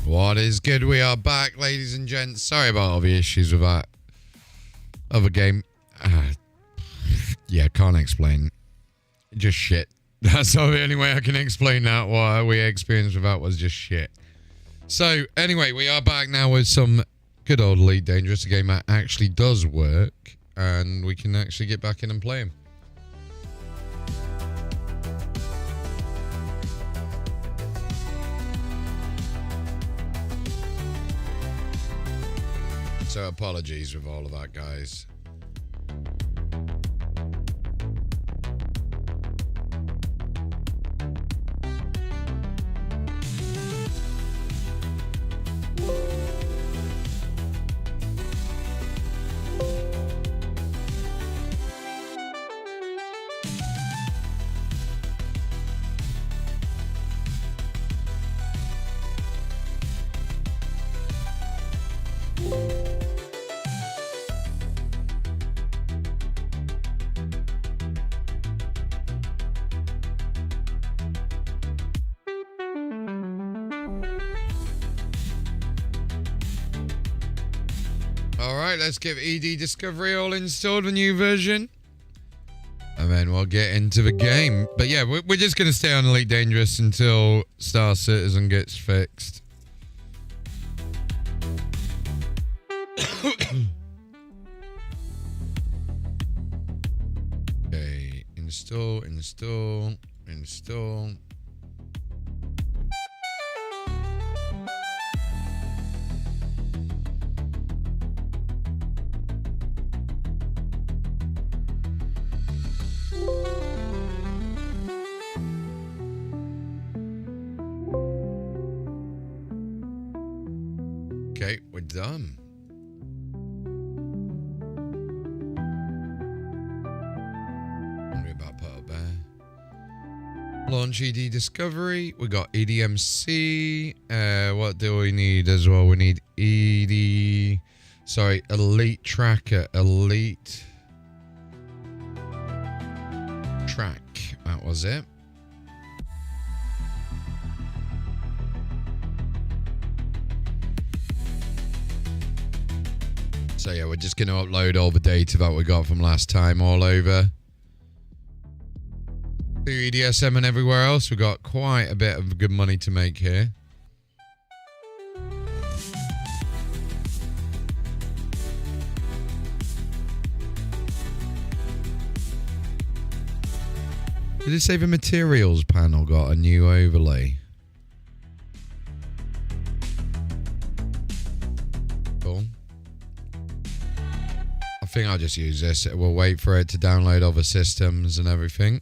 What is good? We are back, ladies and gents. Sorry about all the issues with that other game. Yeah, can't explain. Just shit. That's the only way I can explain that. What we experienced with that was just shit. So, anyway, we are back now with some good old Elite Dangerous, a game that actually does work, and we can actually get back in and play him. So apologies with all of that, guys. Alright, let's get ED Discovery all installed, the new version. And then we'll get into the game. But yeah, we're just going to stay on Elite Dangerous until Star Citizen gets fixed. Okay, install. Okay, we're done. About put up there. Launch ED Discovery. We got EDMC. What do we need as well? We need Elite Tracker. Elite Track. That was it. So yeah, we're just going to upload all the data that we got from last time all over to EDSM and everywhere else. We've got quite a bit of good money to make here. Did it say the materials panel got a new overlay? Cool. I think I'll just use this. We'll wait for it to download other systems and everything.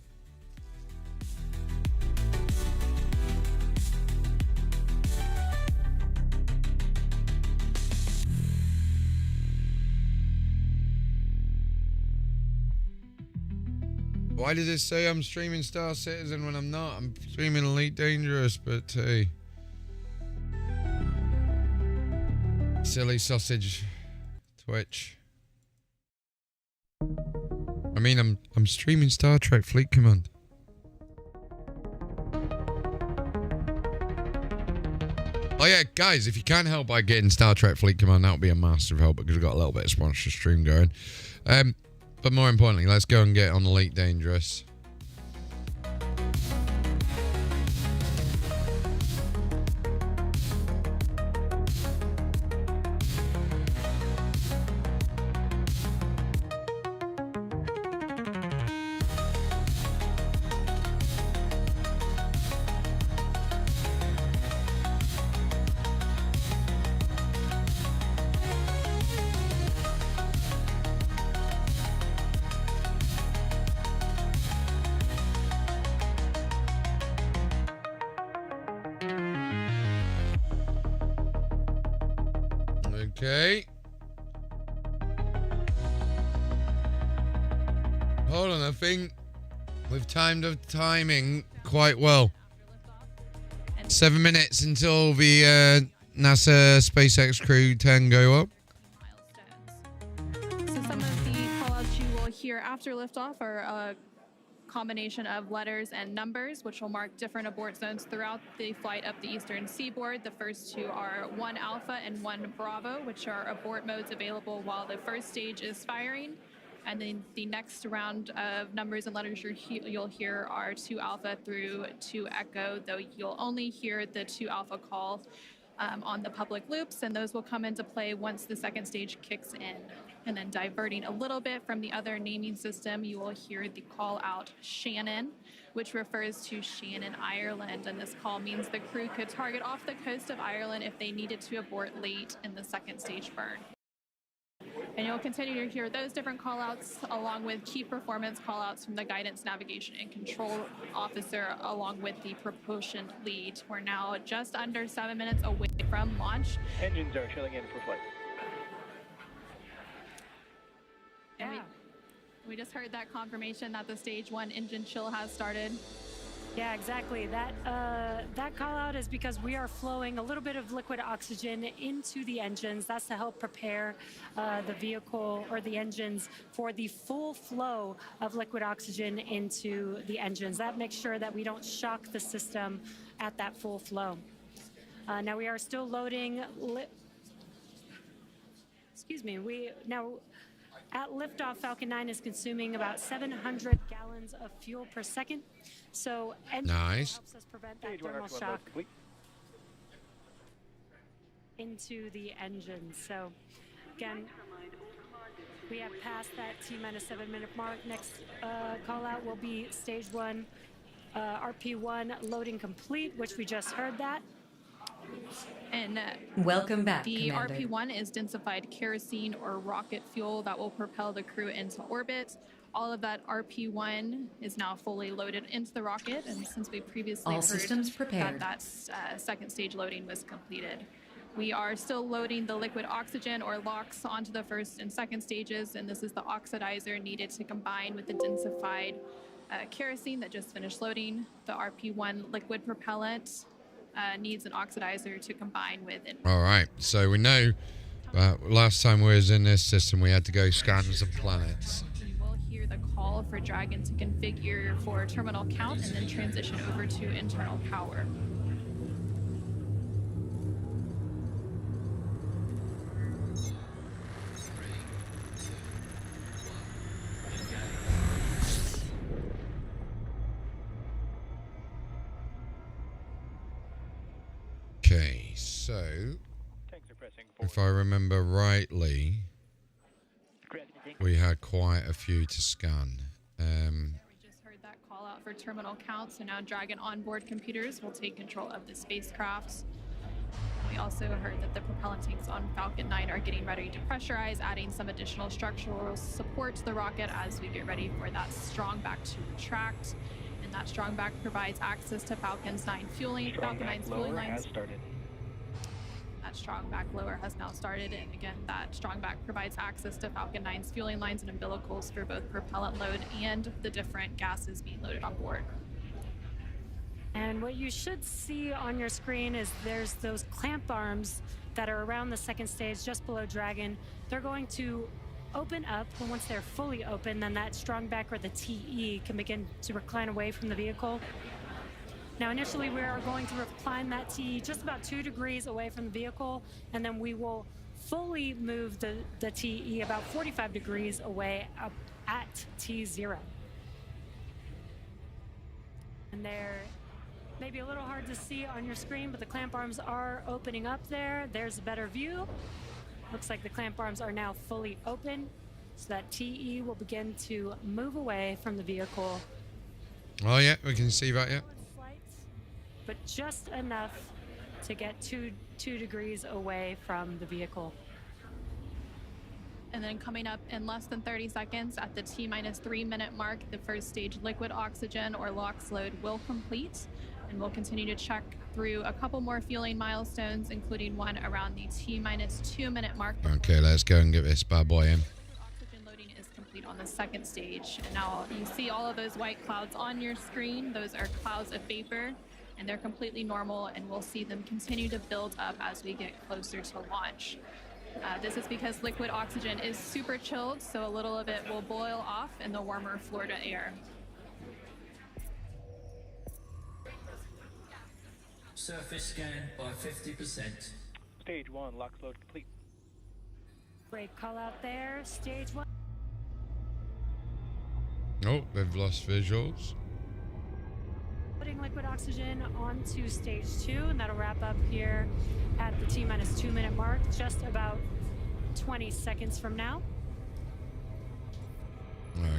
Why does it say I'm streaming Star Citizen when I'm not? I'm streaming Elite Dangerous, but hey. Silly sausage Twitch. I mean, I'm streaming Star Trek Fleet Command. Oh yeah, guys, if you can help by getting Star Trek Fleet Command, that would be a massive help because we've got a little bit of sponsorship stream going. But more importantly, let's go and get on Elite Dangerous. Okay. Hold on, I think we've timed the timing quite well. 7 minutes until the NASA SpaceX Crew 10 go up. So some of the callouts you will hear after liftoff are combination of letters and numbers, which will mark different abort zones throughout the flight up the eastern seaboard. The first two are 1 Alpha and 1 Bravo, which are abort modes available while the first stage is firing. And then the next round of numbers and letters you'll hear are 2 Alpha through 2 Echo, though you'll only hear the 2 Alpha call on the public loops, and those will come into play once the second stage kicks in. And then diverting a little bit from the other naming system, you will hear the call out Shannon, which refers to Shannon, Ireland. And this call means the crew could target off the coast of Ireland if they needed to abort late in the second stage burn. And you'll continue to hear those different callouts along with key performance callouts from the guidance, navigation, and control officer along with the propulsion lead. We're now just under 7 minutes away from launch. Engines are chilling in for flight. And we just heard that confirmation that the stage 1 engine chill has started. Yeah, exactly. That call out is because we are flowing a little bit of liquid oxygen into the engines. That's to help prepare the vehicle or the engines for the full flow of liquid oxygen into the engines. That makes sure that we don't shock the system at that full flow. Now we are still loading. At liftoff, Falcon 9 is consuming about 700 gallons of fuel per second. So nice. Helps us prevent that thermal shock into the engine. So again, we have passed that T-minus 7 minute mark. Next call out will be stage 1, RP1 loading complete, which we just heard that. And welcome back, the Commander. RP1 is densified kerosene or rocket fuel that will propel the crew into orbit. All of that RP1 is now fully loaded into the rocket, and since we previously all systems prepared, that second stage loading was completed. We are still loading the liquid oxygen or LOX onto the first and second stages, and this is the oxidizer needed to combine with the densified kerosene that just finished loading. The RP1 liquid propellant needs an oxidizer to combine with it. All right, so we know last time we was in this system, we had to go scan some planets. You will hear the call for Dragon to configure for terminal count and then transition over to internal power. Okay, so if I remember rightly, we had quite a few to scan. We just heard that call out for terminal count, so now Dragon onboard computers will take control of the spacecraft. We also heard that the propellant tanks on Falcon 9 are getting ready to pressurize, adding some additional structural support to the rocket as we get ready for that strong back to retract. And that strong back provides access to Falcon 9's fueling lines. That strong back lower has now started, and again, that strong back provides access to Falcon 9's fueling lines and umbilicals for both propellant load and the different gases being loaded on board. And what you should see on your screen is there's those clamp arms that are around the second stage just below Dragon. They're going to open up, and once they're fully open, then that strong back or the TE can begin to recline away from the vehicle. Now initially we are going to recline that TE just about 2 degrees away from the vehicle, and then we will fully move the TE about 45 degrees away up at T0. And they're maybe a little hard to see on your screen, but the clamp arms are opening up there. There's a better view. Looks like the clamp arms are now fully open, so that TE will begin to move away from the vehicle. Oh yeah, we can see that, yeah. But just enough to get two degrees away from the vehicle. And then coming up in less than 30 seconds at the T-minus 3 minute mark, the first stage liquid oxygen or LOX load will complete. And we'll continue to check through a couple more fueling milestones, including one around the T-minus 2 minute mark. Okay, let's go and get this bad boy in. Oxygen loading is complete on the second stage. And now you see all of those white clouds on your screen. Those are clouds of vapor, and they're completely normal, and we'll see them continue to build up as we get closer to launch. This is because liquid oxygen is super chilled, so a little of it will boil off in the warmer Florida air. Surface scan by 50%. Stage 1, lock load complete. Great call out there. Stage 1. Oh, they've lost visuals. Putting liquid oxygen onto stage 2, and that'll wrap up here at the T-minus 2 minute mark, just about 20 seconds from now.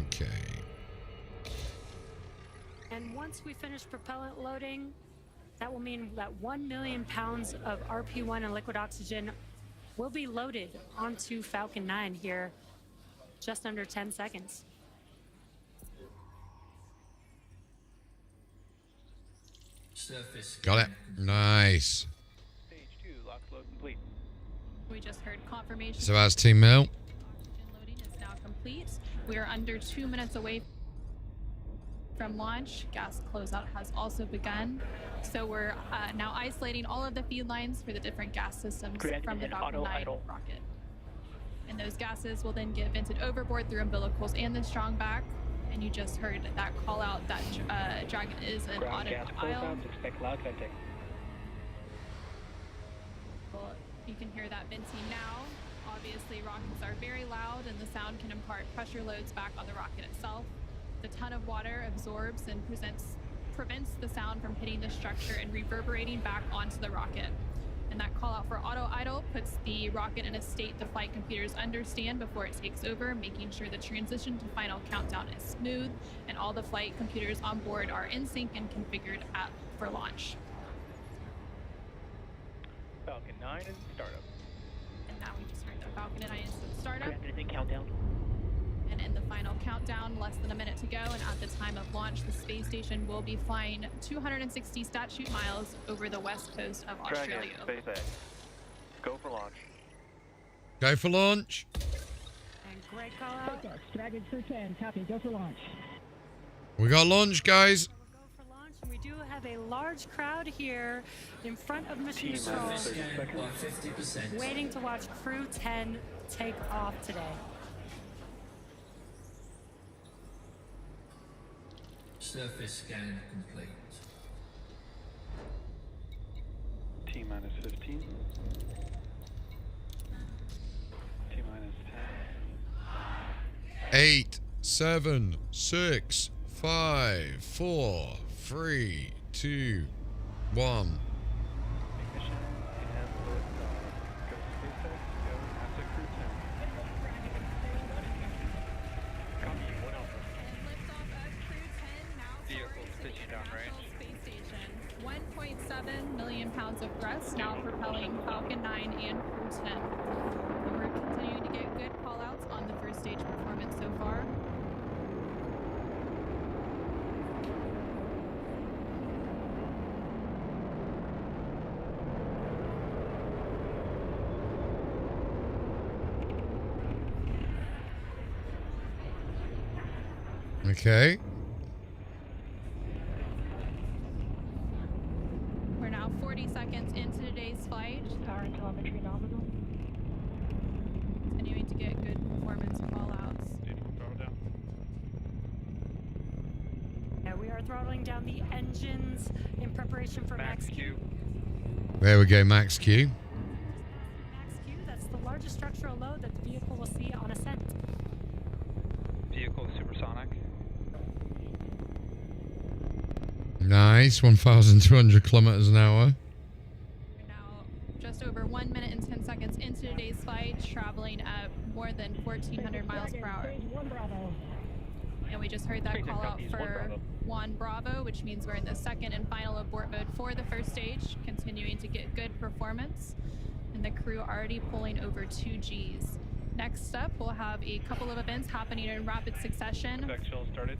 Okay. And once we finish propellant loading, that will mean that 1 million pounds of RP1 and liquid oxygen will be loaded onto Falcon 9 here, just under 10 seconds. Surface Got it. scan complete. Nice. Stage 2, lock load complete. We just heard confirmation. So that's Team Mill. Oxygen loading is now complete. We are under 2 minutes away from launch. Gas closeout has also begun. So we're now isolating all of the feed lines for the different gas systems Crew from the engine Falcon auto 9 idle. rocket. And those gases will then get vented overboard through umbilicals and the strong back. And you just heard that call out that Dragon is an Ground auto gas aisle. closeouts, expect loud venting. Well, you can hear that venting now. Obviously, rockets are very loud, and the sound can impart pressure loads back on the rocket itself. The ton of water absorbs and prevents the sound from hitting the structure and reverberating back onto the rocket. And that call out for auto idle puts the rocket in a state the flight computers understand before it takes over, making sure the transition to final countdown is smooth and all the flight computers on board are in sync and configured for launch. Falcon 9 and startup. And now we just heard the Falcon and IS startup. Ground anything countdown. And in the final countdown, less than a minute to go, and at the time of launch, the space station will be flying 260 statute miles over the west coast of Australia. Dragon, SpaceX. Go for launch. Go for launch. And great call out. Dragon Crew 10, copy, go for launch. We got launch, guys. We'll go for launch, and we do have a large crowd here in front of Mission Team Control, Surface scan by 50%. waiting to watch Crew 10 take off today. Surface scan complete. T minus 15. T minus 10. 8, 7, 6, 5, 4, 3, 2, 1. Ignition and liftoff. Go SpaceX, go NASA Crew 10. Copy, 1 Alpha. Liftoff of Crew 10 now Vehicles soaring to the pitching downrange. International Space Station. 1.7 million pounds of thrust now propelling Falcon 9 and Crew 10. And we're continuing to get good call-outs on the first stage performance so far. Okay. We're now 40 seconds into today's flight, Power and telemetry nominal. continuing to get good performance call-outs. Yeah, we are throttling down the engines in preparation for Max Q. There we go, Max Q. Max Q, that's the largest structural load that the vehicle will see on ascent. Vehicle supersonic. Nice, 1,200 kilometers an hour. We're now just over 1 minute and 10 seconds into today's flight, traveling at more than 1,400 miles per hour. Stage 1 Bravo. And we just heard that Stage call out copies, 1 for Bravo. 1 Bravo, which means we're in the second and final abort mode for the first stage, continuing to get good performance. And the crew already pulling over 2 Gs. Next up, we'll have a couple of events happening in rapid succession. Back chill started.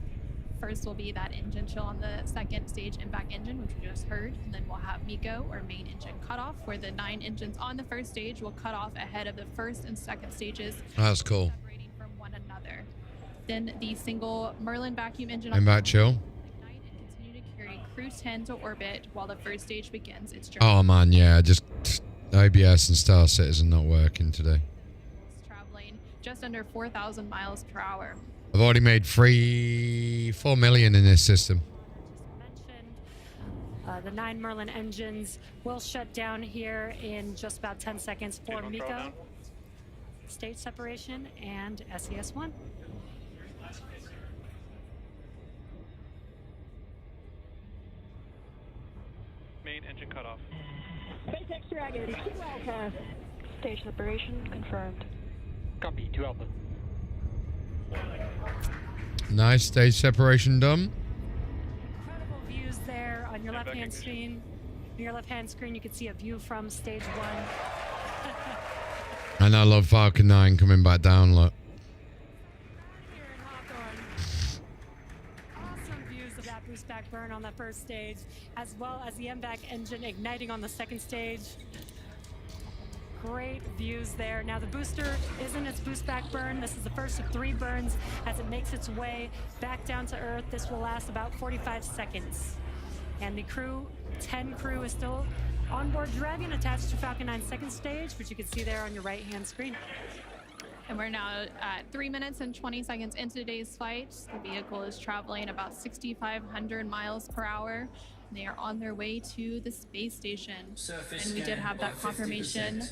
First will be that engine chill on the second stage impact engine, which we just heard. And then we'll have MECO, or main engine cutoff, where the 9 engines on the first stage will cut off ahead of the first and second stages, That's cool. separating from one another. Then the single Merlin vacuum engine on Impact chill. ignite and continue to carry Crew 10 to orbit while the first stage begins its journey. Oh man, yeah, just OBS and Star Citizen not working today. Traveling just under 4,000 miles per hour. I've already made 4 million in this system. Mentioned, the 9 Merlin engines will shut down here in just about 10 seconds for Miko. Stage separation and SES-1. Main engine cut off. SpaceX Dragon, 2 Alpha. Stage separation confirmed. Copy, 2 Alpha. Nice stage separation done. Incredible views there on your left-hand screen. On your left-hand screen, you can see a view from stage 1. And I love Falcon 9 coming back down, look. Here in Hawthorne. Awesome views of that boost back burn on the first stage, as well as the MVAC engine igniting on the second stage. Great views there. Now the booster is in its boost back burn. This is the first of 3 burns as it makes its way back down to Earth. This will last about 45 seconds. And the crew, 10 crew, is still on board Dragon attached to Falcon 9's second stage, which you can see there on your right-hand screen. And we're now at 3 minutes and 20 seconds into today's flight. The vehicle is traveling about 6,500 miles per hour. They are on their way to the space station. And we did have that confirmation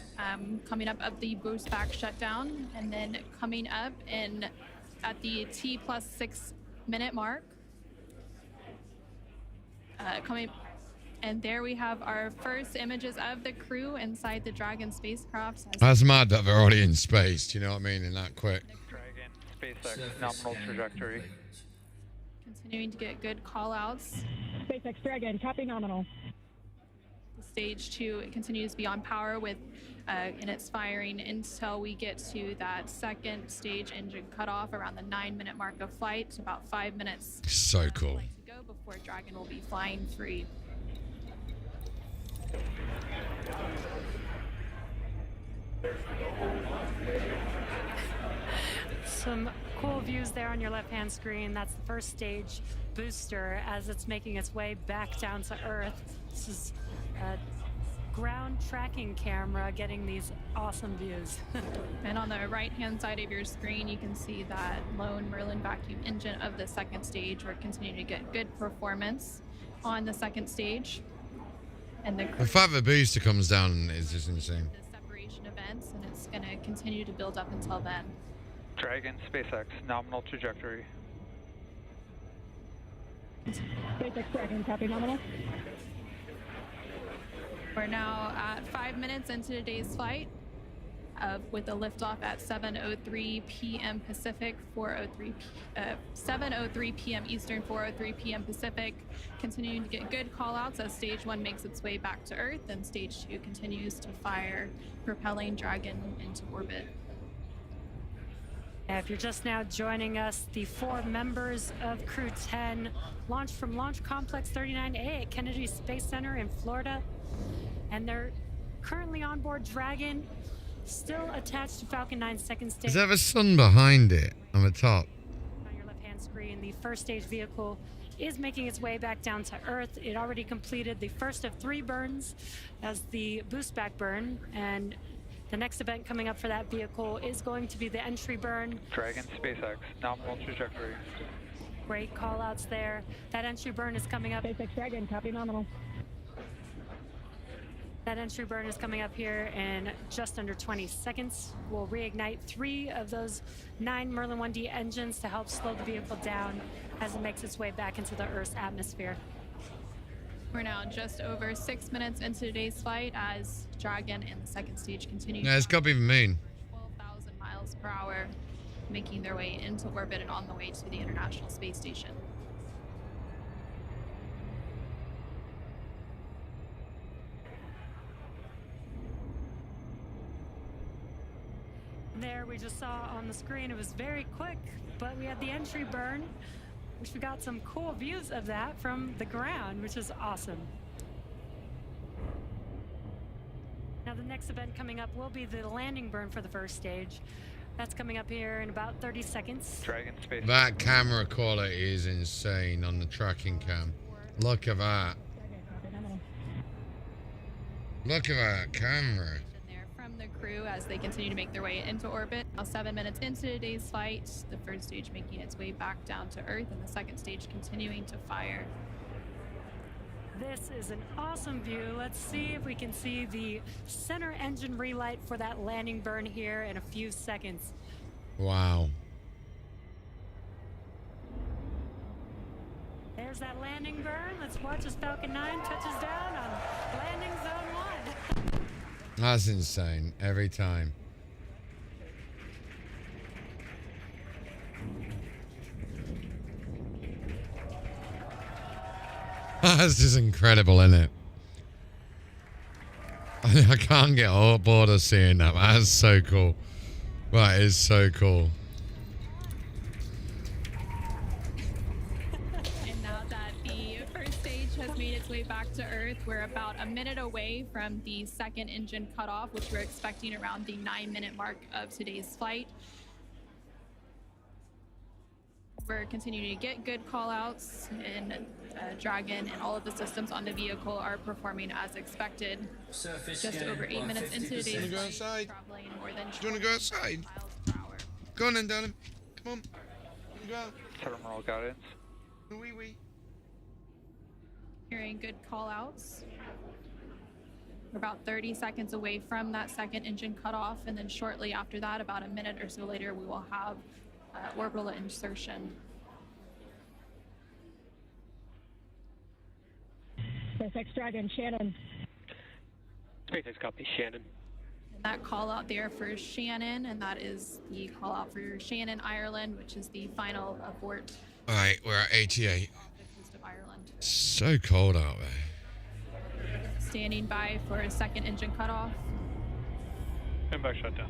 coming up of the boost back shutdown. And then coming up at the T+6 minute mark. And there we have our first images of the crew inside the Dragon spacecraft. That's mad that they're already in space, do you know what I mean, in that quick. Dragon, SpaceX, nominal trajectory. Continuing to get good call-outs. SpaceX Dragon, copy nominal. Stage 2, it continues to be on power with and it's firing until we get to that second stage engine cutoff around the 9-minute mark of flight. About 5 minutes. So cool. To go before Dragon will be flying free. Some cool views there on your left-hand screen. That's the first stage booster as it's making its way back down to Earth. This is a ground tracking camera getting these awesome views. And on the right-hand side of your screen, you can see that lone Merlin vacuum engine of the second stage. We're continuing to get good performance on the second stage. And The fact the booster comes down is just insane. The separation events, and it's going to continue to build up until then. Dragon, SpaceX, nominal trajectory. SpaceX Dragon, copy nominal. We're now at 5 minutes into today's flight with a liftoff at 7:03 p.m. Pacific, 7:03 p.m. Eastern, 4:03 p.m. Pacific. Continuing to get good call-outs as Stage 1 makes its way back to Earth, and Stage 2 continues to fire, propelling Dragon into orbit. If you're just now joining us, the 4 members of Crew 10 launched from Launch Complex 39A at Kennedy Space Center in Florida. And they're currently on board Dragon, still attached to Falcon 9's second stage. Is there a sun behind it on the top? On your left-hand screen, the first stage vehicle is making its way back down to Earth. It already completed the first of 3 burns as the boost back burn, and the next event coming up for that vehicle is going to be the entry burn. Dragon, SpaceX, nominal trajectory. Great call-outs there. That entry burn is coming up. SpaceX Dragon, copy nominal. That entry burn is coming up here in just under 20 seconds. We'll reignite 3 of those 9 Merlin 1D engines to help slow the vehicle down as it makes its way back into the Earth's atmosphere. We're now just over 6 minutes into today's flight as Dragon and the second stage continue. Yeah, it's got to be mean. 12,000 miles per hour, making their way into orbit and on the way to the International Space Station. There we just saw on the screen, it was very quick, but we had the entry burn, which we got some cool views of that from the ground, which is awesome. Now the next event coming up will be the landing burn for the first stage. That's coming up here in about 30 seconds. Dragon, SpaceX. That camera quality is insane on the tracking cam. Look at that. Dragon, copy nominal. Look at that camera. There from and the crew as they continue to make their way into orbit. Now 7 minutes into today's flight, the first stage making its way back down to Earth and the second stage continuing to fire. This is an awesome view. Let's see if we can see the center engine relight for that landing burn here in a few seconds. Wow. There's that landing burn. Let's watch as Falcon 9 touches down on landing zone 1. That's insane. Every time. That's just incredible, isn't it? I can't get all bored of seeing that. That's so cool. That is so cool. And now that the first stage has made its way back to Earth, we're about a minute away from the second engine cutoff, which we're expecting around the 9-minute mark of today's flight. We're continuing to get good call-outs, and Dragon and all of the systems on the vehicle are performing as expected. Surface Just scan over 8 by minutes into 50%. today's Wanna go flight, outside? traveling more than Do you wanna go outside? 20 miles per hour. Go on then, darling. Come on. Go out. Terminal guidance. Wee wee. Hearing good call-outs. We're about 30 seconds away from that second engine cutoff, and then shortly after that, about a minute or so later, we will have orbital insertion. SpaceX Dragon, Shannon. SpaceX copy, Shannon. And that call out there for Shannon, and that is the call out for Shannon, Ireland, which is the final abort All right, we're at 88. off the coast of Ireland. So cold out there. Standing by for a second engine cutoff. Impact shutdown.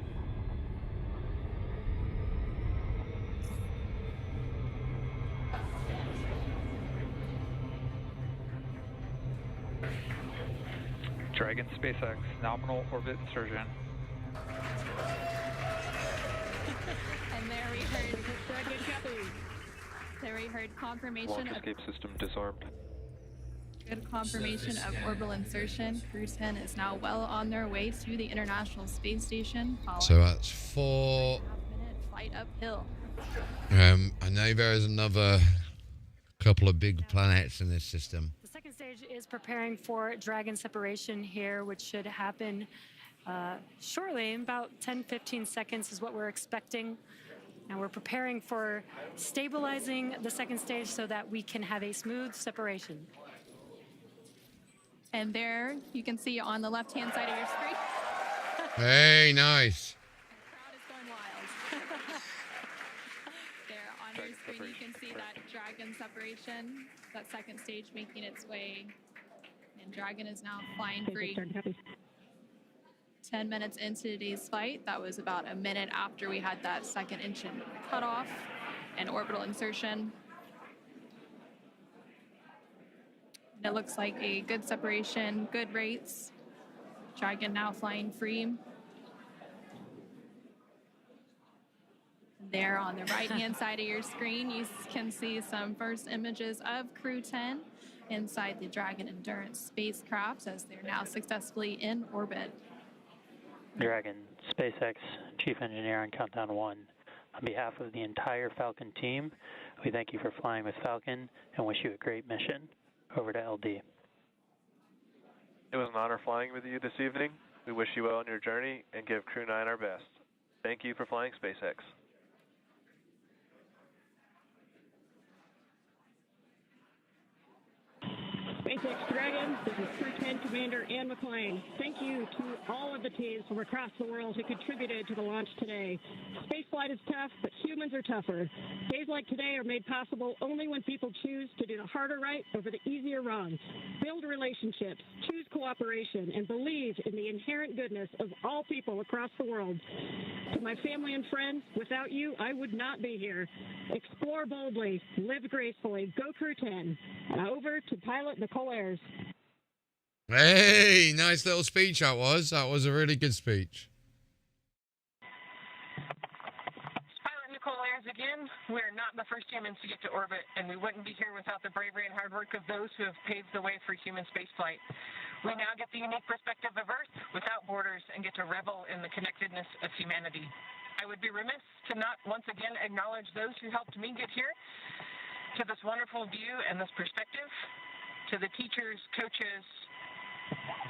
Dragon SpaceX, nominal orbit insertion. And Dragon, copy. there we heard confirmation Launch of escape system disarmed. good confirmation of orbital insertion. Crew 10 is now well on their way to the International Space Station. So that's 4. 4.5-minute flight uphill. I know there is another couple of big planets in this system. The second stage is preparing for Dragon separation here, which should happen shortly. In about 10-15 seconds is what we're expecting. Now we're preparing for stabilizing the second stage so that we can have a smooth separation. And there you can see on the left-hand side of your screen, Hey, nice. the crowd is going wild. There on your Dragon screen, you can separation see that Dragon separation, that second stage making its way. And Dragon is now flying SpaceX free. Dragon, copy. 10 minutes into today's flight. That was about a minute after we had that second engine cutoff and orbital insertion. And it looks like a good separation, good rates. Dragon now flying free. There on the right-hand side of your screen, you can see some first images of Crew 10 inside the Dragon Endurance spacecraft as they're now successfully in orbit. Dragon, SpaceX Chief Engineer on Countdown 1. On behalf of the entire Falcon team, we thank you for flying with Falcon and wish you a great mission. Over to LD. It was an honor flying with you this evening. We wish you well on your journey and give Crew 9 our best. Thank you for flying SpaceX. SpaceX Dragon, this is Crew 10 Commander Ann McClain. Thank you to all of the teams from across the world who contributed to the launch today. Spaceflight is tough, but humans are tougher. Days like today are made possible only when people choose to do the harder right over the easier wrong. Build relationships, choose cooperation, and believe in the inherent goodness of all people across the world. To my family and friends, without you, I would not be here. Explore boldly, live gracefully, go Crew 10. Now over to pilot Nicole Ayers. Hey, nice little speech that was. That was a really good speech. Pilot Nicole Ayers, Again, we're not the first humans to get to orbit, and we wouldn't be here without the bravery and hard work of those who have paved the way for human spaceflight. We now get the unique perspective of Earth without borders and get to revel in the connectedness of humanity. I would be remiss to not once again acknowledge those who helped me get here, to this wonderful view and this perspective, to the teachers, coaches,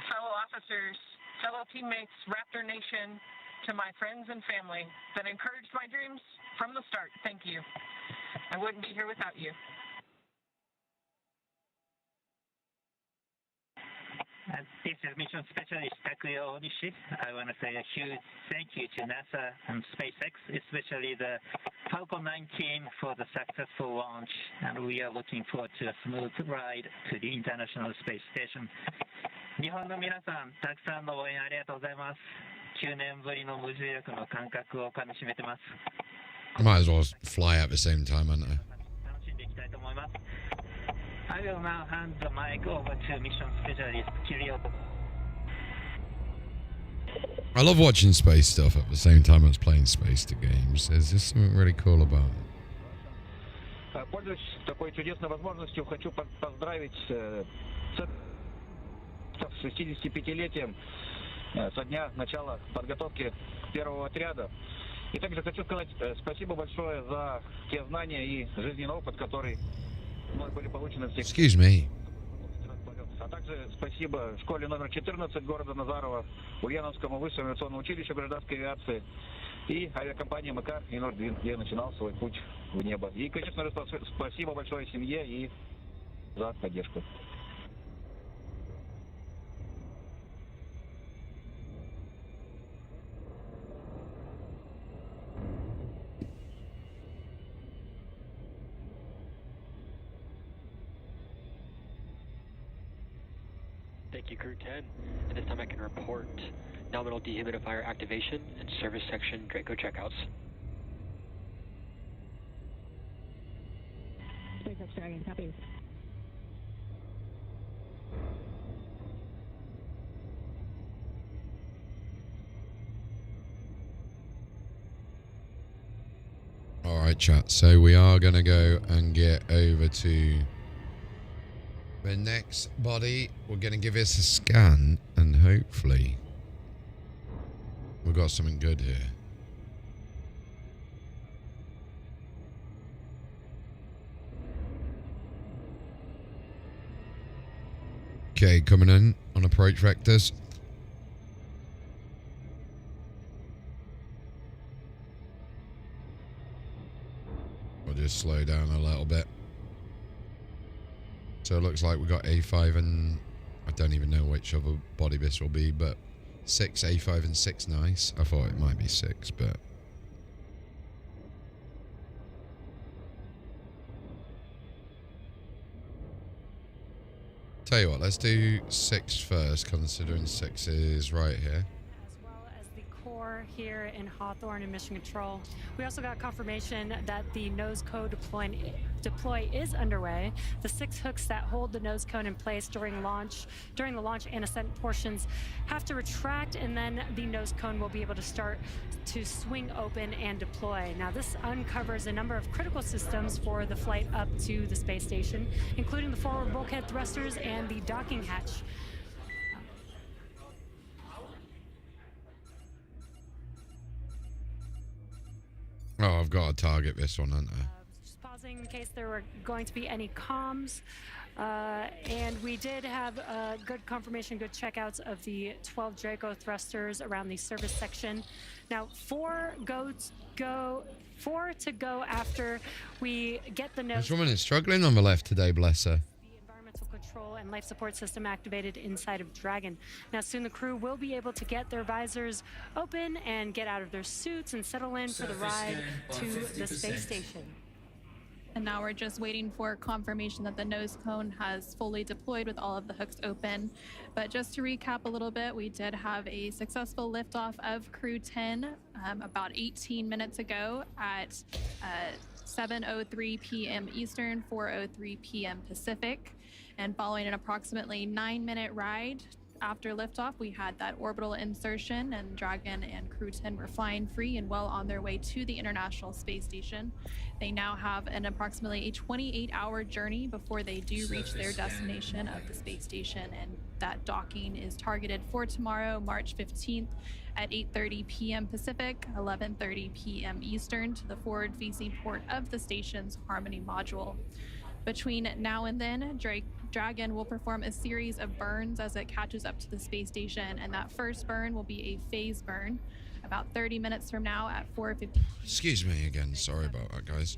fellow officers, fellow teammates, Raptor Nation, to my friends and family that encouraged my dreams from the start. Thank you. I wouldn't be here without you. This is Mission Specialist Takuya Onishi. I want to say a huge thank you to NASA and SpaceX, especially the Falcon 9 team for the successful launch, and we are looking forward to a smooth ride to the International Space Station. 日本の皆さん、たくさんの応援ありがとうございます。9年ぶりの無重力の感覚をかみしめてます。I might as well fly at the same time, hadn't I? 楽しんでいきたいと思います。I will now hand the mic over to Mission Specialist Kiryu. I love watching space stuff at the same time as playing space games. There's just something really cool about it. Пользуясь такой чудесной возможностью, хочу поздравить с 65-летием со дня начала подготовки первого отряда. И также хочу сказать спасибо большое за те знания и жизненный опыт, который мной были получены в тех... Excuse me. А также спасибо школе номер 14 города Назарова, Ульяновскому высшему авиационному училищу гражданской авиации и авиакомпании МК и Нордвин, где я начинал свой путь в небо. И, конечно же, спасибо большое семье и за поддержку. Thank you, Crew 10. At this time I can report nominal dehumidifier activation and service section Draco checkouts. SpaceX Dragon, copy. Alright, chat. So we are going to go and get over to the next body. We're going to give this a scan and hopefully we've got something good here. Okay, coming in on approach vectors. We'll just slow down a little bit. So it looks like we got A5 and I don't even know which other body this will be, but 6, A5 and 6, nice. I thought it might be 6, but... Tell you what, let's do 6 first, considering 6 is right here. As well as the core here in Hawthorne and Mission Control. We also got confirmation that the nose cone deploy is underway. The 6 hooks that hold the nose cone in place during the launch and ascent portions have to retract, and then the nose cone will be able to start to swing open and deploy. Now this uncovers a number of critical systems for the flight up to the space station, including the forward bulkhead thrusters and the docking hatch. Oh, I've got to target this one, haven't I? Just pausing in case there were going to be any comms. And we did have good confirmation, good checkouts of the 12 Draco thrusters around the service section. Now, 4 to go after we get the nose. This woman is struggling on the left today, bless her. The environmental control and life support system activated inside of Dragon. Now, soon the crew will be able to get their visors open and get out of their suits and settle in for the ride to the space station. And now we're just waiting for confirmation that the nose cone has fully deployed with all of the hooks open. But just to recap a little bit, we did have a successful liftoff of Crew 10 about 18 minutes ago at 7:03 p.m. Eastern, 4:03 p.m. Pacific. And following an approximately 9-minute ride, after liftoff, we had that orbital insertion, and Dragon and Crew 10 were flying free and well on their way to the International Space Station. They now have an approximately a 28-hour journey before they do reach their destination of the space station, and that docking is targeted for tomorrow, March 15th at 8:30 p.m. Pacific, 11:30 p.m. Eastern to the forward-facing port of the station's Harmony module. Between now and then, Dragon will perform a series of burns as it catches up to the space station, and that first burn will be a phase burn about 30 minutes from now at 4:50. Excuse me again, sorry about that, guys.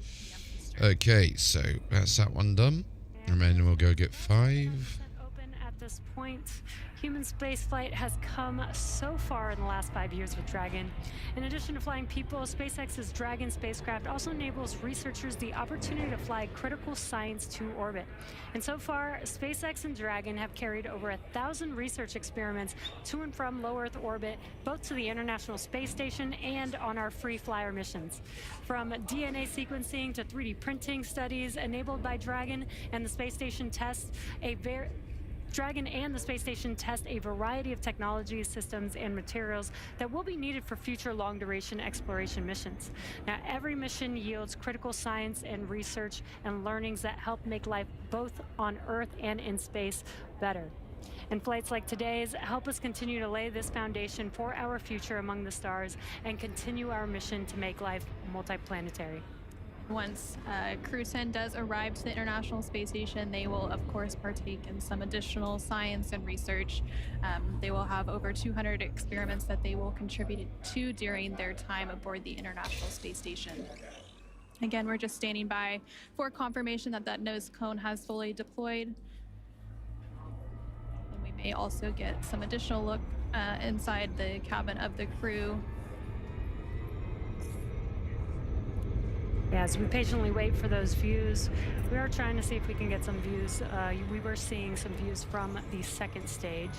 Okay, so that's that one done. And then we'll go get 5. Open at this point. Human spaceflight has come so far in the last 5 years with Dragon. In addition to flying people, SpaceX's Dragon spacecraft also enables researchers the opportunity to fly critical science to orbit. And so far, SpaceX and Dragon have carried over 1,000 research experiments to and from low Earth orbit, both to the International Space Station and on our free flyer missions. From DNA sequencing to 3D printing studies enabled by Dragon and the space station tests Dragon and the space station test a variety of technologies, systems, and materials that will be needed for future long-duration exploration missions. Now, every mission yields critical science and research and learnings that help make life both on Earth and in space better. And flights like today's help us continue to lay this foundation for our future among the stars and continue our mission to make life multiplanetary. Once Crew 10 does arrive to the International Space Station, they will, of course, partake in some additional science and research. They will have over 200 experiments that they will contribute to during their time aboard the International Space Station. Again, we're just standing by for confirmation that that nose cone has fully deployed. And we may also get some additional look inside the cabin of the crew. Yeah, as we patiently wait for those views, we are trying to see if we can get some views. We were seeing some views from the second stage.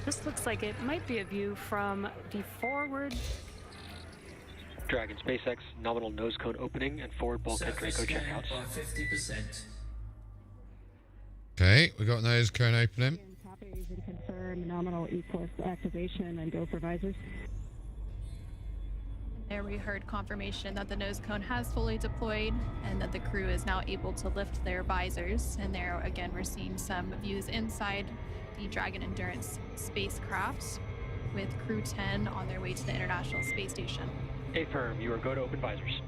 This looks like it might be a view from the forward. Dragon SpaceX, nominal nose cone opening and forward bulkhead Draco checkouts. By 50%. Okay, we got nose cone opening. Copies and confirm nominal E-course activation and go for visors. There we heard confirmation that the nose cone has fully deployed and that the crew is now able to lift their visors. And there again, we're seeing some views inside the Dragon Endurance spacecraft with Crew 10 on their way to the International Space Station. Affirm, you are go to open visors.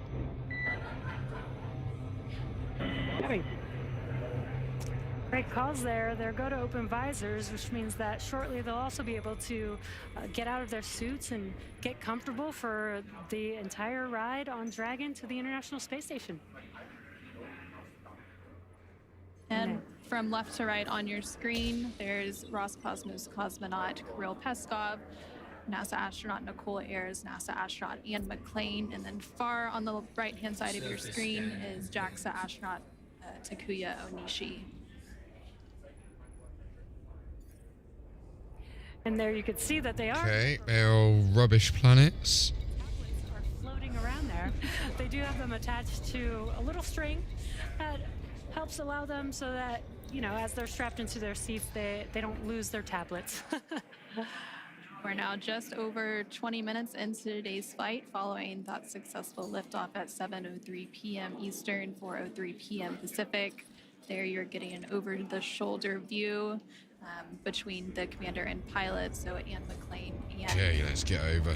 Copy. Great calls there. They're go to open visors, which means that shortly they'll also be able to get out of their suits and get comfortable for the entire ride on Dragon to the International Space Station. And from left to right on your screen, there's Roscosmos cosmonaut Kirill Peskov, NASA astronaut Nicole Ayers, NASA astronaut Ian McLean, and then far on the right-hand side of your screen is JAXA astronaut Takuya Onishi. And there you can see that they are. Okay, they're all rubbish planets. Tablets are floating around there. They do have them attached to a little string that helps allow them so that, you know, as they're strapped into their seats, they don't lose their tablets. We're now just over 20 minutes into today's flight following that successful liftoff at 7:03 p.m. Eastern, 4:03 p.m. Pacific. There you're getting an over-the-shoulder view between the commander and pilot, so Ian McLean and... Okay, let's get over.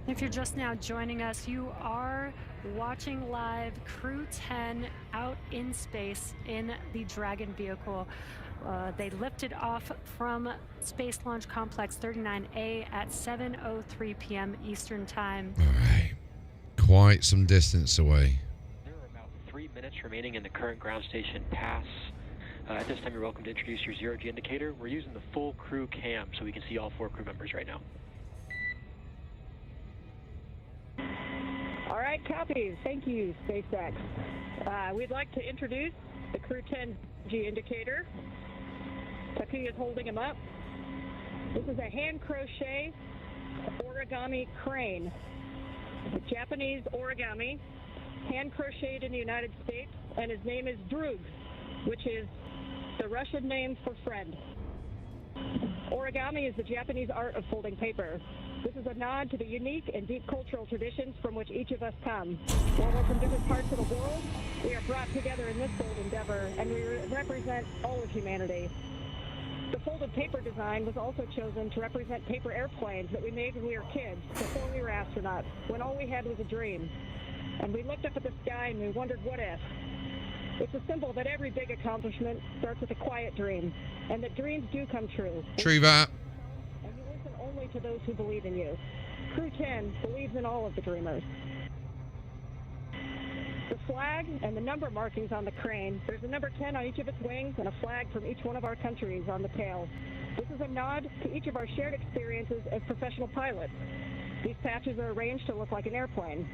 If you're just now joining us, you are watching live Crew 10 out in space in the Dragon vehicle. They lifted off from Space Launch Complex 39A at 7:03 p.m. Eastern Time. All right, quite some distance away. There are about 3 minutes remaining in the current ground station pass. At this time, you're welcome to introduce your zero-G indicator. We're using the full crew cam so we can see all 4 crew members right now. All right, copy. Thank you, SpaceX. We'd like to introduce the Crew 10 G indicator. Takuya is holding him up. This is a hand crochet origami crane. A Japanese origami, hand crocheted in the United States, and his name is Drug, which is the Russian name for friend. Origami is the Japanese art of folding paper. This is a nod to the unique and deep cultural traditions from which each of us come. While we're from different parts of the world, we are brought together in this bold endeavor, and we represent all of humanity. The folded paper design was also chosen to represent paper airplanes that we made when we were kids, before we were astronauts, when all we had was a dream. And we looked up at the sky and we wondered, what if? It's a symbol that every big accomplishment starts with a quiet dream, and that dreams do come true. True that. And you listen only to those who believe in you. Crew 10 believes in all of the dreamers. The flag and the number markings on the crane, there's a number 10 on each of its wings and a flag from each one of our countries on the tail. This is a nod to each of our shared experiences as professional pilots. These patches are arranged to look like an airplane.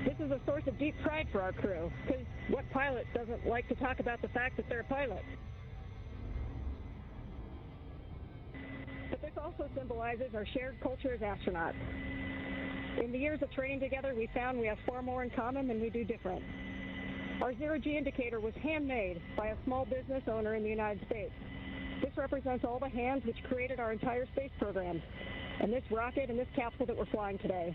This is a source of deep pride for our crew, because what pilot doesn't like to talk about the fact that they're a pilot? But this also symbolizes our shared culture as astronauts. In the years of training together, we found we have far more in common than we do different. Our zero-G indicator was handmade by a small business owner in the United States. This represents all the hands which created our entire space program, and this rocket and this capsule that we're flying today.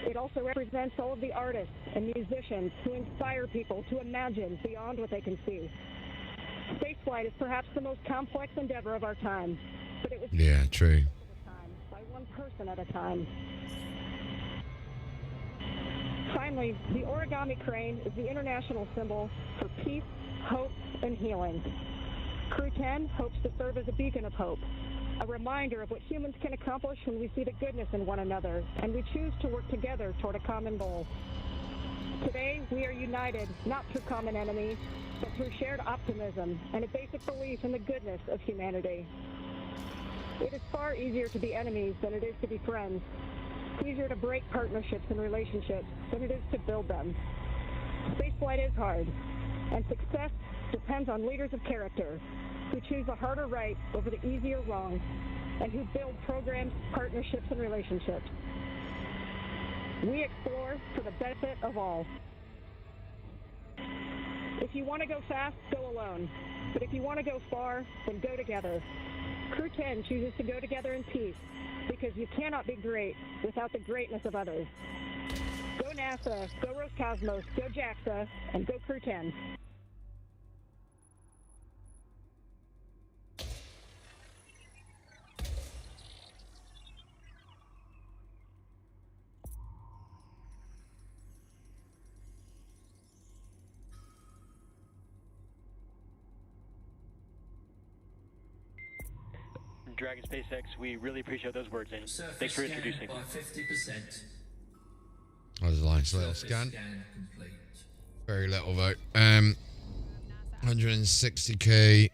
It also represents all of the artists and musicians who inspire people to imagine beyond what they can see. Spaceflight is perhaps the most complex endeavor of our time, but it was true. By one person at a time. Finally, the origami crane is the international symbol for peace, hope, and healing. Crew 10 hopes to serve as a beacon of hope, a reminder of what humans can accomplish when we see the goodness in one another, and we choose to work together toward a common goal. Today, we are united not through common enemies, but through shared optimism and a basic belief in the goodness of humanity. It is far easier to be enemies than it is to be friends. It's easier to break partnerships and relationships than it is to build them. Spaceflight is hard, and success depends on leaders of character who choose the harder right over the easier wrong, and who build programs, partnerships, and relationships. We explore for the benefit of all. If you want to go fast, go alone. But if you want to go far, then go together. Crew 10 chooses to go together in peace, because you cannot be great without the greatness of others. Go NASA, go Roscosmos, go JAXA, and go Crew 10. Dragon SpaceX, we really appreciate those words, and thanks for introducing. By 50%. That was a nice little scan. Complete. Very little vote. 160k.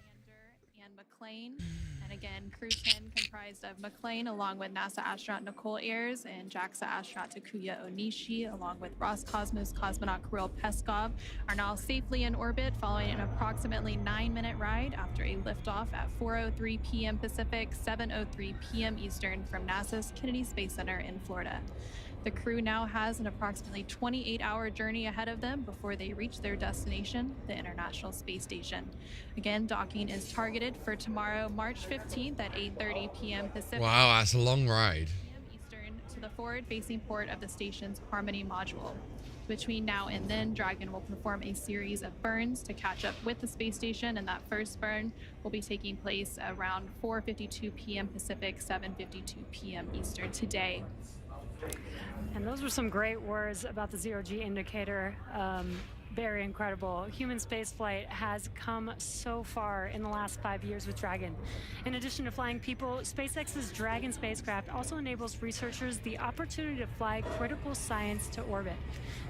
And McLean. And again, Crew 10 comprised of McLean along with NASA astronaut Nicole Ayers and JAXA astronaut Takuya Onishi along with Roscosmos cosmonaut Kirill Peskov are now safely in orbit following an approximately 9-minute ride after a liftoff at 4:03 p.m. Pacific, 7:03 p.m. Eastern from NASA's Kennedy Space Center in Florida. The crew now has an approximately 28-hour journey ahead of them before they reach their destination, the International Space Station. Again, docking is targeted for tomorrow, March 15th at 8:30 p.m. Pacific. Wow, that's a long ride. Eastern to the forward-facing port of the station's Harmony module. Between now and then, Dragon will perform a series of burns to catch up with the space station, and that first burn will be taking place around 4:52 p.m. Pacific, 7:52 p.m. Eastern today. And those were some great words about the zero-G indicator. Very incredible. Human spaceflight has come so far in the last 5 years with Dragon. In addition to flying people, SpaceX's Dragon spacecraft also enables researchers the opportunity to fly critical science to orbit.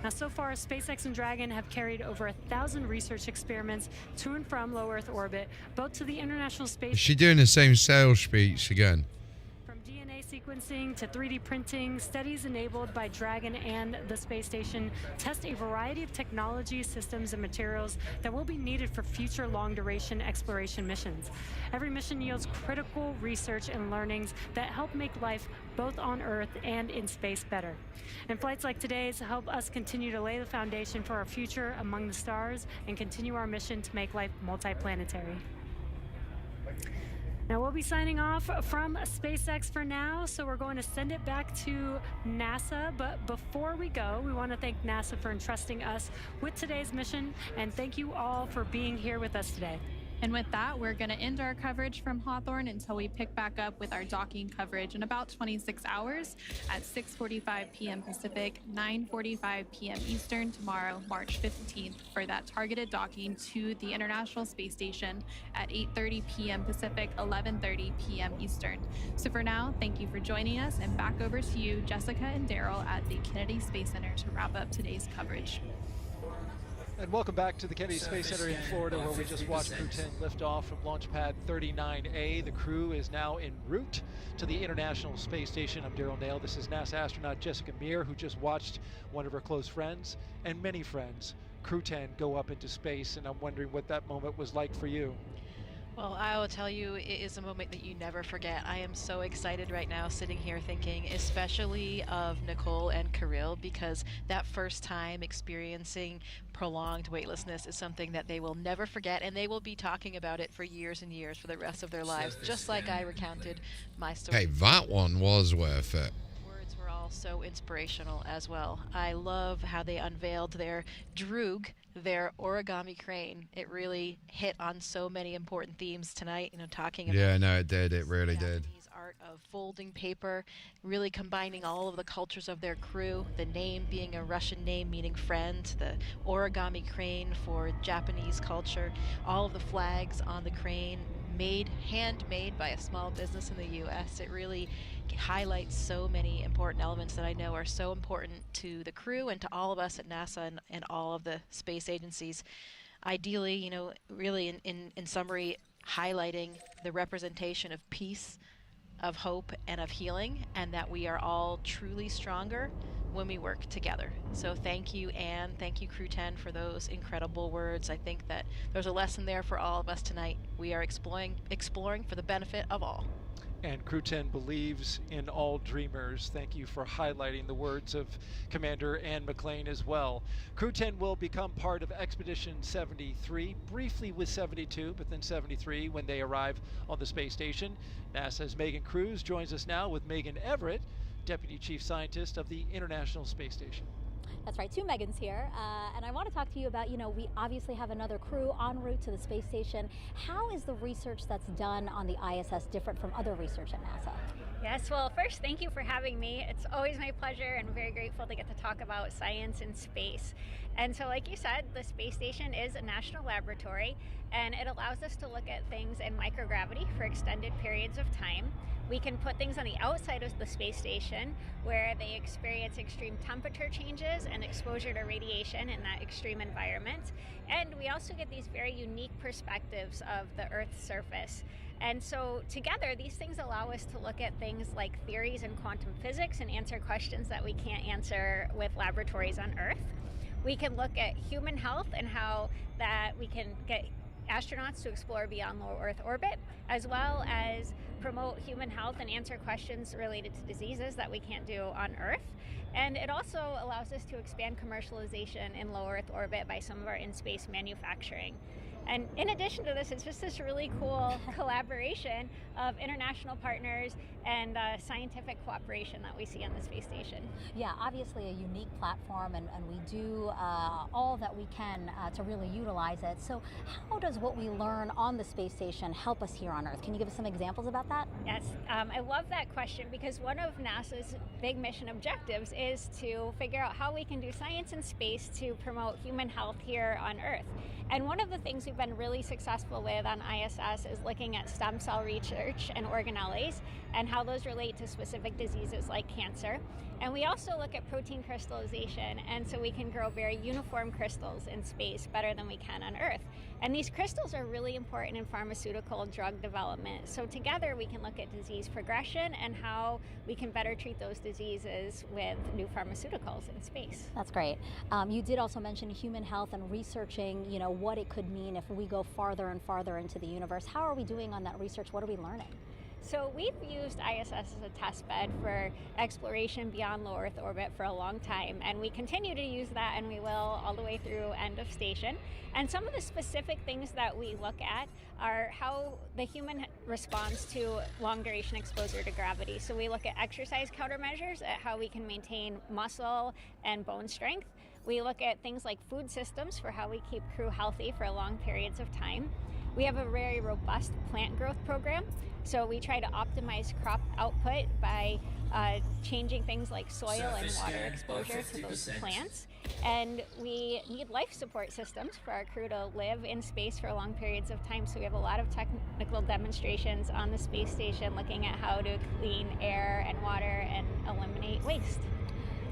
Now, so far, SpaceX and Dragon have carried over 1,000 research experiments to and from low Earth orbit, both to the International Space... Is she doing the same sales speech again? sequencing to 3D printing, studies enabled by Dragon and the space station test a variety of technology, systems, and materials that will be needed for future long-duration exploration missions. Every mission yields critical research and learnings that help make life both on Earth and in space better. And flights like today's help us continue to lay the foundation for our future among the stars and continue our mission to make life multiplanetary. Now, we'll be signing off from SpaceX for now, so we're going to send it back to NASA. But before we go, we want to thank NASA for entrusting us with today's mission, and thank you all for being here with us today. And with that, we're going to end our coverage from Hawthorne until we pick back up with our docking coverage in about 26 hours at 6:45 p.m. Pacific, 9:45 p.m. Eastern tomorrow, March 15th, for that targeted docking to the International Space Station at 8:30 p.m. Pacific, 11:30 p.m. Eastern. So for now, thank you for joining us, and back over to you, Jessica and Daryl at the Kennedy Space Center to wrap up today's coverage. And welcome back to the Kennedy Space Center in Florida, where we just watched Crew 10 lift off from Launch Pad 39A. The crew is now en route to the International Space Station. I'm Daryl Nail. This is NASA astronaut Jessica Meir, who just watched one of her close friends and many friends, Crew 10, go up into space. And I'm wondering what that moment was like for you. Well, I will tell you, it is a moment that you never forget. I am so excited right now sitting here thinking especially of Nicole and Kirill, because that first time experiencing prolonged weightlessness is something that they will never forget, and they will be talking about it for years and years for the rest of their lives, just like I recounted my story. Hey, that one was worth it. Words were all so inspirational as well. I love how they unveiled their Droog, their origami crane. It really hit on so many important themes tonight, talking about... Yeah, no, it did. It really did. Japanese art of folding paper, really combining all of the cultures of their crew, the name being a Russian name meaning friend, the origami crane for Japanese culture, all of the flags on the crane handmade by a small business in the U.S. It really highlights so many important elements that I know are so important to the crew and to all of us at NASA and all of the space agencies. Ideally, really in summary, highlighting the representation of peace, of hope, and of healing, and that we are all truly stronger when we work together. So thank you, Anne. Thank you, Crew 10, for those incredible words. I think that there's a lesson there for all of us tonight. We are exploring for the benefit of all. And Crew 10 believes in all dreamers. Thank you for highlighting the words of Commander Anne McClain as well. Crew 10 will become part of Expedition 73, briefly with 72, but then 73 when they arrive on the space station. NASA's Megan Cruz joins us now with Megan Everett, Deputy Chief Scientist of the International Space Station. That's right, two Megans here, and I want to talk to you about, we obviously have another crew en route to the space station. How is the research that's done on the ISS different from other research at NASA? Yes, well, first, thank you for having me. It's always my pleasure, and I'm very grateful to get to talk about science in space. And so, like you said, the space station is a national laboratory, and it allows us to look at things in microgravity for extended periods of time. We can put things on the outside of the space station where they experience extreme temperature changes and exposure to radiation in that extreme environment. And we also get these very unique perspectives of the Earth's surface. And so together, these things allow us to look at things like theories in quantum physics and answer questions that we can't answer with laboratories on Earth. We can look at human health and how that we can get astronauts to explore beyond low Earth orbit, as well as promote human health and answer questions related to diseases that we can't do on Earth. And it also allows us to expand commercialization in low Earth orbit by some of our in-space manufacturing. And in addition to this, it's just this really cool collaboration of international partners and scientific cooperation that we see on the space station. Yeah, obviously a unique platform, and we do all that we can to really utilize it. So how does what we learn on the space station help us here on Earth? Can you give us some examples about that? Yes, I love that question, because one of NASA's big mission objectives is to figure out how we can do science in space to promote human health here on Earth. And one of the things we we've been really successful with on ISS is looking at stem cell research and organelles and how those relate to specific diseases like cancer. And we also look at protein crystallization, and so we can grow very uniform crystals in space better than we can on Earth. And these crystals are really important in pharmaceutical drug development. So together we can look at disease progression and how we can better treat those diseases with new pharmaceuticals in space. That's great. You did also mention human health and researching, you know, what it could mean if we go farther and farther into the universe. How are we doing on that research? What are we learning? So we've used ISS as a test bed for exploration beyond low Earth orbit for a long time, and we continue to use that, and we will all the way through end of station. And some of the specific things that we look at are how the human responds to long duration exposure to gravity. So we look at exercise countermeasures, at how we can maintain muscle and bone strength. We look at things like food systems for how we keep crew healthy for long periods of time. We have a very robust plant growth program. So we try to optimize crop output by changing things like soil and water exposure to those plants. And we need life support systems for our crew to live in space for long periods of time. So we have a lot of technical demonstrations on the space station looking at how to clean air and water and eliminate waste.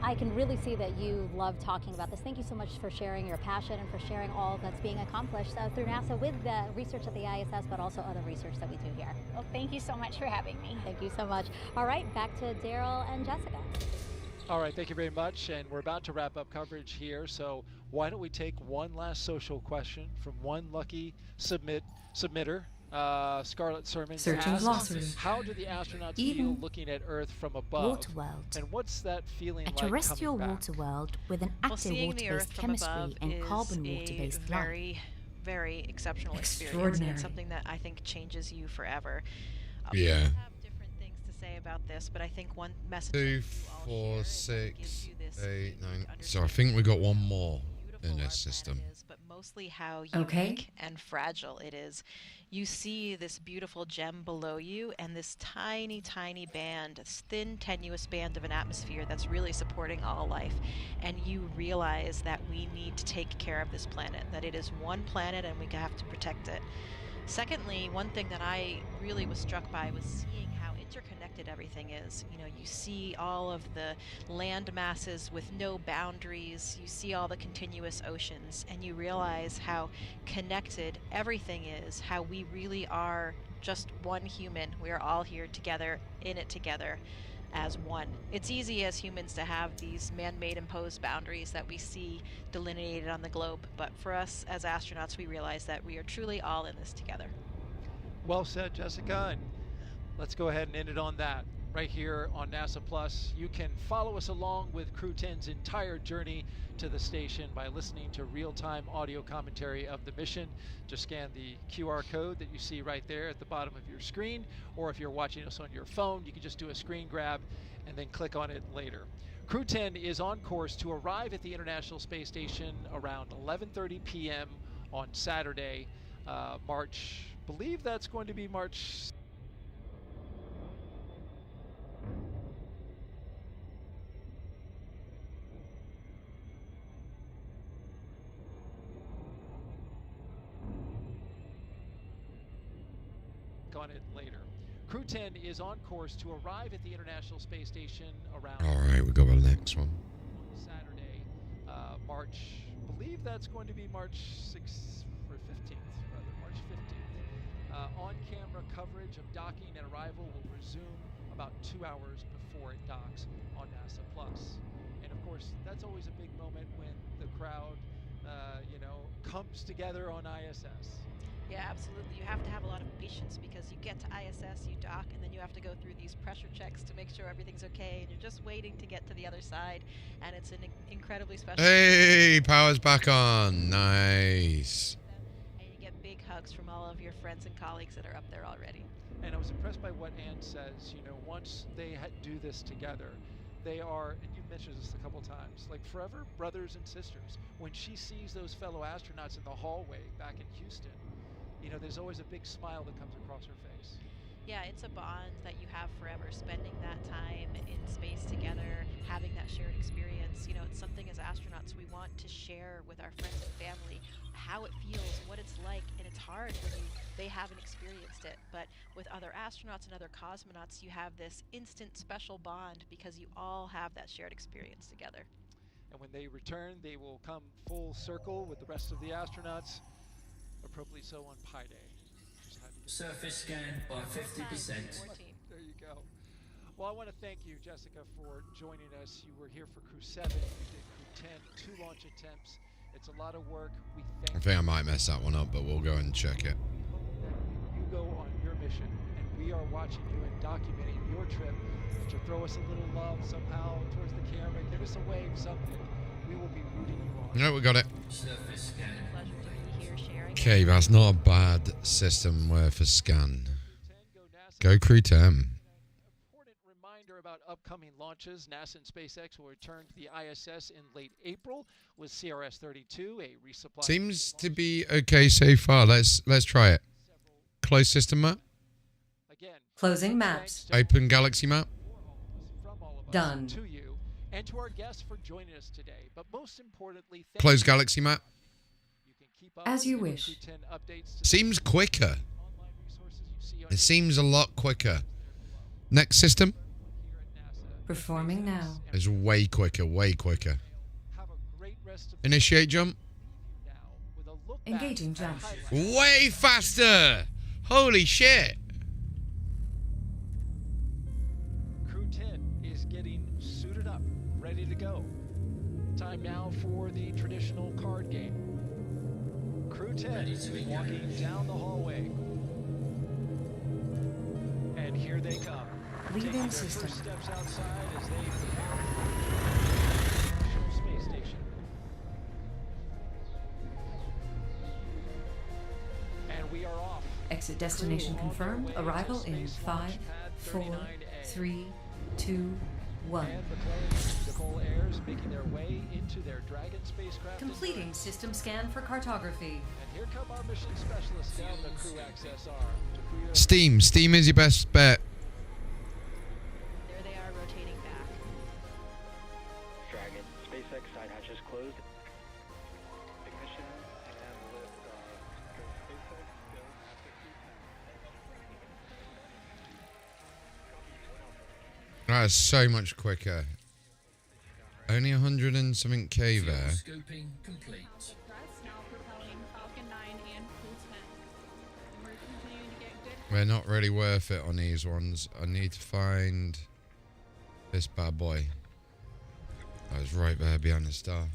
I can really see that you love talking about this. Thank you so much for sharing your passion and for sharing all that's being accomplished through NASA with the research at the ISS, but also other research that we do here. Well, thank you so much for having me. Thank you so much. All right, back to Daryl and Jessica. All right, thank you very much. And we're about to wrap up coverage here. So why don't we take one last social question from one lucky submitter. Scarlett Sermon asks, how do the astronauts feel looking at Earth from above? Water world. And what's that feeling like? A terrestrial coming back? water world with an active water-based chemistry and carbon water-based life. Very exceptional experience, and it's something that I think changes you forever. Yeah. I have different things to say about this, but I think one message 2, 4, 6, 8, 9. So I think we got one more in this system. But mostly how unique and fragile it is. You see this beautiful gem below you and this tiny, tiny band, this thin, tenuous band of an atmosphere that's really supporting all life. And you realize that we need to take care of this planet, that it is one planet and we have to protect it. Secondly, one thing that I really was struck by was seeing how interconnected everything is. You know, you see all of the land masses with no boundaries, you see all the continuous oceans, and you realize how connected everything is, how we really are just one human. We are all here together, in it together as one. It's easy as humans to have these man-made imposed boundaries that we see delineated on the globe, but for us as astronauts, we realize that we are truly all in this together. Well said, Jessica, and let's go ahead and end it on that. Right here on NASA Plus, you can follow us along with Crew 10's entire journey to the station by listening to real-time audio commentary of the mission. Just scan the QR code that you see right there at the bottom of your screen, or if you're watching us on your phone, you can just do a screen grab and then click on it later. Crew 10 is on course to arrive at the International Space Station around 11:30 p.m. on Saturday, believe that's going to be March. On it later. Crew 10 is on course to arrive at the International Space Station around. All right, we go to the next one. Saturday, believe that's going to be March 6th or 15th, rather, March 15th. On-camera coverage of docking and arrival will resume about 2 hours before it docks on NASA Plus. And of course, that's always a big moment when the crowd, comes together on ISS. Yeah, absolutely. You have to have a lot of patience because you get to ISS, you dock, and then you have to go through these pressure checks to make sure everything's okay, and you're just waiting to get to the other side, and it's an incredibly special. Hey, power's back on. Nice. And you get big hugs from all of your friends and colleagues that are up there already. And I was impressed by what Ann says. Once they do this together, they are, and you've mentioned this a couple times, like forever brothers and sisters. When she sees those fellow astronauts in the hallway back in Houston, there's always a big smile that comes across her face. Yeah, it's a bond that you have forever, spending that time in space together, having that shared experience. It's something as astronauts we want to share with our friends and family, how it feels, what it's like, and it's hard when they haven't experienced it. But with other astronauts and other cosmonauts, you have this instant special bond because you all have that shared experience together. And when they return, they will come full circle with the rest of the astronauts, appropriately so on Pi Day. Surface scan by 50%. There you go. Well, I want to thank you, Jessica, for joining us. You were here for Crew 7, you did Crew 10, 2 launch attempts. It's a lot of work. We thank I think I might mess that one up, but we'll go and check it. you go on your mission, and we are watching you and documenting your trip. To throw us a little love somehow towards the camera, give us a wave, something. We will be rooting you on. No, we got it. Surface scan. Pleasure to be here sharing. Okay, that's not a bad system for scan. Go Crew 10. Important reminder about upcoming launches. NASA and SpaceX will return to the ISS in late April with CRS-32, a resupply. Seems to be okay so far. Let's try it. Close system map. Closing maps. Open galaxy map. Done. To you and to our guests for joining us today. But most importantly, Close galaxy map. As you wish. Seems quicker. It seems a lot quicker. Next system. Performing now. It's way quicker, way quicker. Initiate jump. Engaging jump. Way faster. Holy shit. Crew 10 is getting suited up, ready to go. Time now for the traditional card game. Crew 10 is walking down the hallway. And here they come. Leaving system. First steps outside as they prepare for the International Space Station. And we are off. Exit destination confirmed. Arrival in 5, 4, 3, 2, 1. Nicole Ayers making their way into their Dragon spacecraft. Completing system scan for cartography. And here come our mission specialists down the crew XSR. Steam. Steam is your best bet. There they are rotating back. Dragon, SpaceX side hatches closed. Ignition and lift off. SpaceX still That is so much quicker. Only 100 and something K there. Scoping complete. Now propelling Falcon 9 and Crew 10. We're continuing to get good. They're not really worth it on these ones. I need to find this bad boy. I was right there behind the star.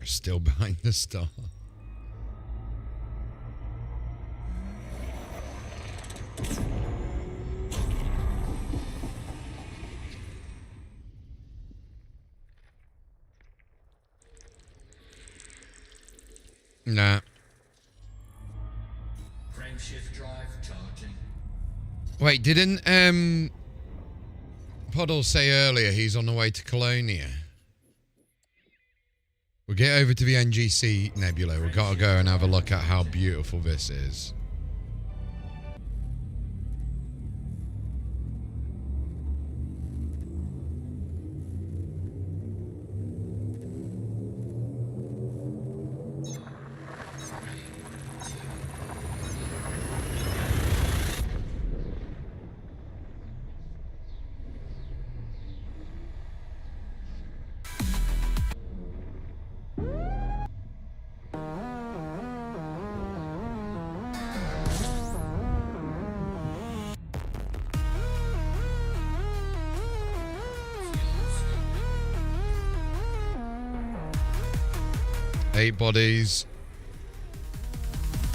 Still behind the star. Nah. Frameshift drive charging. Wait, didn't Poddle say earlier he's on the way to Colonia? We'll get over to the NGC Nebula. We've got to go and have a look at how beautiful this is. Eight bodies.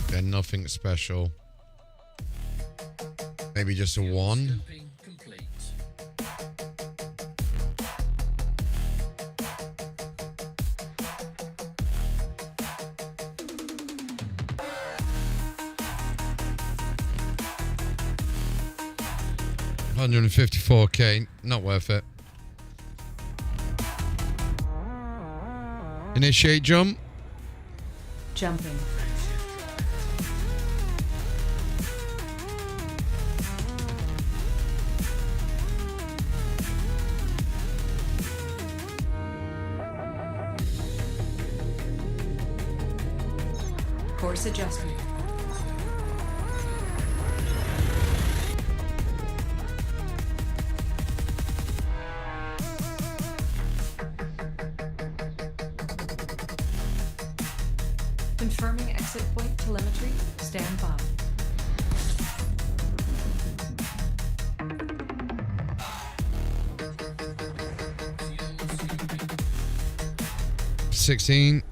They're nothing special. Maybe just a one. Scoping complete. $154K, not worth it. Initiate jump. Jumping. Course adjustment. Confirming exit point telemetry. Stand by. $16.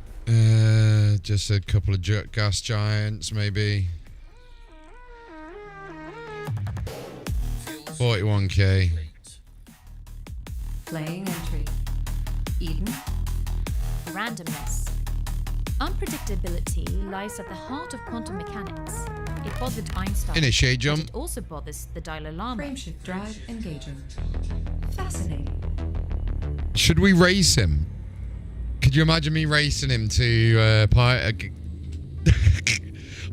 Just a couple of gas giants, maybe. 41k. Playing entry. Eden. Randomness. Unpredictability lies at the heart of quantum mechanics. It bothered Einstein. Initiate jump. But it also bothers the Dalai Lama. Frameshift drive engaging. Fascinating. Should we race him? Could you imagine me racing him to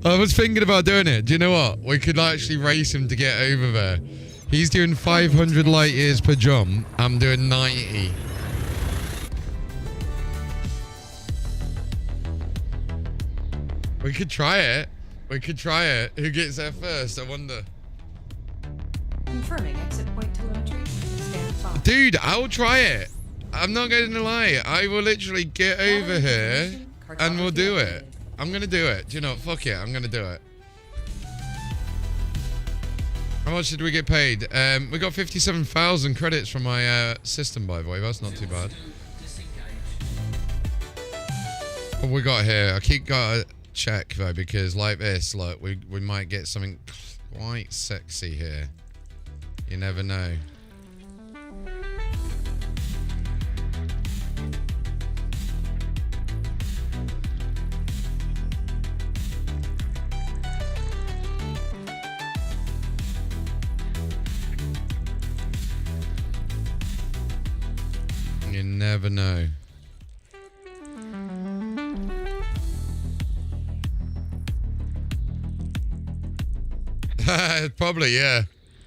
I was thinking about doing it. Do you know what? We could actually race him to get over there. He's doing 500 light years per jump. I'm doing 90. We could try it. We could try it. Who gets there first? I wonder. Confirming exit point telemetry. Stand by. Dude, I'll try it. I'm not going to lie. I will literally get over here and we'll do it. I'm going to do it. Do you know what? Fuck it. I'm going to do it. How much did we get paid? We got 57,000 credits from my system, by the way. That's not too bad. What we got here? I keep got to check though, because like this, look, we might get something quite sexy here. You never know. You never know. Probably, yeah.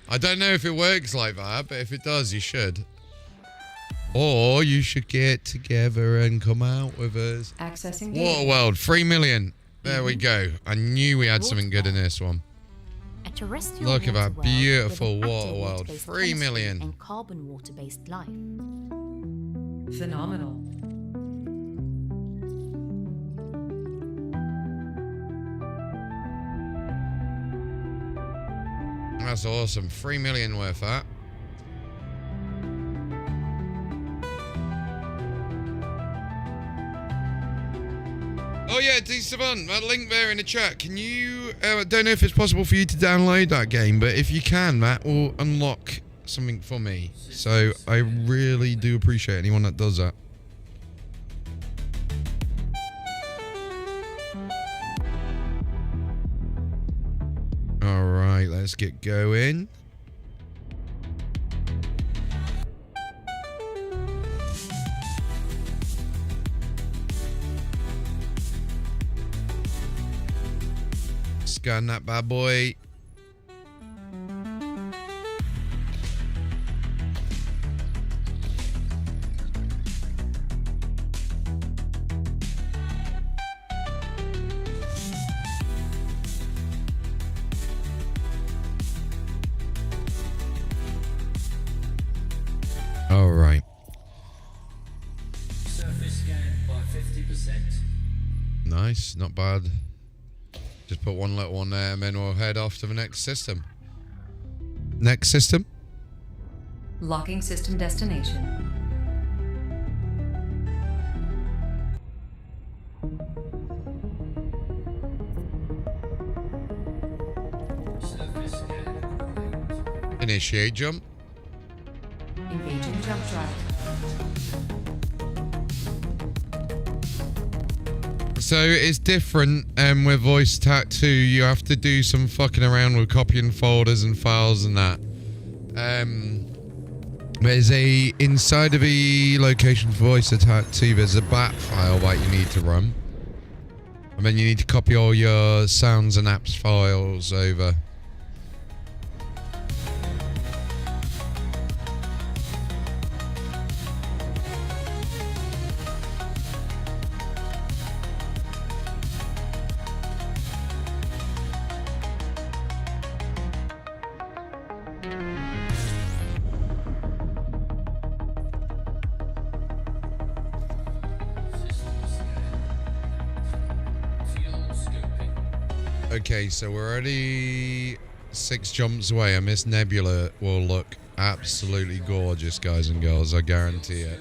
I don't know if it works like that, but if it does, you should. Or you should get together and come out with us. Accessing Waterworld, 3 million. There we go. I knew we had something good in this one. A terrestrial Look at that water world beautiful with an active Waterworld. water-based 3 chemistry million. and carbon water-based life. Phenomenal. That's awesome. 3 million worth that. Oh yeah, D Savant, that link there in the chat. Can you? I don't know if it's possible for you to download that game, but if you can, that will unlock something for me. So I really do appreciate anyone that does that. All right, let's get going. Scan that bad boy. All right. Surface scan by 50%. Nice, not bad. Just put one little one there and then we'll head off to the next system. Next system? Locking system destination. Surface scan. Initiate jump. Engaging jump drive. So it's different with voice tattoo. You have to do some fucking around with copying folders and files and that. There's a inside of the location for voice tattoo. There's a bat file that you need to run. And then you need to copy all your sounds and apps files over. Okay, so we're already 6 jumps away, and Miss Nebula will look absolutely gorgeous, guys and girls. I guarantee it.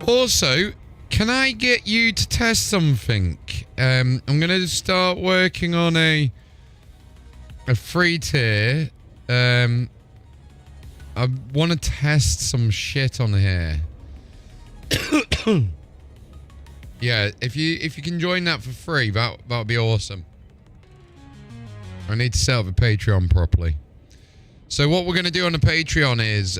Also, can I get you to test something? I'm going to start working on a free tier. I want to test some shit on here. Yeah, if you can join that for free, that would be awesome. I need to set up a Patreon properly. So what we're going to do on the Patreon is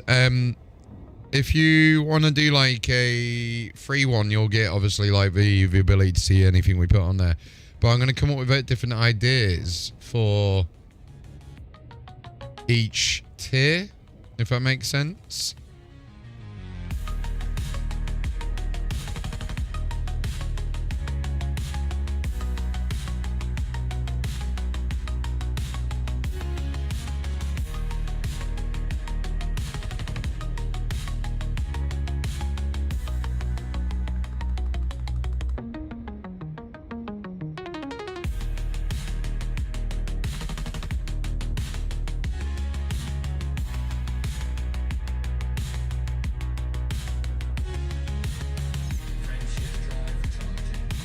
if you want to do like a free one, you'll get obviously like the ability to see anything we put on there. But I'm going to come up with different ideas for each tier, if that makes sense.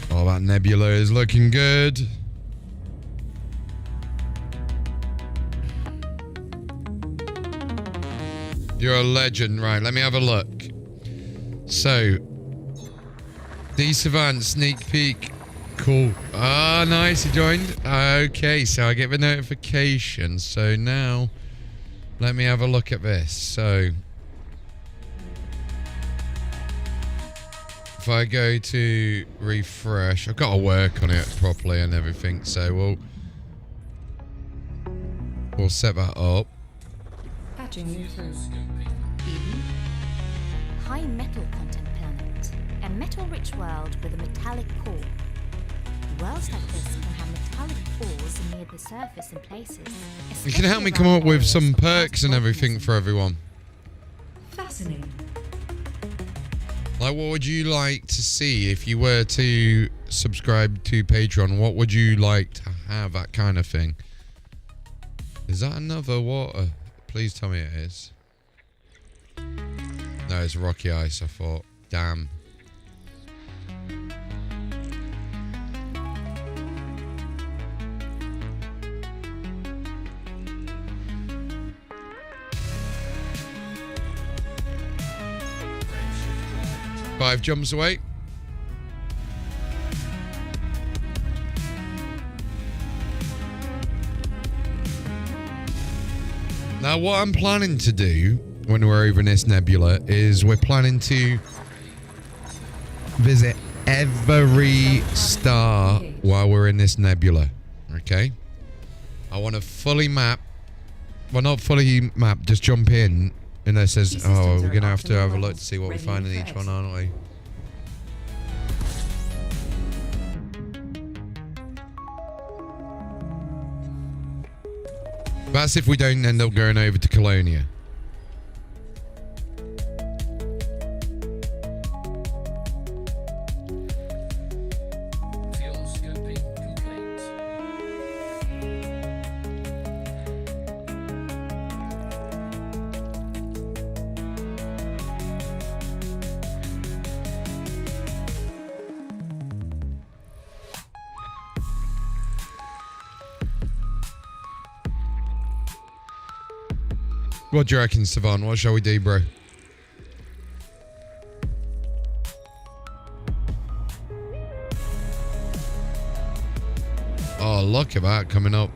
Oh, that nebula is looking good. You're a legend. Right, let me have a look. So, D-Savant sneak peek. Cool. Ah, nice, he joined. Okay, so I get the notification. So now, let me have a look at this. So, if I go to refresh, I've got to work on it properly and everything, so we'll set that up. Patching you through. Eden. High metal content planet. A metal-rich world with a metallic core. Worlds like this can have metallic ores near the surface in places. You can help me come up with some perks and everything for everyone. Fascinating. Like, what would you like to see if you were to subscribe to Patreon? What would you like to have, that kind of thing? Is that another water? Please tell me it is. No, it's rocky ice, I thought. Damn. Five jumps away. Now, what I'm planning to do when we're over in this nebula is we're planning to visit every star while we're in this nebula. Okay? I want to fully map. Well, not fully map, just jump in. And it says, oh, we're going to have a look to see what we find in each one, aren't we? That's if we don't end up going over to Colonia. What do you reckon, Savant? What shall we do, bro? Oh, look at that coming up.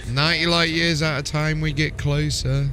90 light years at a time, we get closer.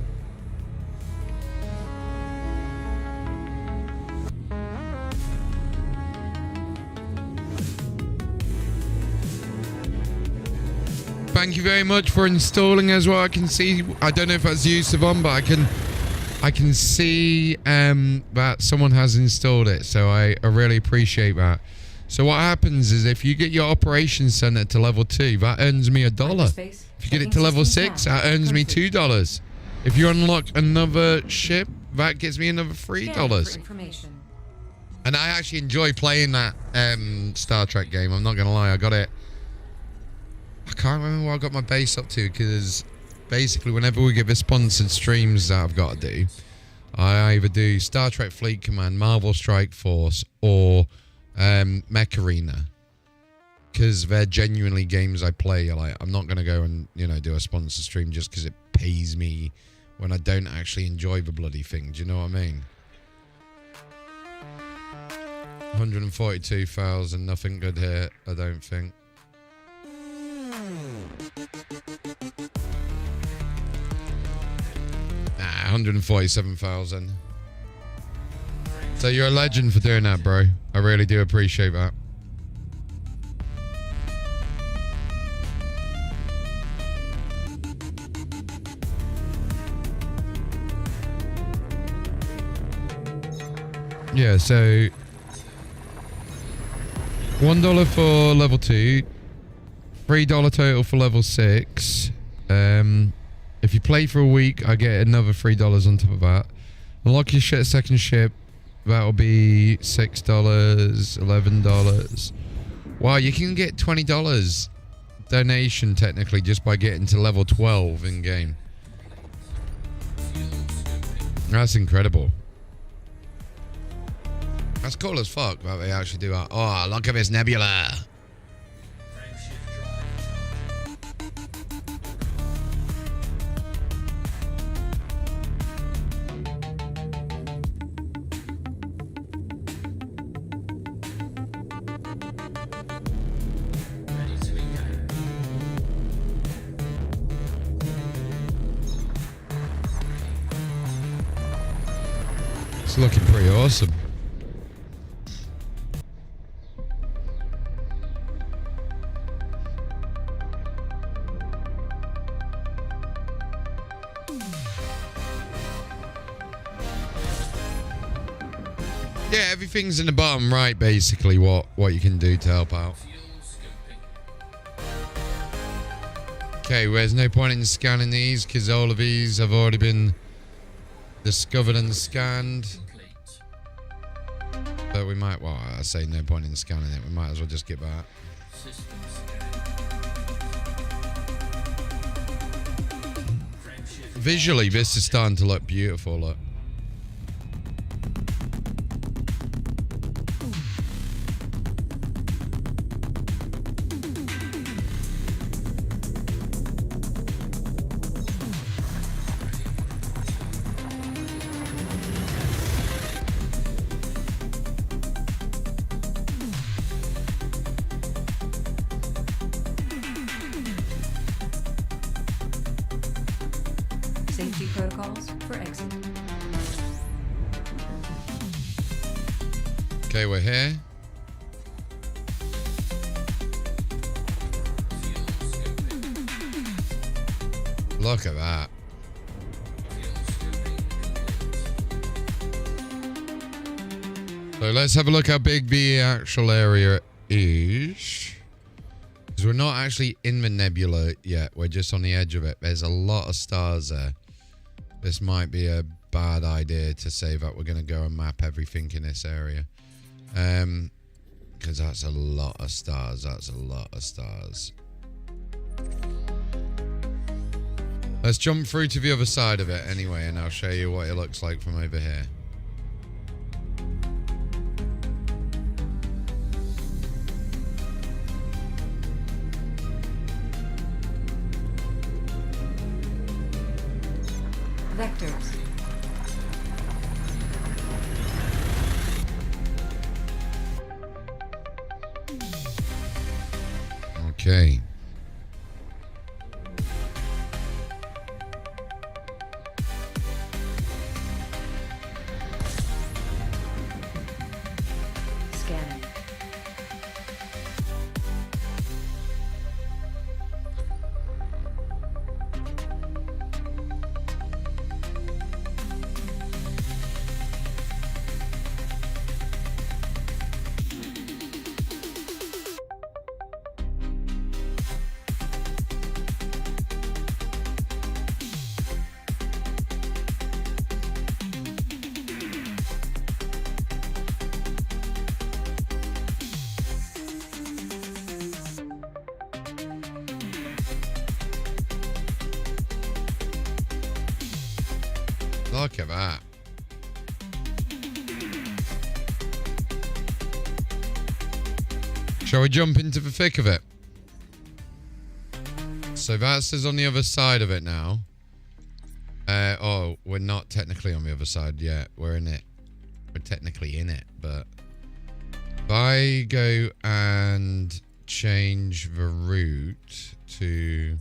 Thank you very much for installing as well. I can see, I don't know if that's you, Savon, but I can see that someone has installed it, so I really appreciate that. So what happens is if you get your operations center to level 2, that earns me $1. If you get it to level 6, that earns me $2. If you unlock another ship, that gets me another $3. And I actually enjoy playing that Star Trek game. I'm not gonna lie, I got it. I can't remember what I got my base up to, because basically whenever we get the sponsored streams that I've got to do, I either do Star Trek Fleet Command, Marvel Strike Force, or Mech Arena, because they're genuinely games I play. Like, I'm not gonna go and, you know, do a sponsored stream just because it pays me when I don't actually enjoy the bloody thing. Do you know what I mean? 142,000, nothing good here, I don't think. Nah, 147,000. So you're a legend for doing that, bro. I really do appreciate that. Yeah, so $1 for level 2, $3 total for level 6. If you play for a week, I get another $3 on top of that. Unlock your second ship. That'll be $6, $11. Wow, you can get $20 donation technically just by getting to level 12 in game. That's incredible. That's cool as fuck that they actually do that. Oh, look at this nebula. It's looking pretty awesome. Yeah, everything's in the bottom right, basically, what you can do to help out. Okay, there's no point in scanning these because all of these have already been discovered and scanned. But we might, well, I say no point in scanning it. We might as well just get back. Visually, this is starting to look beautiful, look. Safety protocols for exit. Okay, we're here. Look at that. So let's have a look how big the actual area is. Because we're not actually in the nebula yet. We're just on the edge of it. There's a lot of stars there. This might be a bad idea to say that we're going to go and map everything in this area. Because that's a lot of stars. That's a lot of stars. Let's jump through to the other side of it anyway, and I'll show you what it looks like from over here. Vectors. Okay. Scanning. Look at that. Shall we jump into the thick of it? So that's us on the other side of it now. Oh, we're not technically on the other side yet. We're in it. We're technically in it, but if I go and change the route to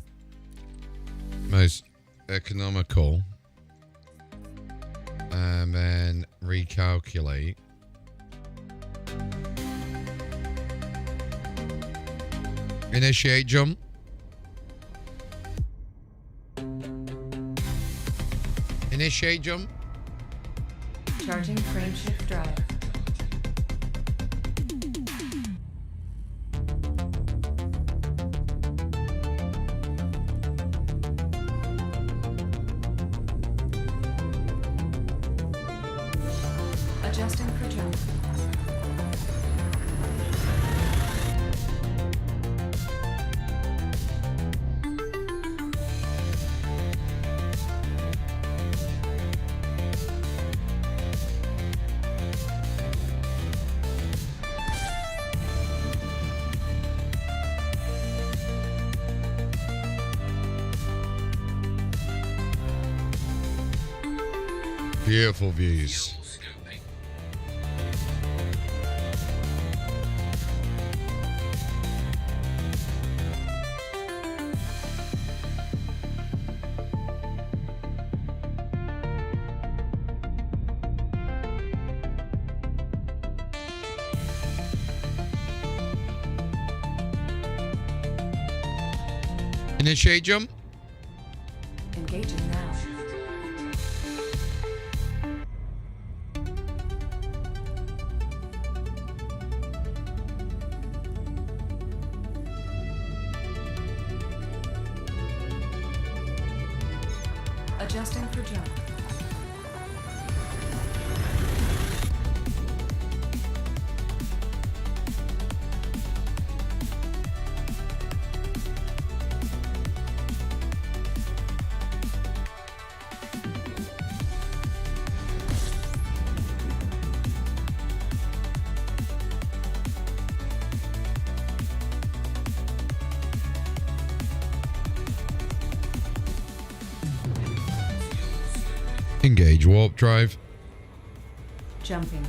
most economical and then recalculate. Initiate jump. Initiate jump. Charging frameshift drive. Adjusting for jump. Beautiful views. Initiate jump. Engaging now. Adjusting for jump. Engage warp drive. Jumping.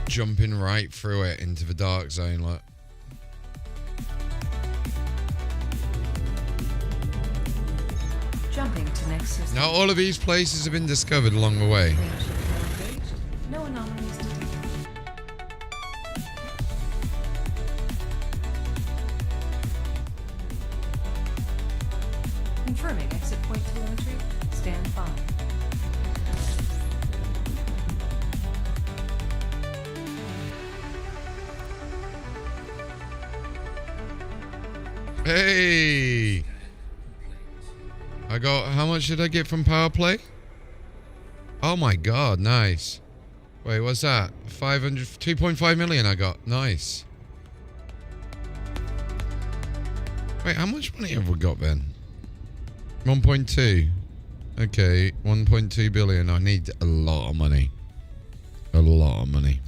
Jumping right through it into the dark zone, look. Jumping to next system. Now all of these places have been discovered along the way. No anomalies detected. Confirming exit point telemetry. Stand by. Hey! I got, how much did I get from power play? Oh my god, nice. Wait, what's that? 2.5 million I got. Nice. Wait, how much money have we got then? 1.2. Okay, 1.2 billion. I need a lot of money. A lot of money.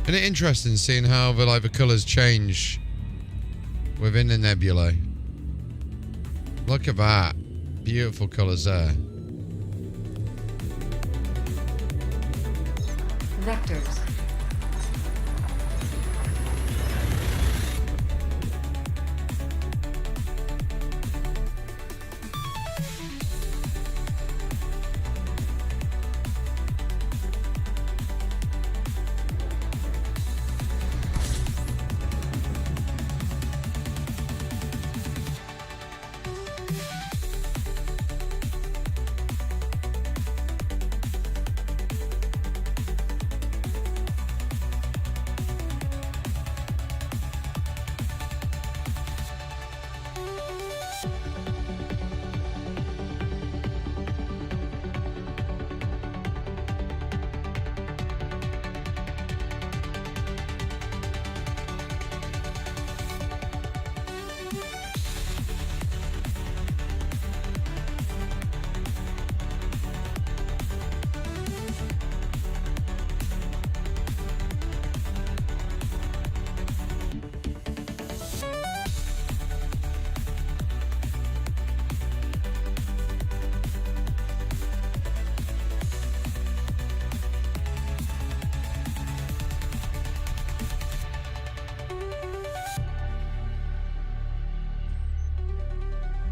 Isn't it interesting seeing how the colours change within the nebulae? Look at that. Beautiful colours there. Vectors.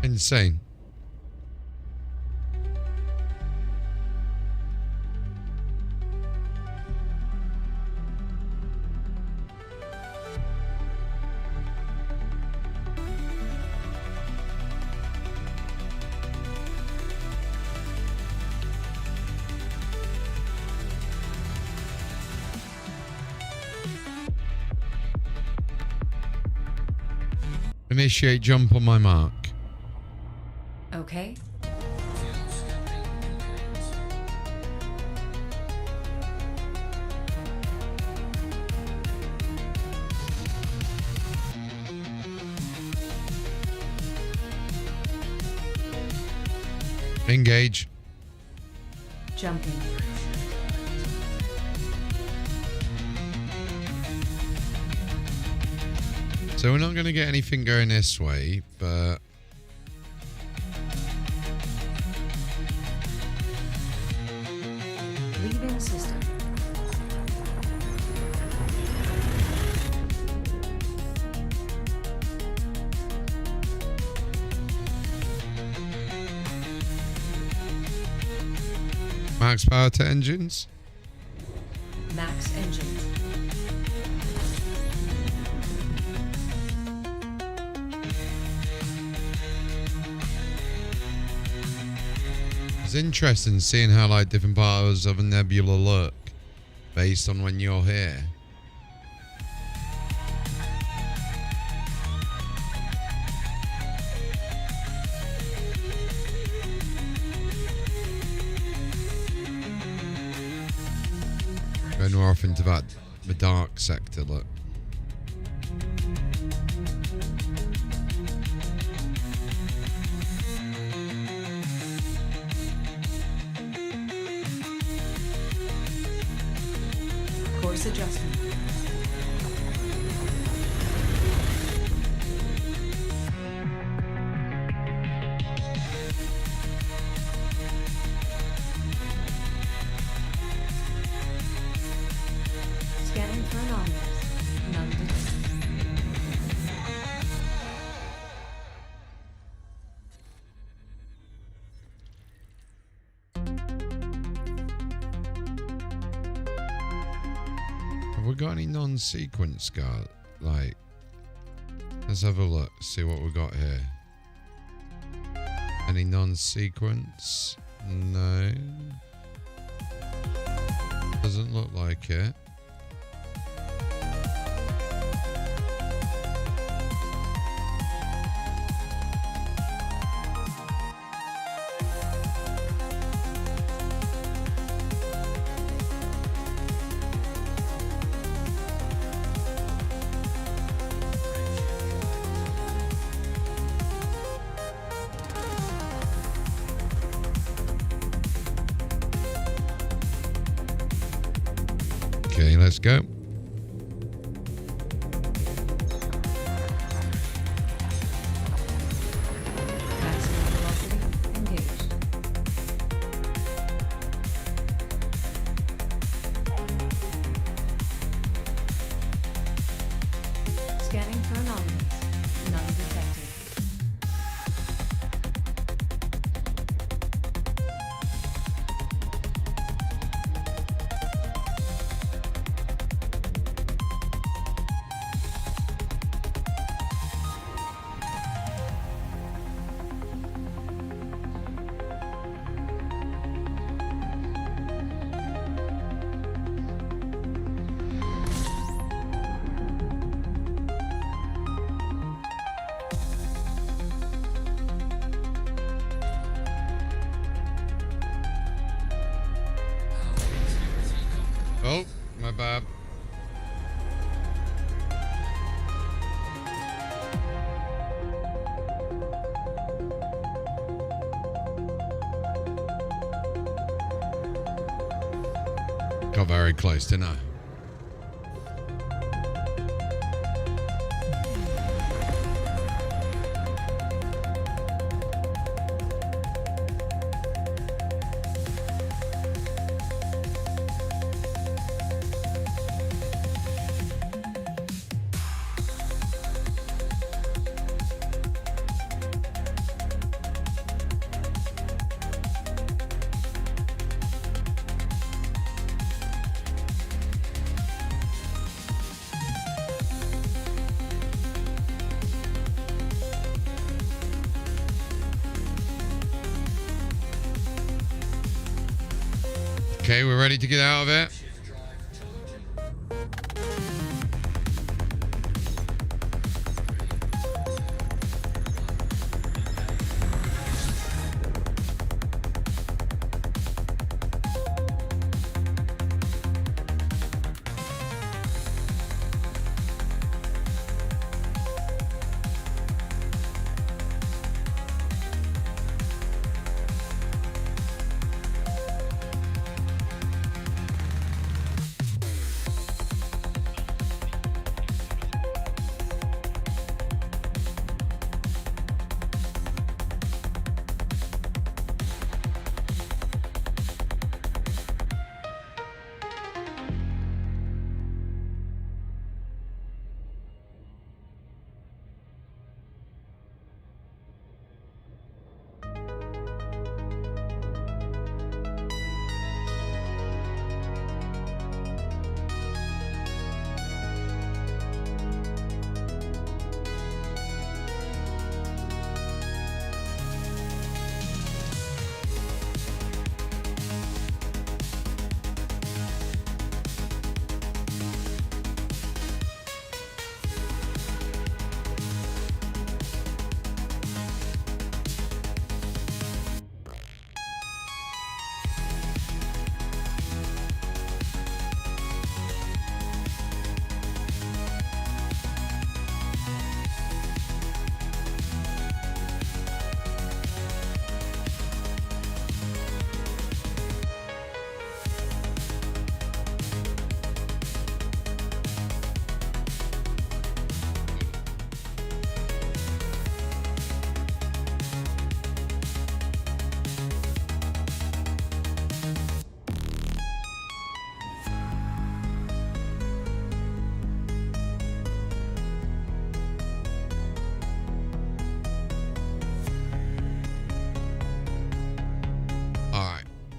Insane. Initiate jump on my mark. Okay. Engage. Jumping. So we're not going to get anything going this way, but Leaving system. max power to engines. Max engine. It's interesting seeing how like different parts of a nebula look based on when you're here. Going more off into that the dark sector look. Course adjustment. Scanning for anomalies. None detected. Have we got any non-sequence scar? Like, let's have a look, see what we got here. Any non-sequence? No. Doesn't look like it. Okay, let's go. Scanning for anomalies. None detected. Oh, my bad. Got very close, didn't I? Okay, we're ready to get out of it.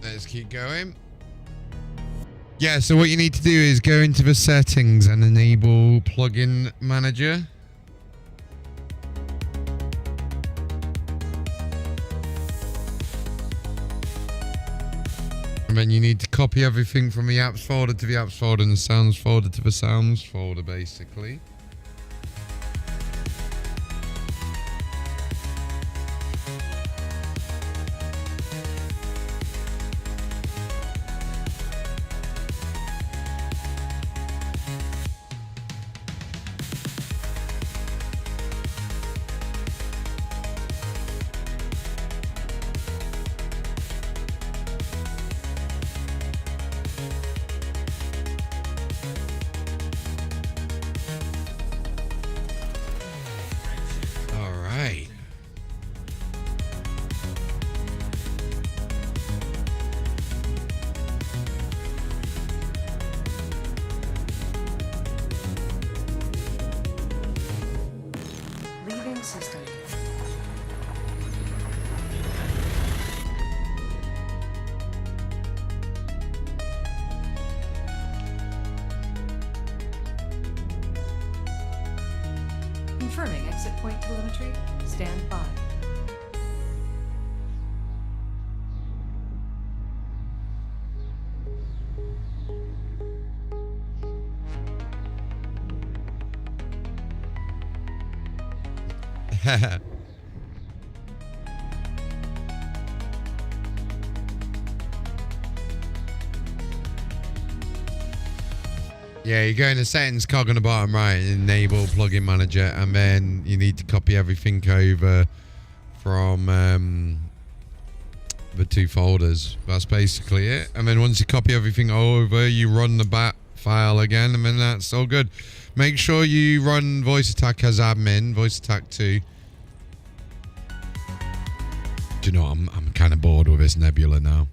Let's keep going. Yeah, so what you need to do is go into the settings and enable plugin manager. And then you need to copy everything from the apps folder to the apps folder and the sounds folder to the sounds folder, basically. Confirming exit point telemetry. Stand by. Yeah, you go into settings, cog on the bottom right, enable plugin manager, and then you need to copy everything over from the two folders. That's basically it. And then once you copy everything over, you run the bat file again, and then that's all good. Make sure you run voice attack as admin, voice attack 2. Do you know what? I'm kind of bored with this nebula now.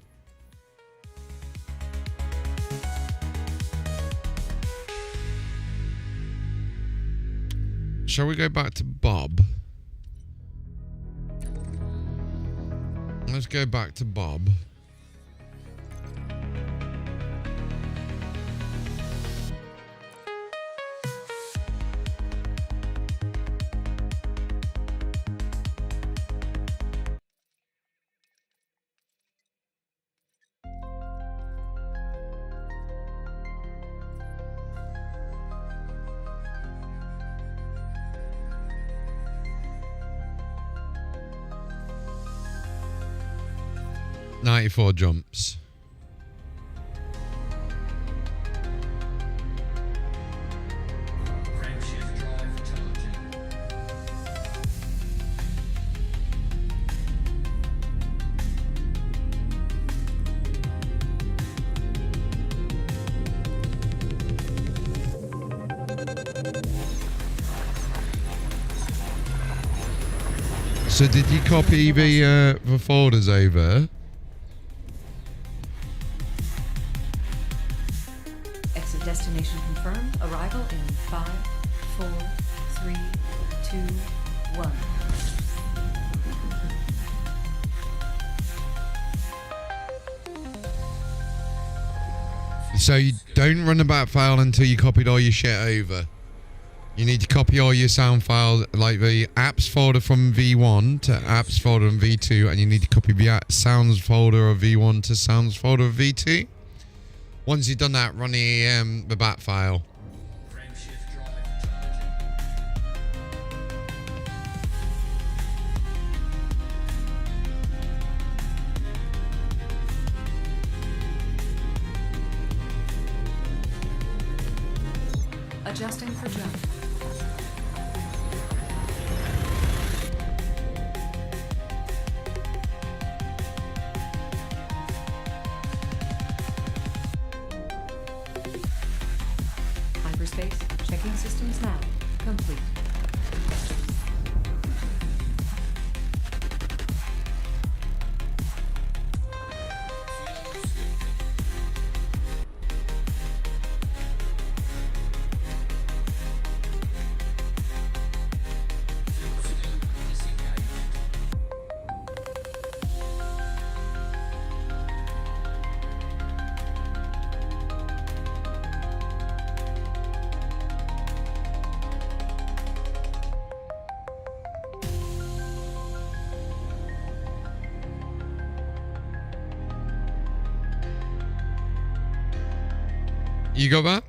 Shall we go back to Bob? Let's go back to Bob. .94 jumps. So did you copy the folders over? Exit destination confirmed. Arrival in 5, 4, 3, 2, 1. So you don't run the bat file until you copied all your shit over. You need to copy all your sound files, like the apps folder from V1 to apps folder from V2, and you need to copy the sounds folder of V1 to sounds folder of V2. Once you've done that, run the bat file. Adjusting for jump. Hyperspace checking systems now complete. You got that?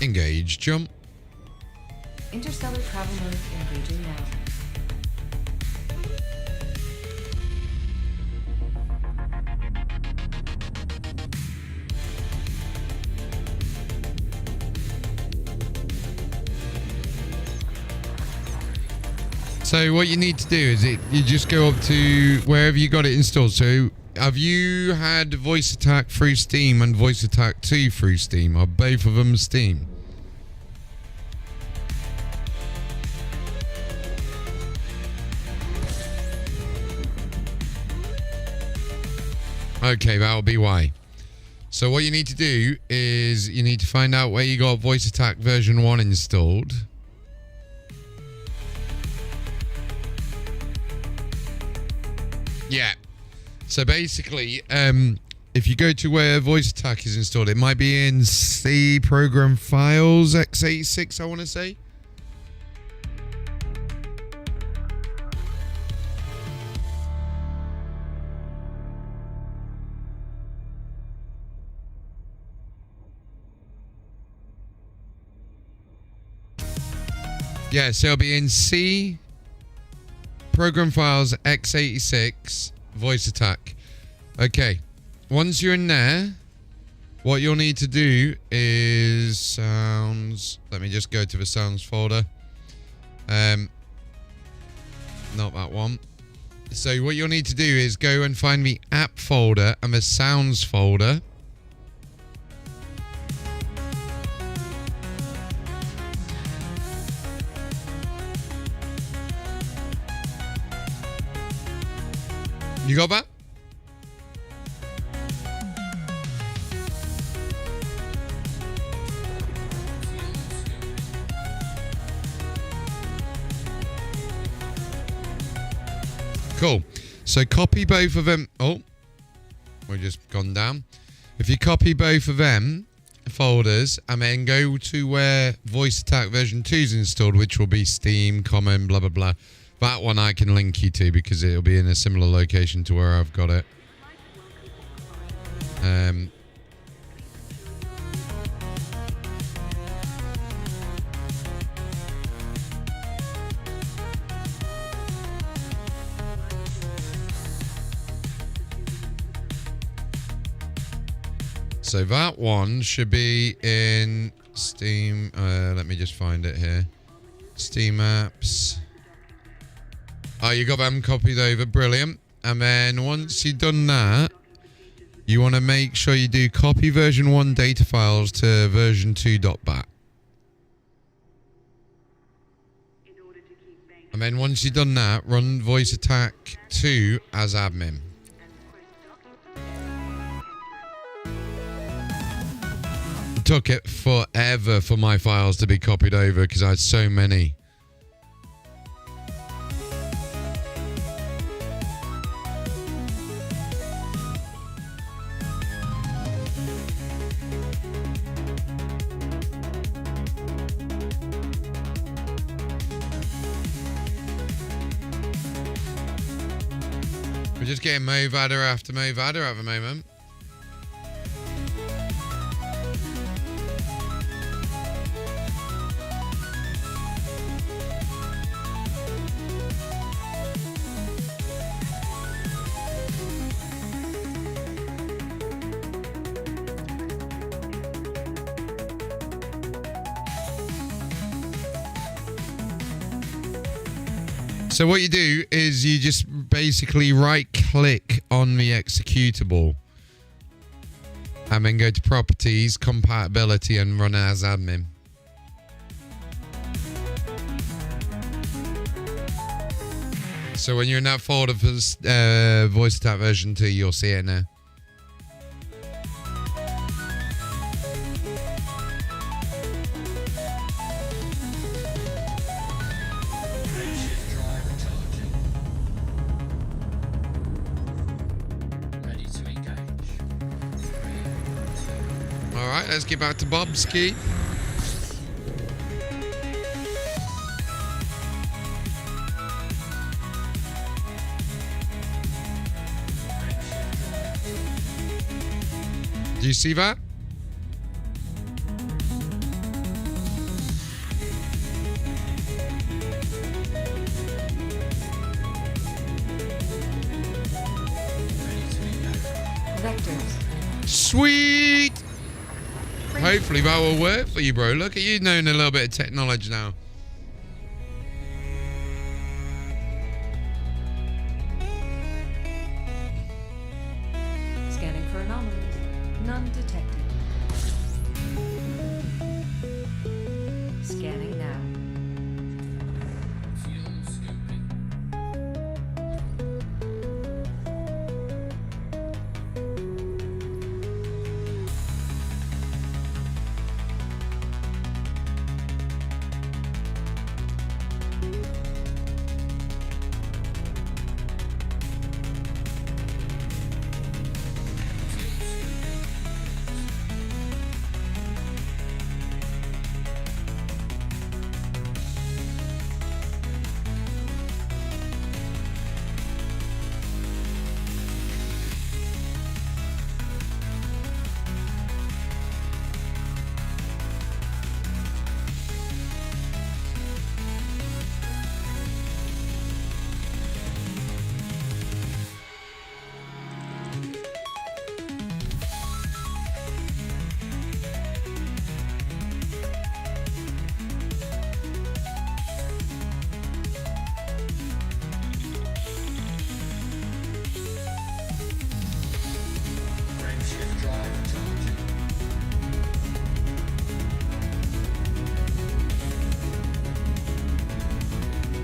Engage, jump. Interstellar travel mode engaging now. So what you need to do is you just go up to wherever you got it installed. So have you had Voice Attack through Steam and Voice Attack 2 through Steam? Are both of them Steam? Okay, that'll be why. So what you need to do is you need to find out where you got Voice Attack version 1 installed. Yeah. So basically, if you go to where Voice Attack is installed, it might be in C Program Files x86, I want to say. Yeah, so it'll be in C Program Files x86 Voice Attack. Okay, once you're in there, what you'll need to do is sounds. Let me just go to the sounds folder. Not that one. So what you'll need to do is go and find the app folder and the sounds folder. You got that? Cool. So copy both of them. Oh, we've just gone down. If you copy both of them folders and then go to where Voice Attack version 2 is installed, which will be Steam, Common, blah, blah, blah. That one I can link you to because it'll be in a similar location to where I've got it. So that one should be in Steam. Let me just find it here. Steam apps. Oh, you got them copied over. Brilliant. And then once you've done that, you want to make sure you do copy version 1 data files to version 2.bat. And then once you've done that, run Voice Attack 2 as admin. It took it forever for my files to be copied over because I had so many. We're just getting Movadder after Movadder at the moment. So what you do is you just basically right click on the executable and then go to properties, compatibility and run as admin. So when you're in that folder for Voice Attack version 2, you'll see it now. Alright, let's get back to Bobski. Do you see that? Vectors. Sweet! Hopefully that will work for you, bro. Look at you knowing a little bit of technology now. Scanning for anomalies. None detected. Scanning now.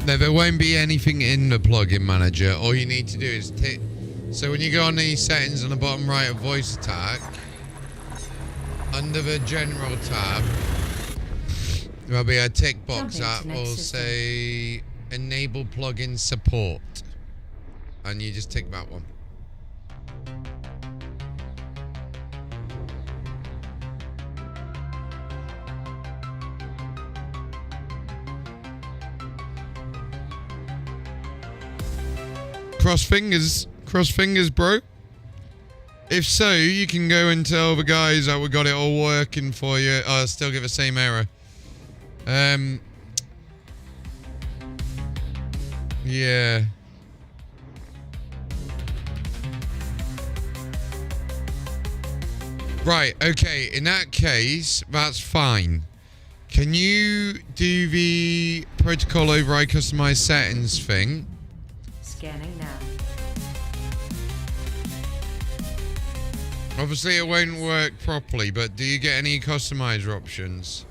No, there won't be anything in the plugin manager. All you need to do is tick. So when you go on the settings on the bottom right of voice attack, under the general tab, there'll be a tick box that will say enable plugin support. And you just tick that one. Cross fingers, bro. If so, you can go and tell the guys that we got it all working for you. I'll still get the same error. Yeah. Right, okay, in that case, that's fine. Can you do the protocol override customized settings thing? Scanning now. Obviously it won't work properly, but do you get any customizer options?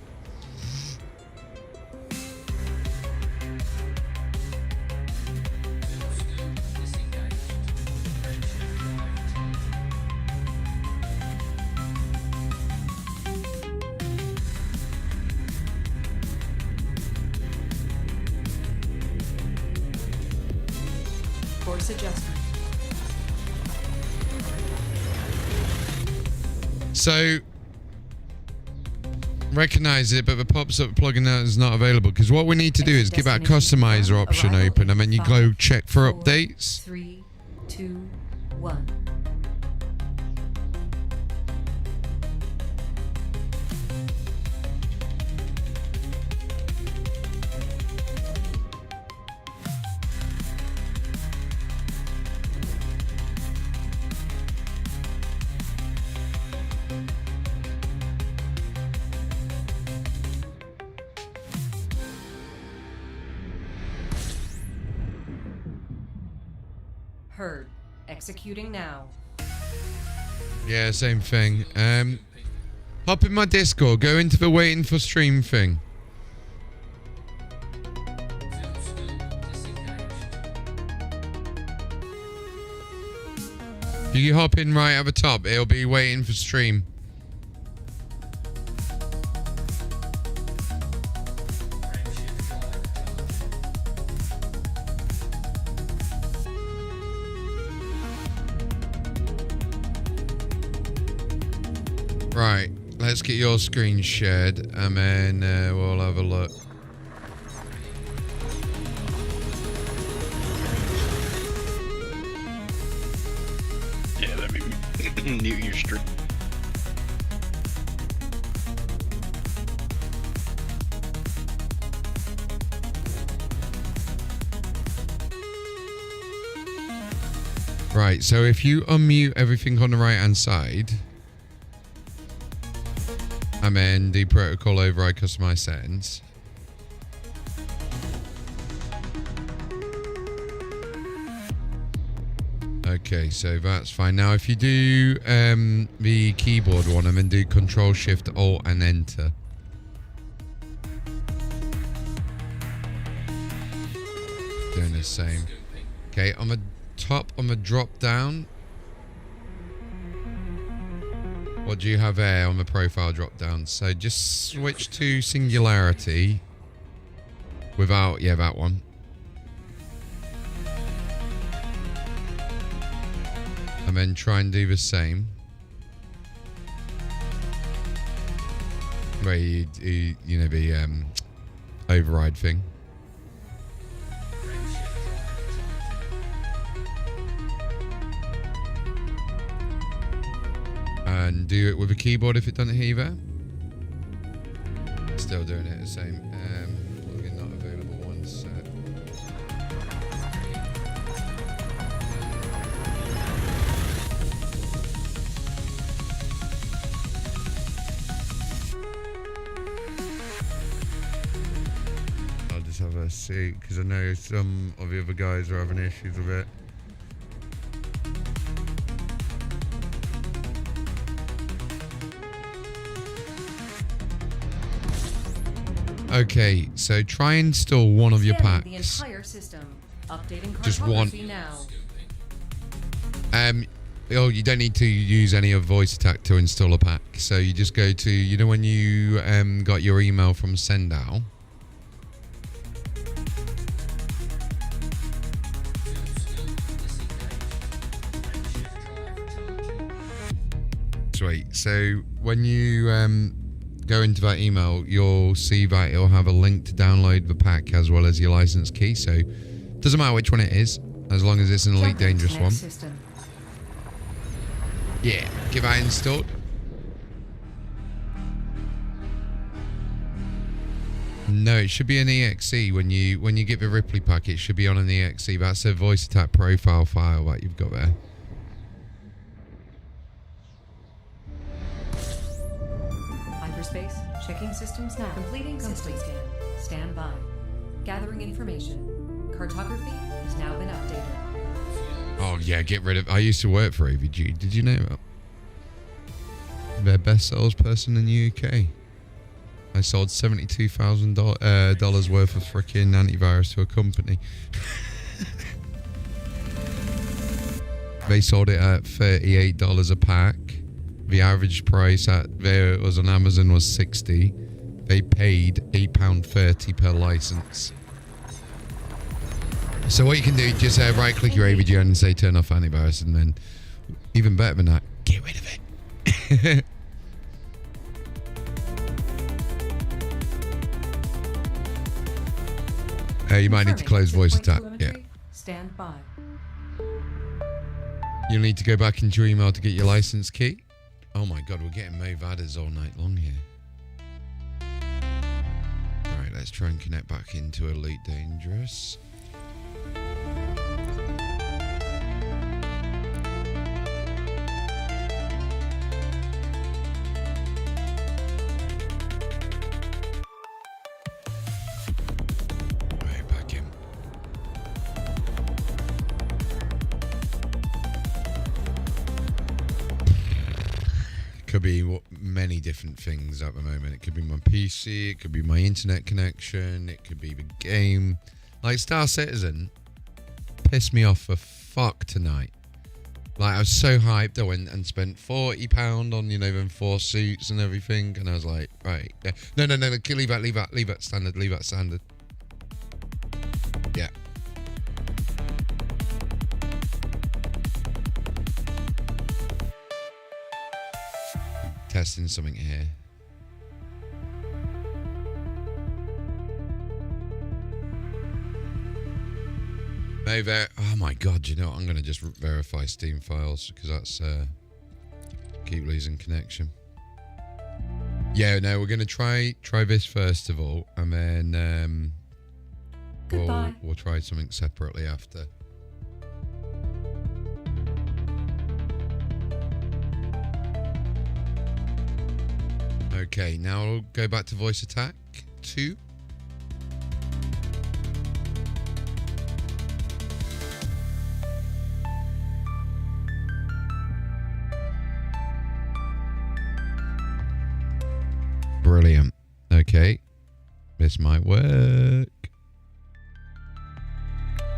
Course adjustment. So, recognize it, but the pops up plugin that is not available. Because what we need to do is give that customizer option open, and then you go check for updates. 3, 2, 1. Heard. Executing now. Yeah, same thing. Hop in my Discord. Go into the waiting for stream thing. If you hop in right at the top, it'll be waiting for stream. Right, let's get your screen shared and then we'll have a look. Yeah, let me mute your stream. Right, so if you unmute everything on the right hand side, and then the protocol override customize settings. Okay, so that's fine. Now if you do the keyboard one and then do Control Shift Alt and Enter. Doing the same. Okay, on the top, on the drop down, what do you have there on the profile drop down? So just switch to singularity without, yeah, that one. And then try and do the same. Where you know, the override thing. And do it with a keyboard if it doesn't hear you there. Still doing it the same. Plugin not available, one sec. I'll just have a see, because I know some of the other guys are having issues with it. Okay, so try and install one of your Scanning the packs. entire system. Updating Just one. cartography now. Oh, you don't need to use any of voice attack to install a pack. So you just go to, you know, when you got your email from Sendow. Sweet. So when you go into that email, you'll see that it'll have a link to download the pack as well as your license key. So doesn't matter which one it is, as long as it's an Elite Dangerous one. System. Yeah, give that installed. No, it should be an EXE when you get the Ripley pack. It should be on an EXE. That's a voice attack profile file that you've got there. Hyperspace. Checking systems now. Completing system scan. Stand by. Gathering information. Cartography has now been updated. Oh yeah, get rid of. I used to work for AVG. Did you know that? Their best salesperson in the UK. I sold $72,000 worth of freaking antivirus to a company. They sold it at $38 a pack. The average price there was on Amazon was $60. They paid £8.30 per license. So what you can do, just right click your AVG and say turn off antivirus, and then even better than that, get rid of it. You might need to close voice attack. Yeah. Stand by. You'll need to go back into your email to get your license key. Oh my god, we're getting Mo Vadders all night long here. Alright, let's try and connect back into Elite Dangerous. Right, back in. Could be many different things at the moment. It could be my PC, it could be my internet connection, it could be the game. Like Star Citizen pissed me off for fuck tonight. Like I was so hyped, I went and spent £40 on, you know, them 4 suits and everything, and I was like, right, yeah. No, leave that standard. Yeah. Testing something here. Oh my god, you know what? I'm going to just verify Steam files because that's keep losing connection. Yeah, no, we're going to try this first of all, and then we'll try something separately after. Okay, now we'll go back to voice attack 2. Brilliant. Okay. This might work.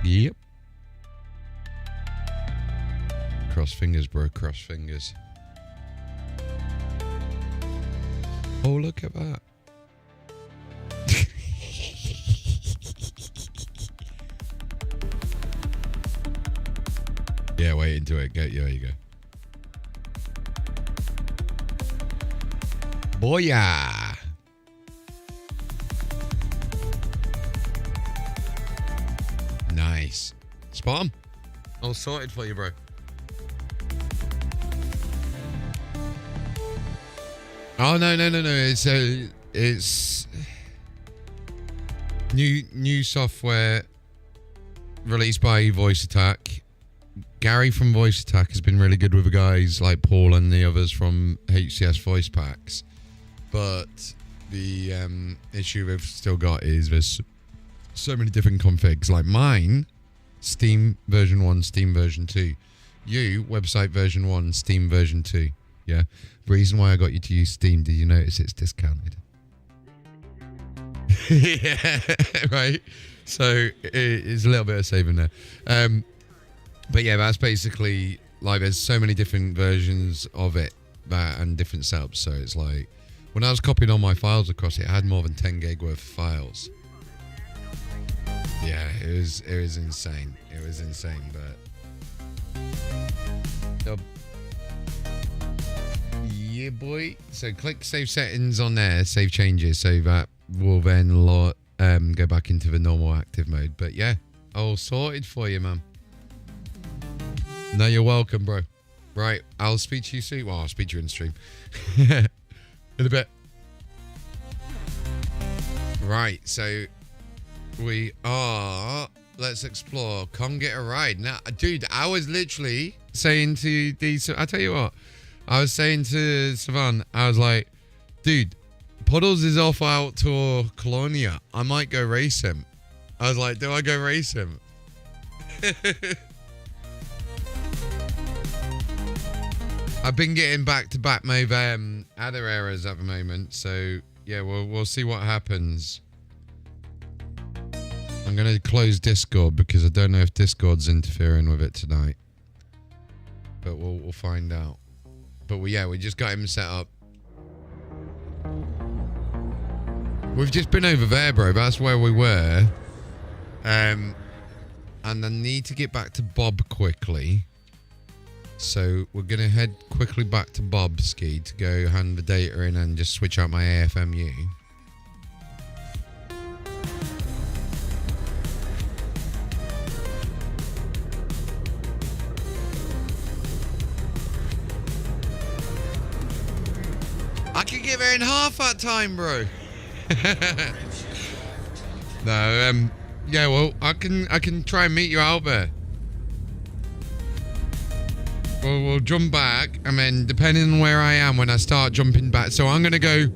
Yep. Cross fingers, bro. Cross fingers. Oh, look at that. Yeah, wait into it. There you go. Booyah! Nice. Spot 'em. All sorted for you, bro. Oh no! It's new software released by Voice Attack. Gary from Voice Attack has been really good with the guys like Paul and the others from HCS Voice Packs, but the issue we've still got is there's so many different configs. Like mine, Steam version 1, Steam version 2. You, website version 1, Steam version 2. Yeah. The reason why I got you to use Steam, did you notice it's discounted? Yeah, right. So it's a little bit of saving there. But yeah, that's basically like there's so many different versions of it and different setups. So it's like when I was copying all my files across, it had more than 10 gig worth of files. Yeah, it was insane. It was insane, but yeah, boy. So click save settings on there, save changes, so that will then go back into the normal active mode. But yeah, all sorted for you, man. No, you're welcome, bro. Right, I'll speak to you soon. Well, I'll speak to you in stream. In a bit. Right, so we are... Let's explore. Come get a ride. Now, dude, I was literally saying to these... I tell you what. I was saying to Savan, I was like, dude, Puddles is off out to Colonia. I might go race him. I was like, do I go race him? I've been getting back-to-back with other errors at the moment, so yeah, we'll see what happens. I'm gonna close Discord because I don't know if Discord's interfering with it tonight, but we'll find out. But we just got him set up. We've just been over there, bro. That's where we were, and I need to get back to Bob quickly. So we're going to head quickly back to Bobski to go hand the data in and just switch out my AFMU. I can get there in half that time, bro. No, yeah, well, I can try and meet you out there. We'll jump back, and then depending on where I am when I start jumping back. So I'm gonna go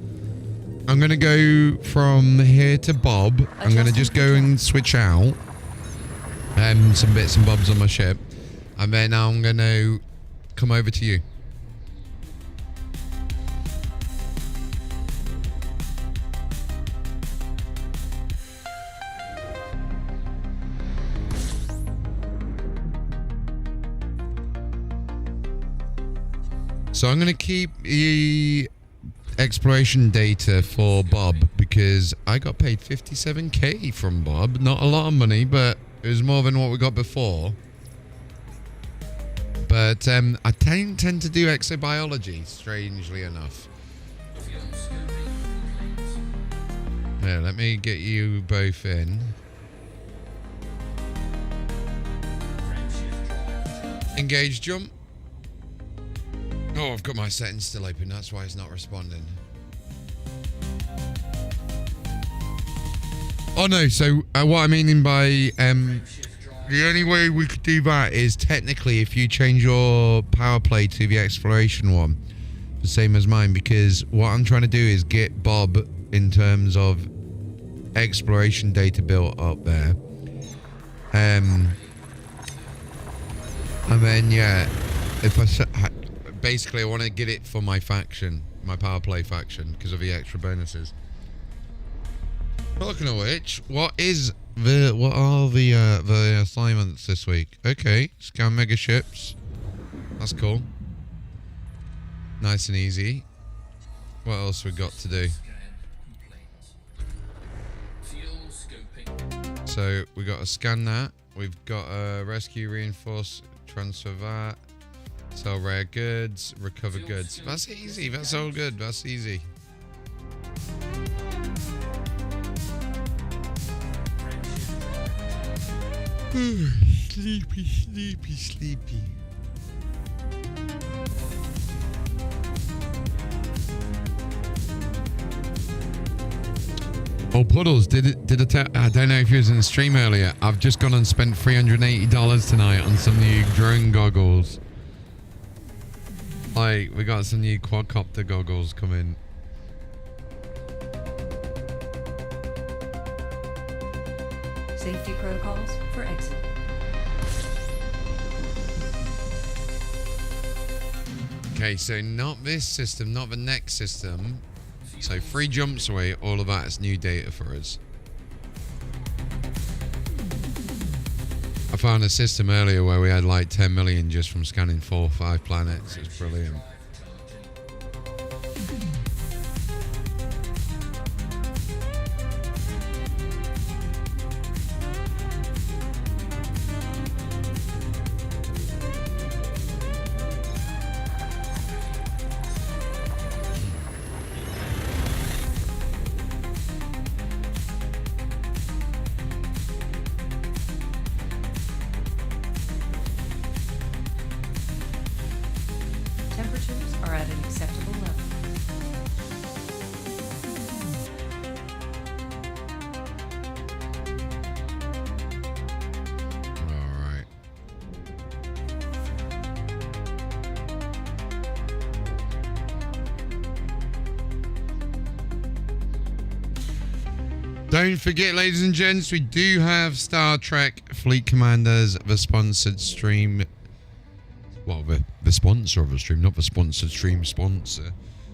from here to Bob. I'm gonna just go and switch out some bits and bobs on my ship, and then I'm gonna come over to you. So I'm going to keep the exploration data for Bob because I got paid 57k from Bob. Not a lot of money, but it was more than what we got before. But I tend to do exobiology, strangely enough. Yeah, let me get you both in. Engage jump. Oh, I've got my settings still open. That's why it's not responding. Oh, no. So what I'm meaning by the only way we could do that is technically if you change your power play to the exploration one, the same as mine, because what I'm trying to do is get Bob in terms of exploration data built up there. And then, yeah, if basically, I want to get it for my faction, my power play faction, because of the extra bonuses. Talking of which, what are the assignments this week? Okay, scan mega ships. That's cool. Nice and easy. What else we got to do? So we got to scan that. We've got a rescue, reinforce, transfer that. Sell rare goods, recover goods. That's easy. That's all good. That's easy. Sleepy. Oh, Puddles, I don't know if you was in the stream earlier. I've just gone and spent $380 tonight on some new drone goggles. Like, we got some new quadcopter goggles coming. Safety protocols for exit. Okay, so not this system, not the next system. So 3 jumps away, all of that is new data for us. I found a system earlier where we had like 10 million just from scanning 4 or 5 planets. It's brilliant. Temperatures are at an acceptable level. All right. Don't forget, ladies and gents, we do have Star Trek Fleet Commanders, the sponsored stream. Well, the sponsor of the stream, not the sponsored stream sponsor.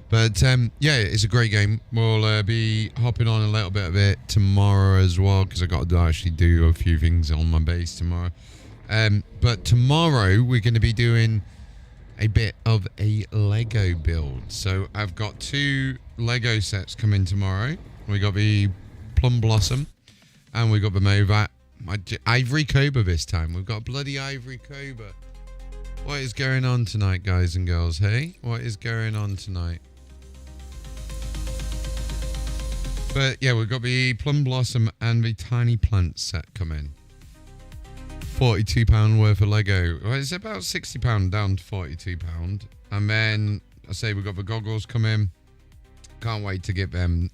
But yeah, it's a great game. We'll be hopping on a little bit of it tomorrow as well, because I got to actually do a few things on my base tomorrow. But tomorrow we're going to be doing a bit of a Lego build. So I've got 2 Lego sets coming tomorrow. We got the Plum Blossom, and we got the Movat. Ivory Cobra this time. We've got a bloody Ivory Cobra. What is going on tonight, guys and girls? Hey, what is going on tonight? But yeah, we've got the Plum Blossom and the Tiny Plant set coming. £42 worth of Lego. Well, it's about £60 down to £42. And then I say we've got the goggles coming. Can't wait to get them,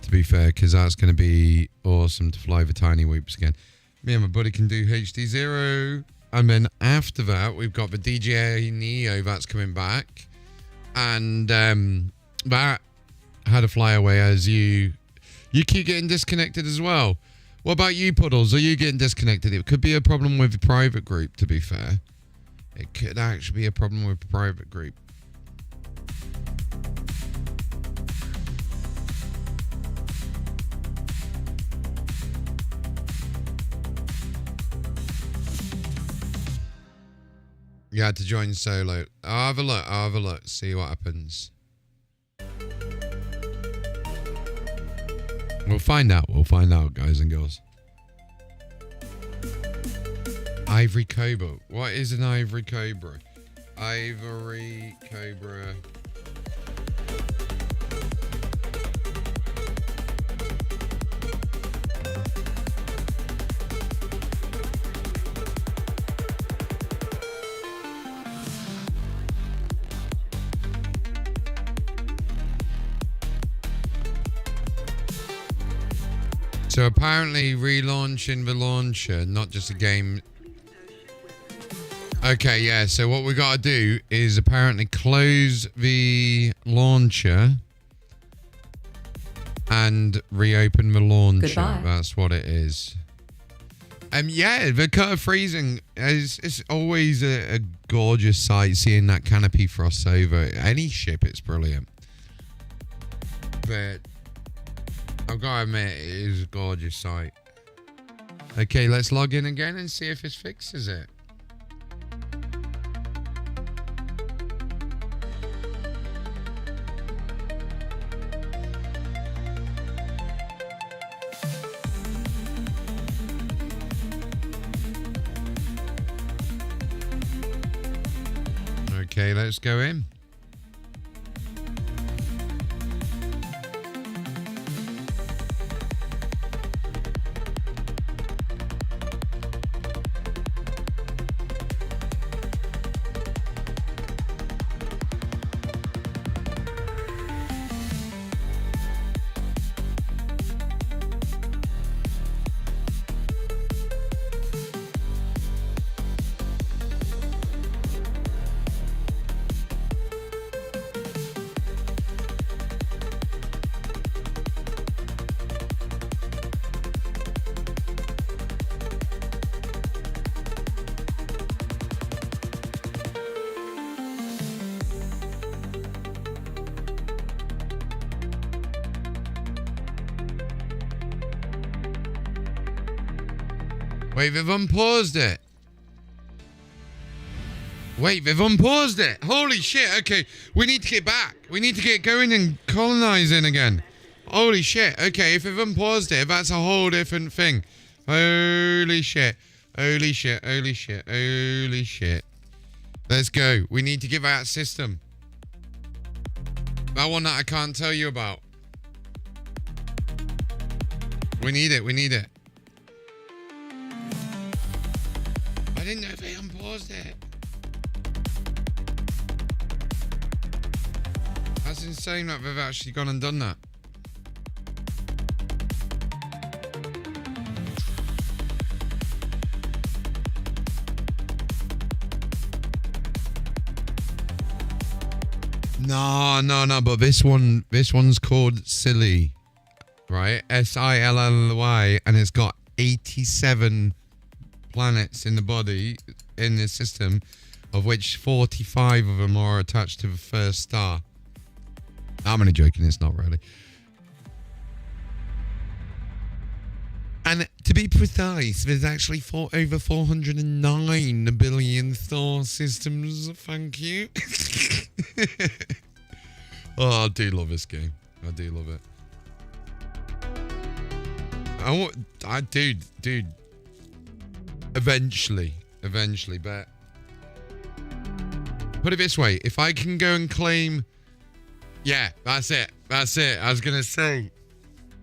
to be fair, because that's going to be awesome to fly the Tiny Whoops again. Me and my buddy can do HD0. And then after that, we've got the DJI Neo that's coming back. And that had a flyaway as you keep getting disconnected as well. What about you, Puddles? Are you getting disconnected? It could be a problem with the private group, to be fair. It could actually be a problem with the private group. You had to join solo. I'll have a look. See what happens. We'll find out, guys and girls. Ivory Cobra. What is an Ivory Cobra? Ivory Cobra. So apparently relaunching the launcher, not just a game. Okay, yeah, so what we got to do is apparently close the launcher and reopen the launcher. Goodbye. That's what it is. Yeah, the cut of freezing is always a gorgeous sight, seeing that canopy frost over any ship. It's brilliant. But I've got to admit, it is a gorgeous sight. Okay, let's log in again and see if it fixes it. Okay, let's go in. Wait, they've unpaused it. Wait, they've unpaused it. Holy shit. Okay, we need to get back. We need to get going and colonizing again. Holy shit. Okay, if they've unpaused it, that's a whole different thing. Holy shit. Holy shit. Holy shit. Holy shit. Let's go. We need to give out system. That one that I can't tell you about. We need it. We need it. I didn't know they unpaused it. That's insane that they've actually gone and done that. No, but this one's called Silly, right? Silly, and it's got 87 planets in the body, in the system, of which 45 of them are attached to the first star. I'm only joking, it's not really. And to be precise, there's actually over 409 billion star systems. Thank you. Oh, I do love this game. I do love it. Dude. Eventually, but put it this way: if I can go and claim, yeah, that's it. I was gonna say,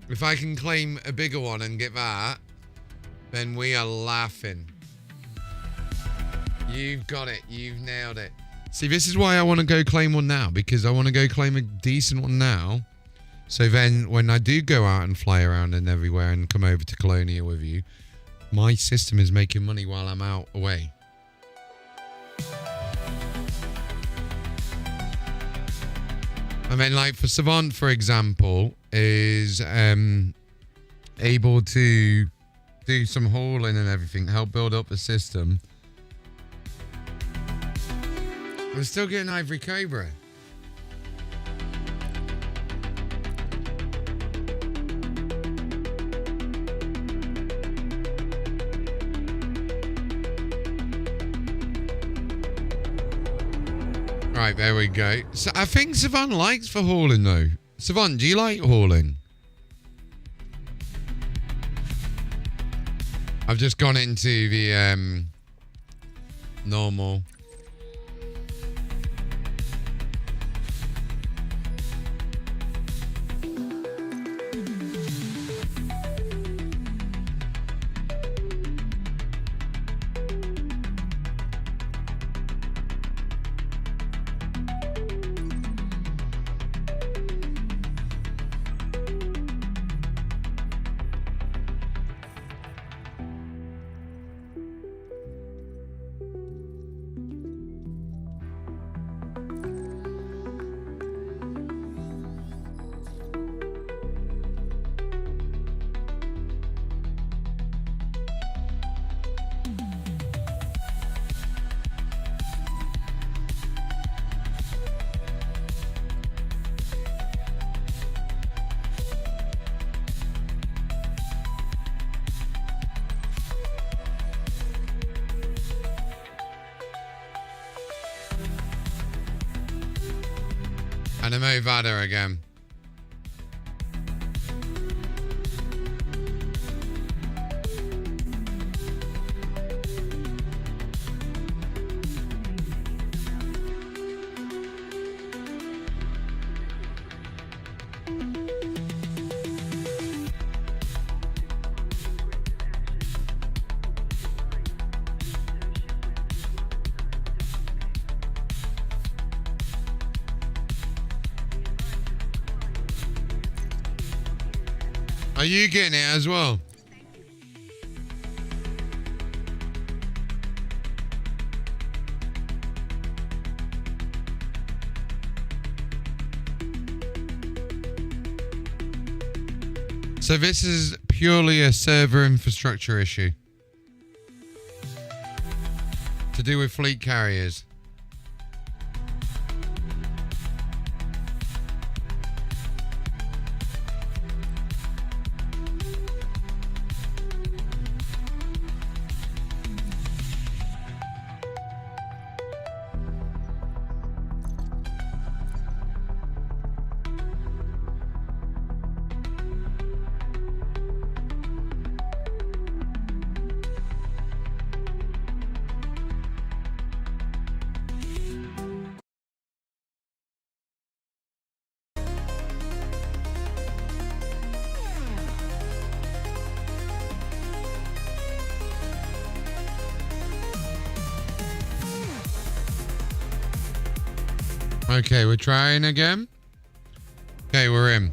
if I can claim a bigger one and get that, then we are laughing. You've got it. You've nailed it. See, this is why I want to go claim one now, because I want to go claim a decent one now. So then when I do go out and fly around and everywhere and come over to Colonia with you, my system is making money while I'm out away. And then, like, for Savant, for example, is able to do some hauling and everything, help build up the system. We're still getting Ivory Cobra. Right, there we go. So I think Savant likes for hauling, though. Savant, do you like hauling? I've just gone into the normal. And a Movada again. Are you getting it as well? So this is purely a server infrastructure issue to do with fleet carriers. Okay, we're trying again. Okay, we're in.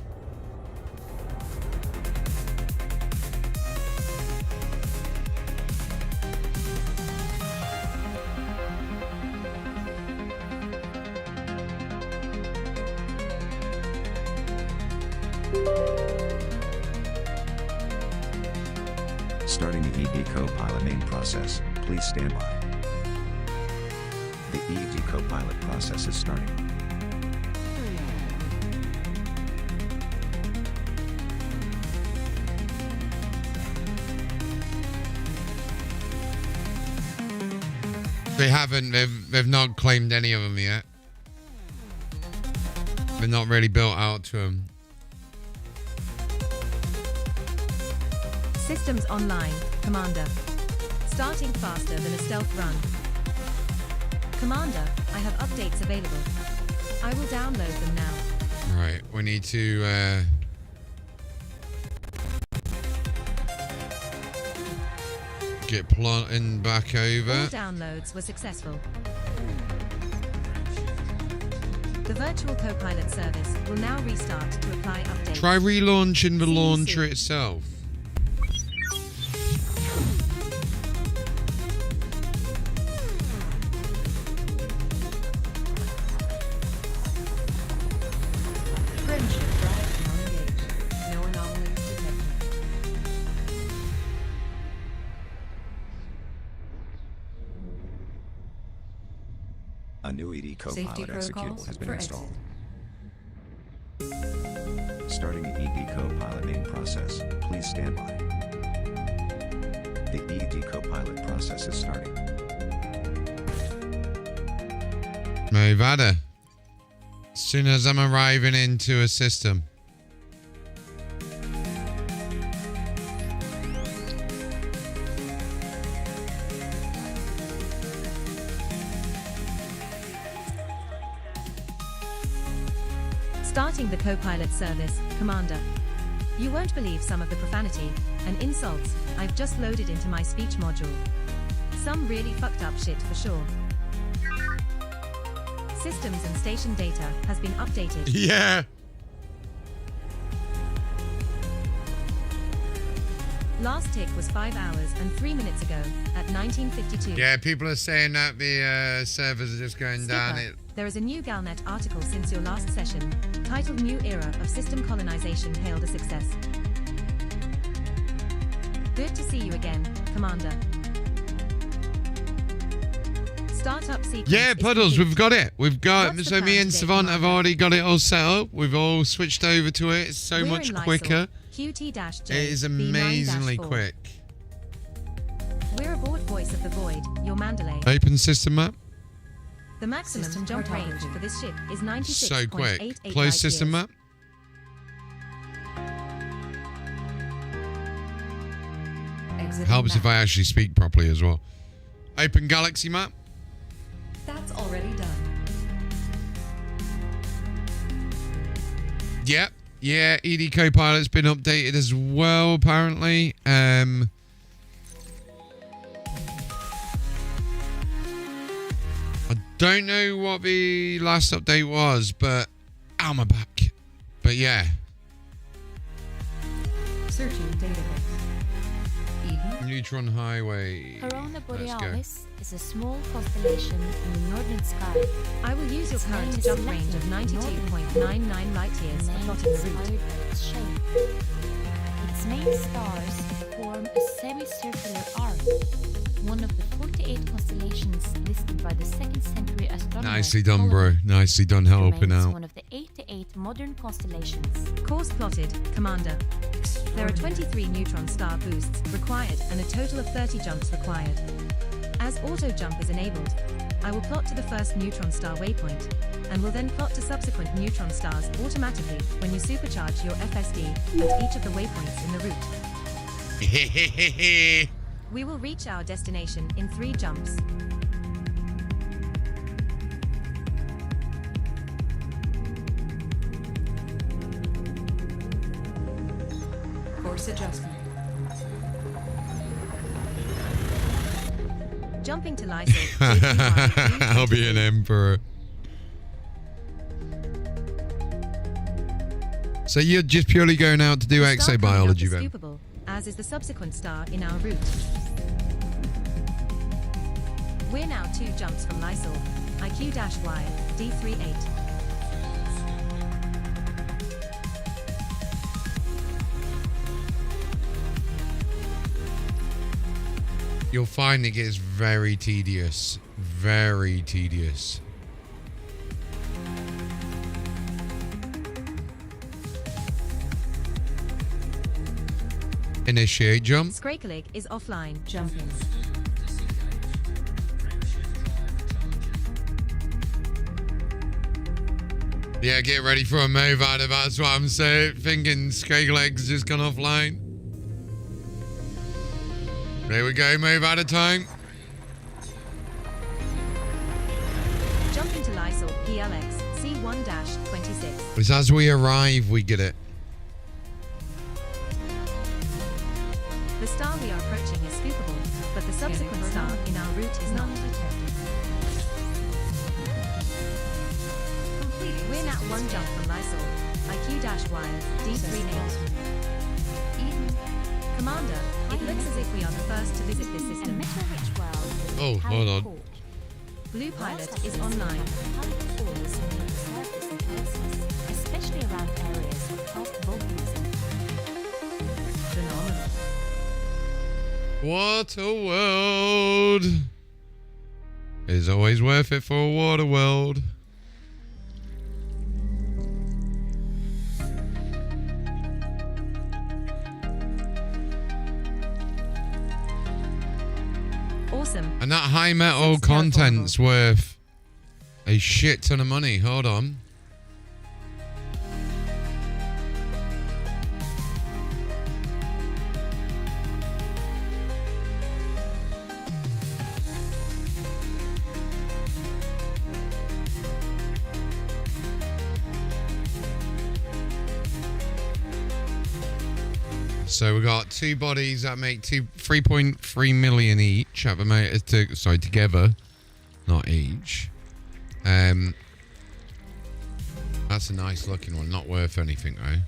Starting the ED Copilot main process, please stand by. The ED Copilot process is starting. They haven't. They've not claimed any of them yet. They're not really built out to them. Systems online, Commander. Starting faster than a stealth run. Commander, I have updates available. I will download them now. Right, we need to get plotting back over. All downloads were successful. The virtual Copilot service will now restart to apply updates. Try relaunching the launcher itself. A new ED Copilot executable has been installed. Starting the ED Copilot main process, please stand by. The ED Copilot process is starting. Movada. As soon as I'm arriving into a system. Starting the Copilot service, Commander. You won't believe some of the profanity and insults I've just loaded into my speech module. Some really fucked up shit for sure. Systems and station data has been updated. Yeah. Last tick was 5 hours and 3 minutes ago at 1952. Yeah, people are saying that the servers are just going down. There is a new Galnet article since your last session, titled New Era of System Colonization Hailed a Success. Good to see you again, Commander. Startup sequence. Yeah, Puddles, we've got it. We've got, so me and Savant have already got it all set up. We've all switched over to it. It's so much quicker. QT-J, it is amazingly quick. We're aboard Voice of the Void, your Mandalay. Open system map. The maximum jump range for this ship is 96.88 So quick. Closed system map. Helps if I actually speak properly as well. Open galaxy map. That's already done. Yep. Yeah, ED Copilot's been updated as well, apparently. I don't know what the last update was, but I'm back. But yeah. Searching database. Eden. Neutron Highway. Corona Let's go. Borealis is a small constellation in the northern sky. I will use your current jump range of 92.99 light years for plotting the route. Its shape. Its main stars form a semicircular arc, one of the 48 constellations listed by the 2nd century astronomer. Nicely done, bro. Nicely done helping out. One of the 88 modern constellations. Course plotted, Commander. There are 23 neutron star boosts required and a total of 30 jumps required. As auto jump is enabled, I will plot to the first neutron star waypoint, and will then plot to subsequent neutron stars automatically when you supercharge your FSD at each of the waypoints in the route. We will reach our destination in 3 jumps. Course adjustment. Jumping to Lysil. I'll be an emperor. So you're just purely going out to do The star coming out exobiology is then? scoopable, as is the subsequent star in our route. We're now 2 jumps from Lysol. IQ-Y, D38. You'll find it gets very tedious. Very tedious. Initiate jump. Scrakeleg is offline. Jumping. Yeah, get ready for a move out of that's what I'm saying. Thinking Scrakeleg's just gone offline. There we go, move out of time. Jump into Lysol PLX C1-26. It's as we arrive, we get it. The star we are approaching is scoopable, but the subsequent star in our route is not. We're now 1 jump from Lysol. IQ-Y, D38. Commander, it looks as if we are the first to visit this system. Oh, hold on. Blue Pilot is online. Especially around areas of past volcanism. Phenomenal. What a world. It's always worth it for a water world. Awesome. And that high metal content's worth a shit ton of money. Hold on. So we got 2 bodies that make 3.3 million each. Sorry, together, not each. That's a nice looking one. Not worth anything though.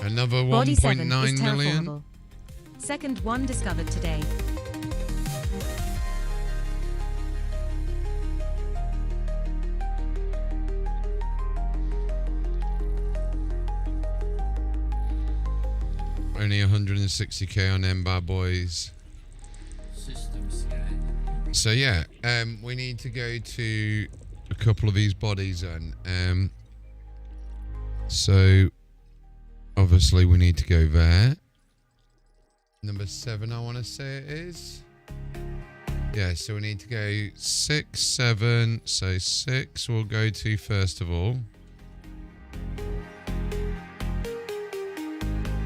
Another Body 7 1.9 is million. terraformable. Second one discovered today. Only 160k on them bad boys. So yeah, we need to go to a couple of these bodies and so obviously we need to go there. Number 7 I want to say it is. Yeah, so we need to go 6, 7. So 6 we'll go to first of all.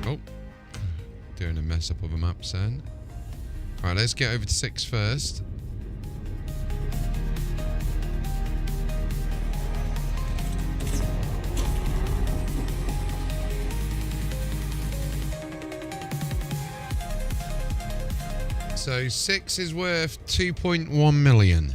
Oh. Doing a mess up of a map, son. Alright, let's get over to 6 first. So 6 is worth 2.1 million.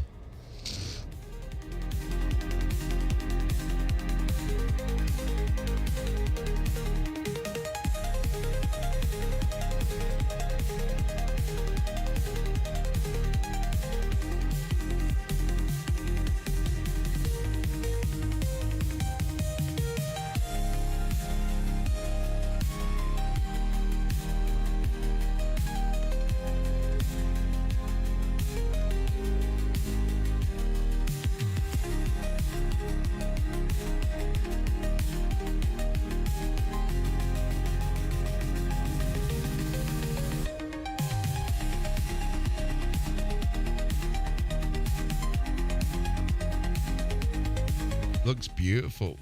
Looks beautiful.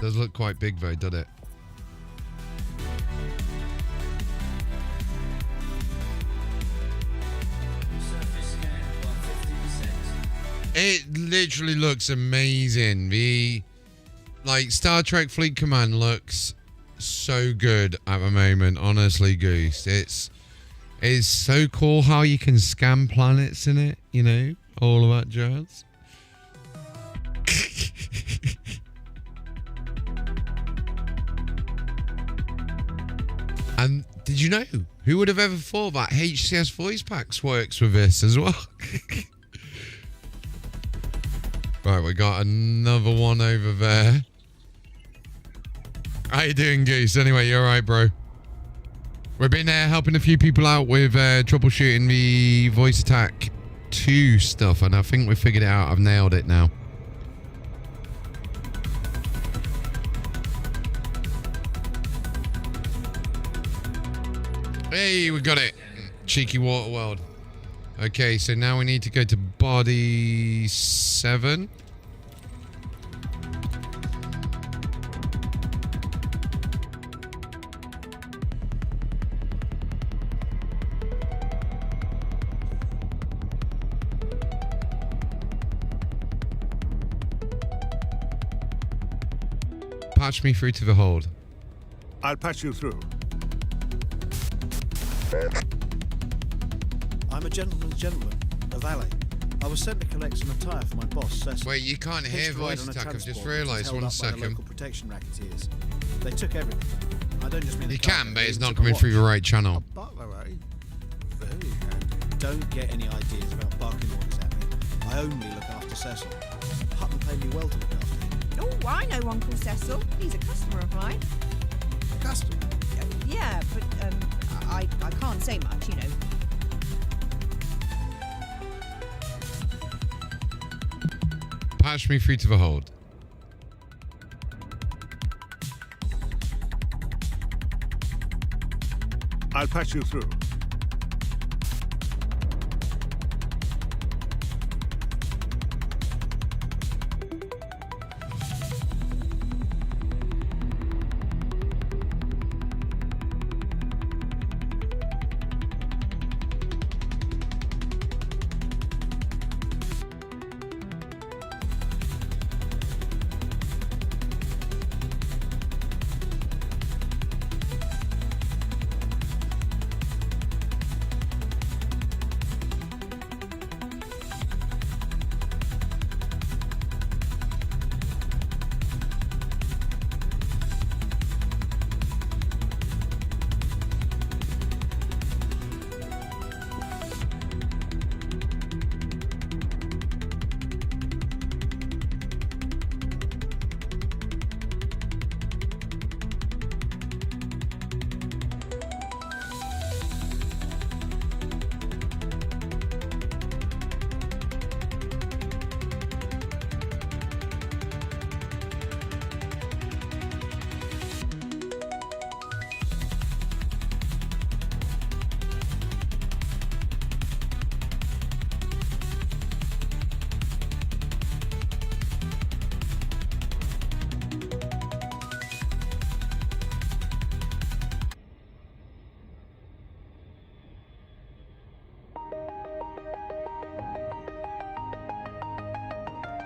Does look quite big though, doesn't it? It literally looks amazing. The Star Trek Fleet Command looks so good at the moment. Honestly, Goose, it's so cool how you can scan planets in it. You know, all of that jazz. And did you know? Who would have ever thought that HCS Voice Packs works with this as well? Right, we got another one over there. How you doing, Goose? Anyway, you alright, bro? We've been helping a few people out with troubleshooting the Voice Attack 2 stuff, and I think we figured it out. I've nailed it now. Hey, we got it. Cheeky Water World. Okay, so now we need to go to body 7. Patch me through to the hold. I'll patch you through. I'm a gentleman, a valet. I was sent to collect some attire for my boss, Cecil. Wait, you can't hear Voice Attack. I've just realised. 1 second. Local protection racketeers. They took everything. I don't just mean you can, but it's not coming through the right channel. A butler, eh? Very handy. Don't get any ideas about barking orders at me. I only look after Cecil. Hutton paid me well to look after him. Oh, I know Uncle Cecil. He's a customer of mine. A customer? Yeah, but I can't say much, you know. Patch me through to the hold. I'll patch you through.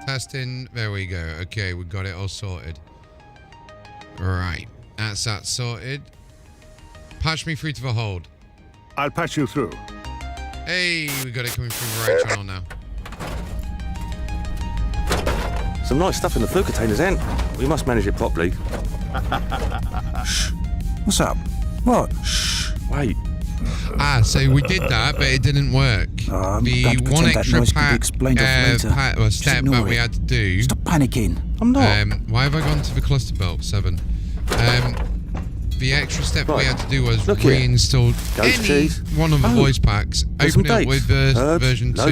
Testing. There we go. Okay, we got it all sorted. Right. That's that sorted. Patch me through to the hold. I'll patch you through. Hey, we got it coming through the right channel now. Some nice stuff in the food containers, Ant. We must manage it properly. Shh. What's up? What? Shh. Wait. So we did that, but it didn't work. The one extra step that we had to do. Stop panicking. I'm not. Why have I gone to the cluster belt 7? The extra step we had to do was reinstall any one of the voice packs, open it with version 2,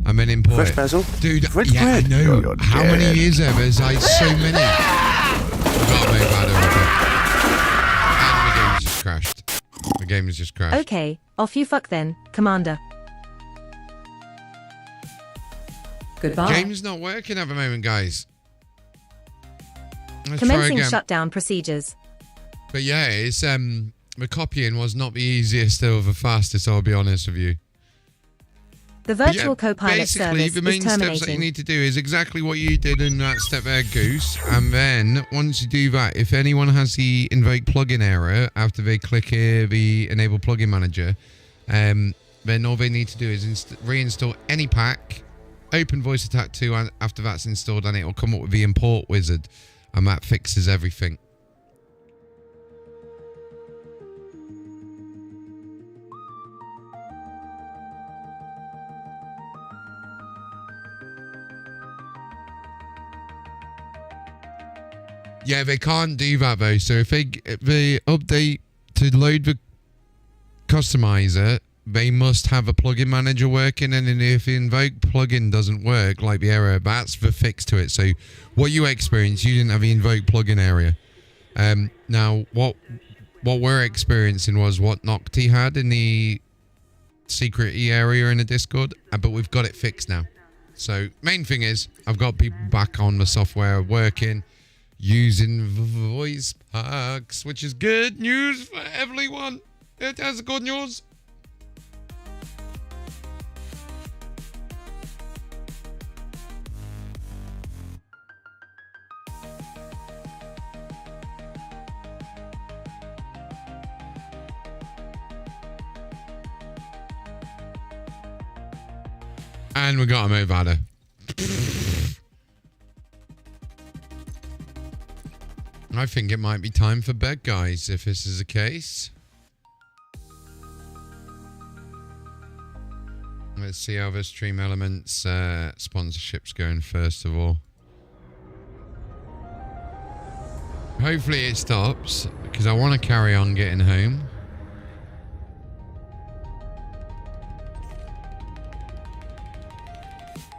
and then import fresh it. basil. Dude, yeah, I know. How many is there? There's like so many. We've got to move out of it. And the game's just crashed. The game has just crashed. Okay, off you fuck then, Commander. Goodbye. Game's not working at the moment, guys. Let's try Commencing again. shutdown procedures. But yeah, it's the copying was not the easiest or the fastest, I'll be honest with you. The But virtual yeah, co-pilot basically, service the main is steps that you terminating. need to do is exactly what you did in that step there, Goose. And then once you do that, if anyone has the invoke plugin error after they click the enable plugin manager, then all they need to do is reinstall any pack, open Voice Attack 2 and after that's installed, and it will come up with the import wizard, and that fixes everything. Yeah, they can't do that though. So if they update to load the customizer, they must have a plugin manager working, and then if the invoke plugin doesn't work, like the error, that's the fix to it. So what you experienced, you didn't have the invoke plugin area. Now what we're experiencing was what Nocti had in the secret area in the Discord, but we've got it fixed now. So main thing is I've got people back on the software working, using voice packs, which is good news for everyone. It has good news. And we got a move out of. I think it might be time for bed, guys, if this is the case. Let's see how the Stream Elements sponsorship's going first of all. Hopefully it stops, because I want to carry on getting home.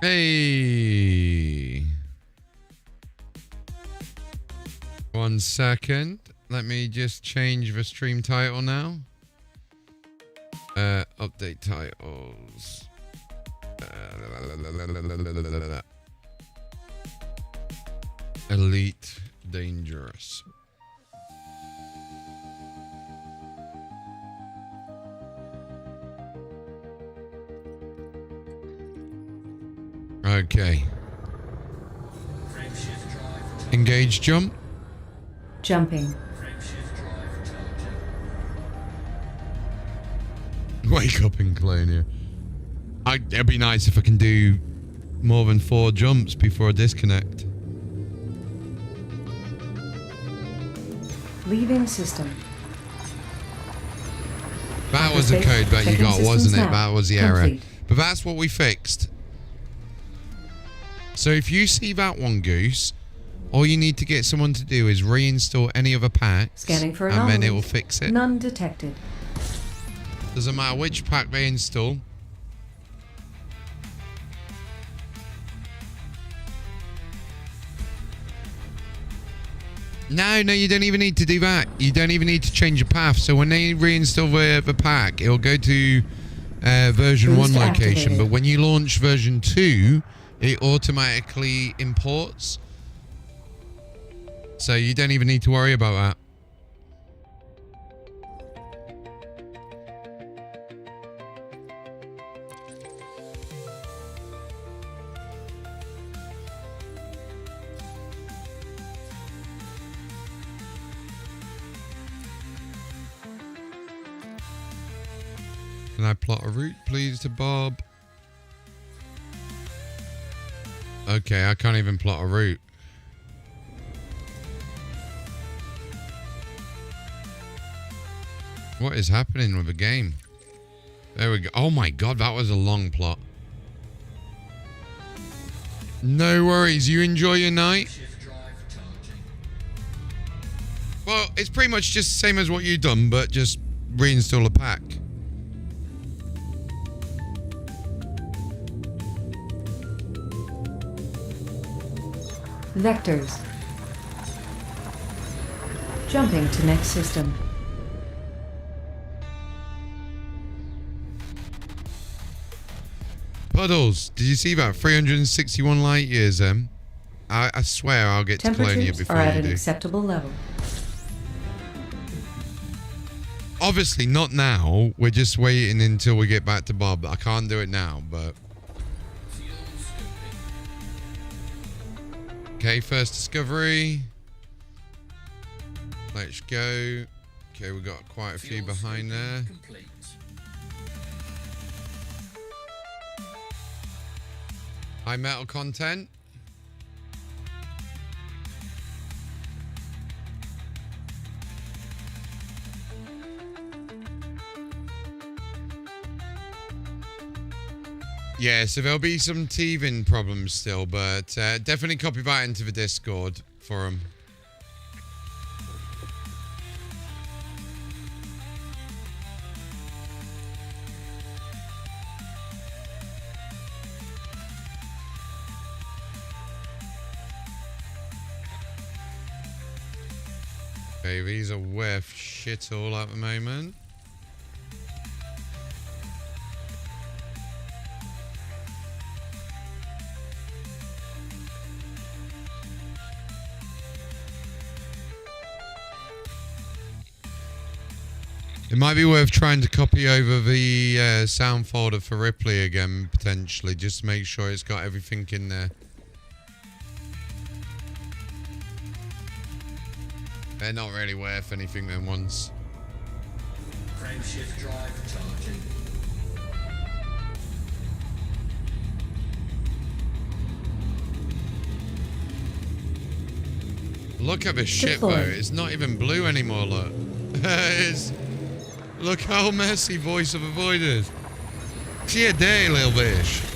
Hey! 1 second. Let me just change the stream title now. Update titles. Elite Dangerous. Okay. Engage jump. Jumping. Wake up in Colonia. It'd be nice if I can do more than 4 jumps before I disconnect. Leaving system. That was the code that you got, wasn't it? That was the error. Complete. But that's what we fixed. So if you see that one, Goose, all you need to get someone to do is reinstall any other packs. Scanning for and then it anomalies. will fix it. None detected. Doesn't matter which pack they install. No, you don't even need to do that. You don't even need to change your path. So when they reinstall the pack, it'll go to version 1 location. activated. But when you launch version 2, it automatically imports. So you don't even need to worry about that. Can I plot a route, please, to Bob? Okay, I can't even plot a route. What is happening with the game? There we go. Oh my god, that was a long plot. No worries, you enjoy your night. Well, it's pretty much just the same as what you've done, but just reinstall a pack. Vectors. Jumping to next system. Puddles, did you see that? 361 light years, I swear I'll get to Colonia Temperatures before are at you an do. acceptable level. Obviously not now. We're just waiting until we get back to Bob. I can't do it now, but... Okay, first discovery. Let's go. Okay, we've got quite a few behind there. High metal content. Yeah, so there'll be some teething problems still, but definitely copy that into the Discord for them. Okay, these are worth shit all at the moment. It might be worth trying to copy over the sound folder for Ripley again, potentially, just to make sure it's got everything in there. They're not really worth anything then once. Frame shift drive charging. Look at this shit though, it's not even blue anymore, look. Look how messy Voice of a Void is. See a day, little bitch.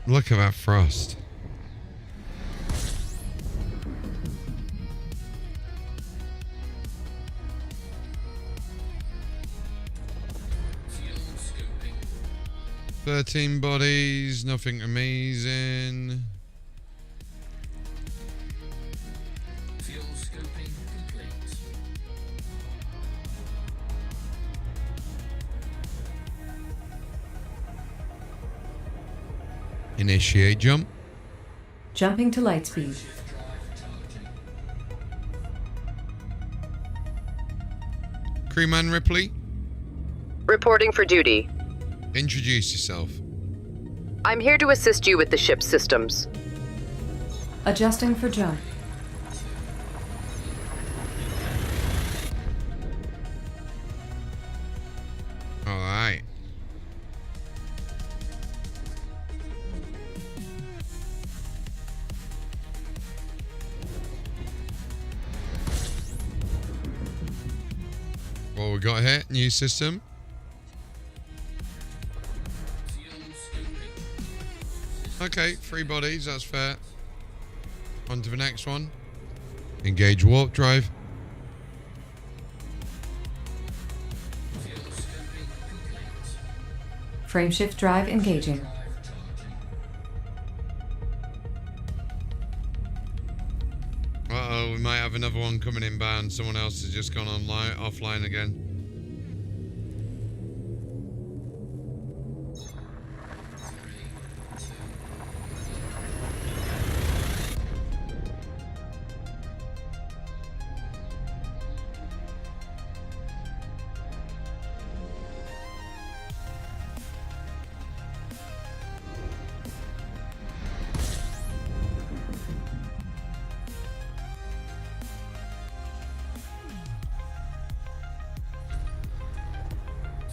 Look at that frost. Fuel scooping. 13 bodies, nothing amazing. Fuel scooping complete. Initiate jump. Jumping to light speed. Shift drive charging. Crewman Ripley, Reporting for duty. introduce yourself. I'm here to assist you with the ship's systems. Adjusting for jump. Alright. What we got here? New system. Okay, 3 bodies, that's fair. On to the next one. Engage warp drive. Fuel scooping complete. Frameshift drive engaging. Drive charging. Uh-oh, we might have another one coming inbound. Someone else has just gone offline again.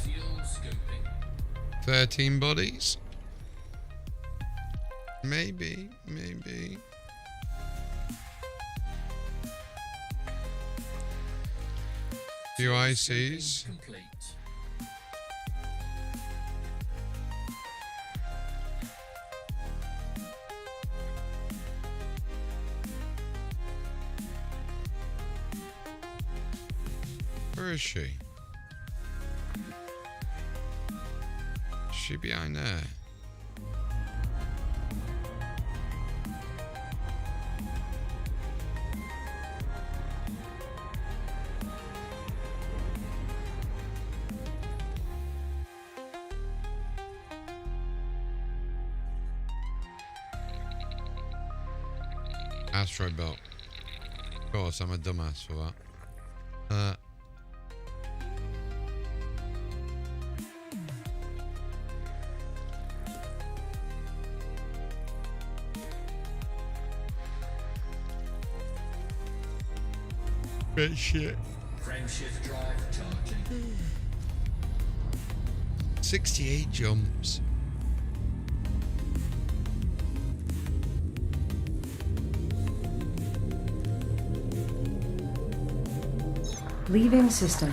Fuel scooping. 13 bodies. Maybe. Few ICs. Complete. Where is she? Is she behind there? Asteroid belt. Of course, I'm a dumbass for that. Bit shit. Frameshift drive charging. 68 jumps. Leaving system.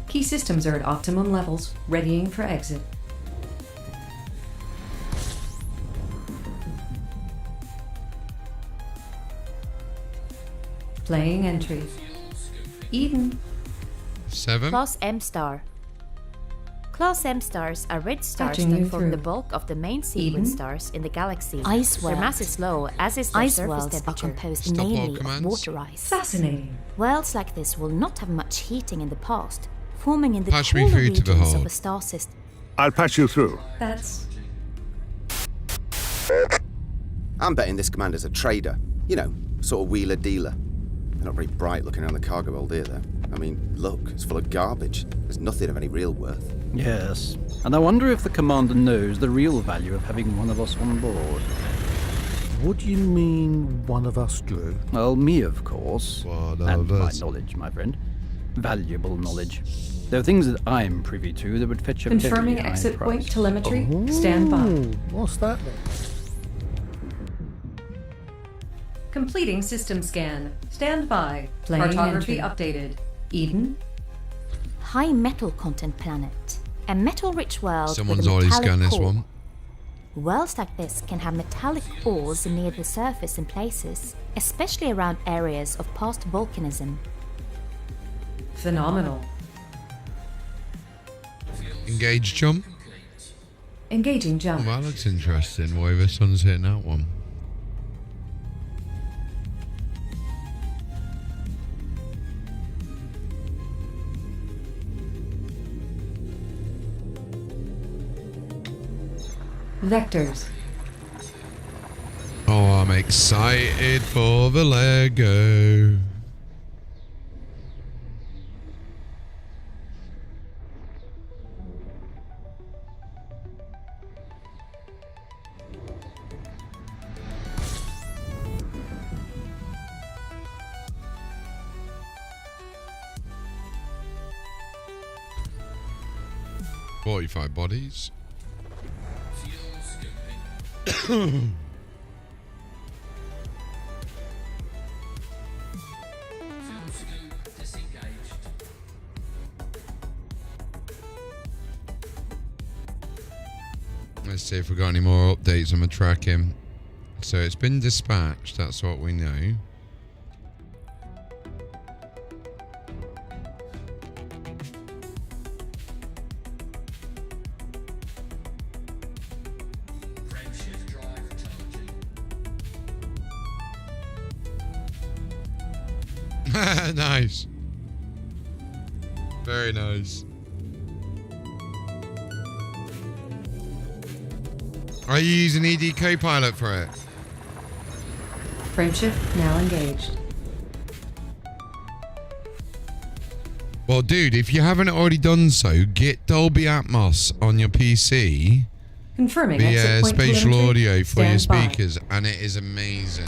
Key systems are at optimum levels, readying for exit. Playing entry. Eden. 7. Class M star. Class M stars are red stars Patching that you form the through. bulk of the main sequence Eden. stars in the galaxy. Ice Their world. mass is low, as is their Ice surface worlds are temperature. composed Stop all mainly of commands. water ice. Fascinating. Worlds like this will not have much heating in the past, forming in the Patch me cooler through to the regions of hole. a star system. I'll patch you through. That's I'm betting this commander's a trader. You know, sort of wheeler dealer. They're not very bright looking around the cargo hold here, though. I mean, look, it's full of garbage. There's nothing of any real worth. Yes, and I wonder if the commander knows the real value of having one of us on board. What do you mean, one of us, Drew? Well, me, of course. One and of my us. knowledge, my friend. Valuable knowledge. There are things that I'm privy to that would fetch a confirming very high exit price. point telemetry. Stand by. What's that then? Completing system scan. Stand by. Playing Cartography entry. updated. Eden. High metal content planet. A metal-rich world Someone's with a already metallic scanned this core. one. Worlds like this can have metallic ores near the surface in places, especially around areas of past volcanism. Phenomenal. Engage jump. Engaging Oh, jump. that looks interesting. Why the sun's hitting that one. Vectors. Oh, I'm excited for the Lego. "45 bodies." Let's see if we got any more updates on the tracking. So it's been dispatched, that's what we know. Frameshift drive charging. Nice. Very nice. Are you using ED Copilot for it? Frameshift now engaged. Well, dude, if you haven't already done so, get Dolby Atmos on your PC. Confirming The exit point spatial telemetry. audio for your Stand by. speakers, and it is amazing.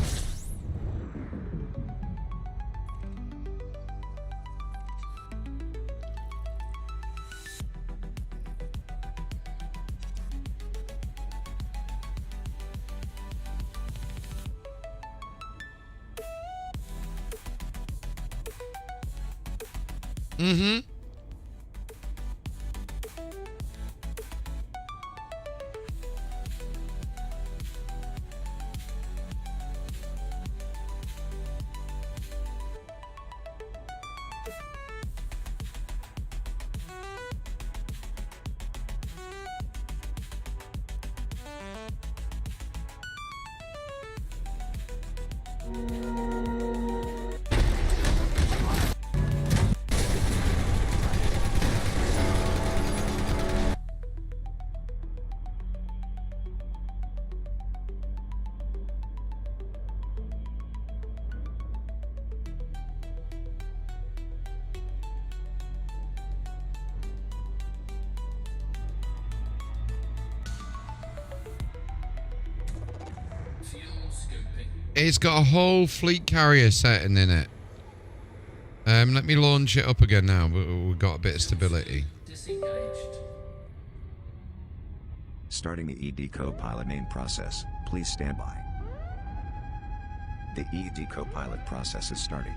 Mm-hmm. It's got a whole fleet carrier setting in it. Let me launch it up again now, but we've got a bit of stability. Starting the ED Copilot main process. Please stand by. The ED Copilot process is starting.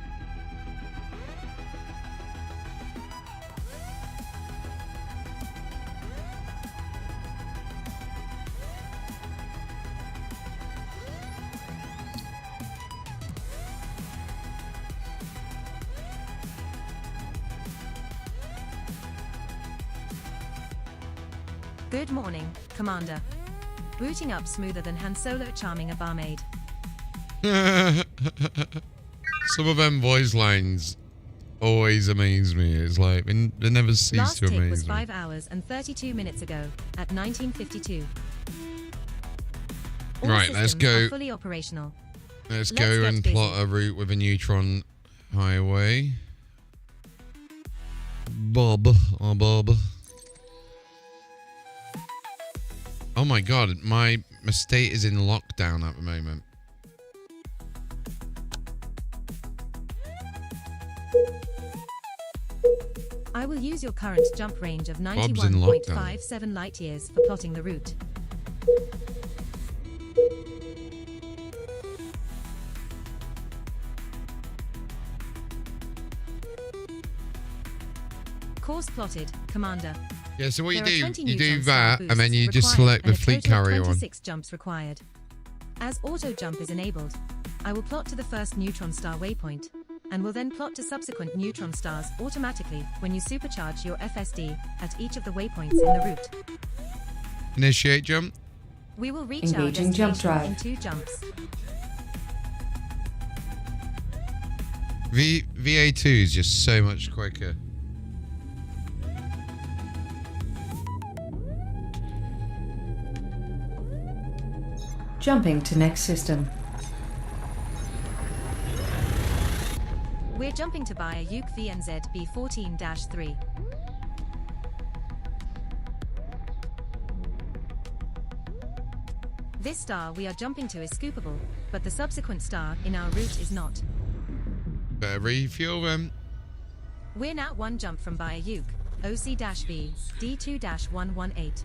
Good morning, Commander. Booting up smoother than Han Solo charming a barmaid. Some of them voice lines always amaze me. It's like they never cease Last to tick amaze was me. 5 hours and 32 minutes ago, at 1952. All Right, let's systems go. are fully operational. Let's Let's go get and busy. plot a route with a neutron highway. Bob. Oh my god, my state is in lockdown at the moment. I will use your current jump range of Bob's in lockdown. 91.57 light years for plotting the route. Course plotted, Commander. Yeah, so what you There are do, 20 you do neutron star that, and then you boosts just required select the and a fleet total of carrier on. 26 jumps required. As auto jump is enabled, I will plot to the first neutron star waypoint, and will then plot to subsequent neutron stars automatically when you supercharge your FSD at each of the waypoints in the route. Initiate jump. We will reach our Engaging jump destination drive. in 2 jumps. VA2 is just so much quicker. Jumping to next system. We're jumping to buy a Uke VNZ B14-3. This star we are jumping to is scoopable, but the subsequent star in our route is not. Better refuel them. We're now 1 jump from buy a Uke, OC-B, D2-118.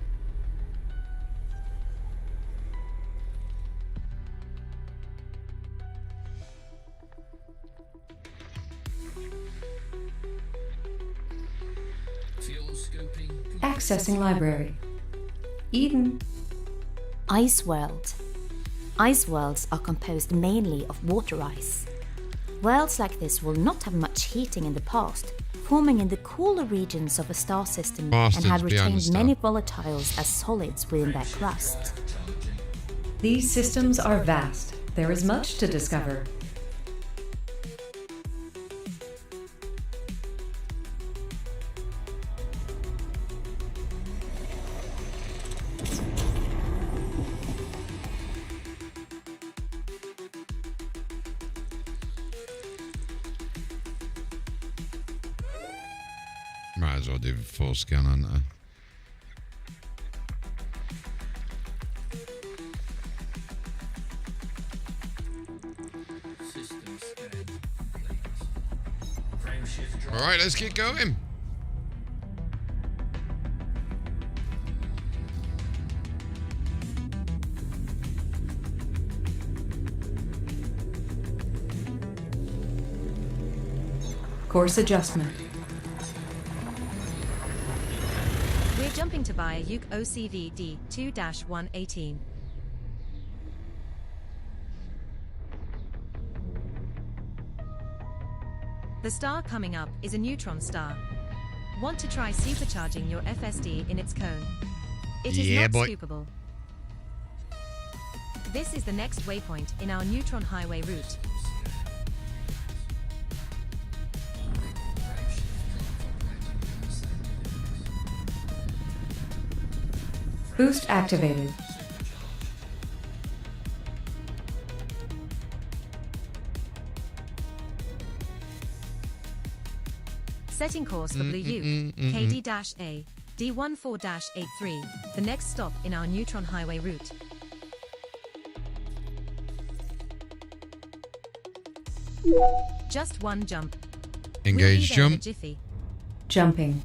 Accessing library. Eden. Ice world. Ice worlds are composed mainly of water ice. Worlds like this will not have much heating in the past, forming in the cooler regions of a star system Bastards and have behind the retained star. many volatiles as solids within their crust. These systems are vast. There is much to discover. Might as well do full scan on that. Alright, let's get going. Course adjustment. We're jumping to buy a Uke OCV D2-118. The star coming up is a neutron star. Want to try supercharging your FSD in its cone? It is Yeah, not boy. scoopable. This is the next waypoint in our neutron highway route. Boost activated. Setting course for Blue Uke, KD-A, D14-83, the next stop in our neutron highway route. Just one jump. Engage We'll be there in a jump. jiffy. Jumping.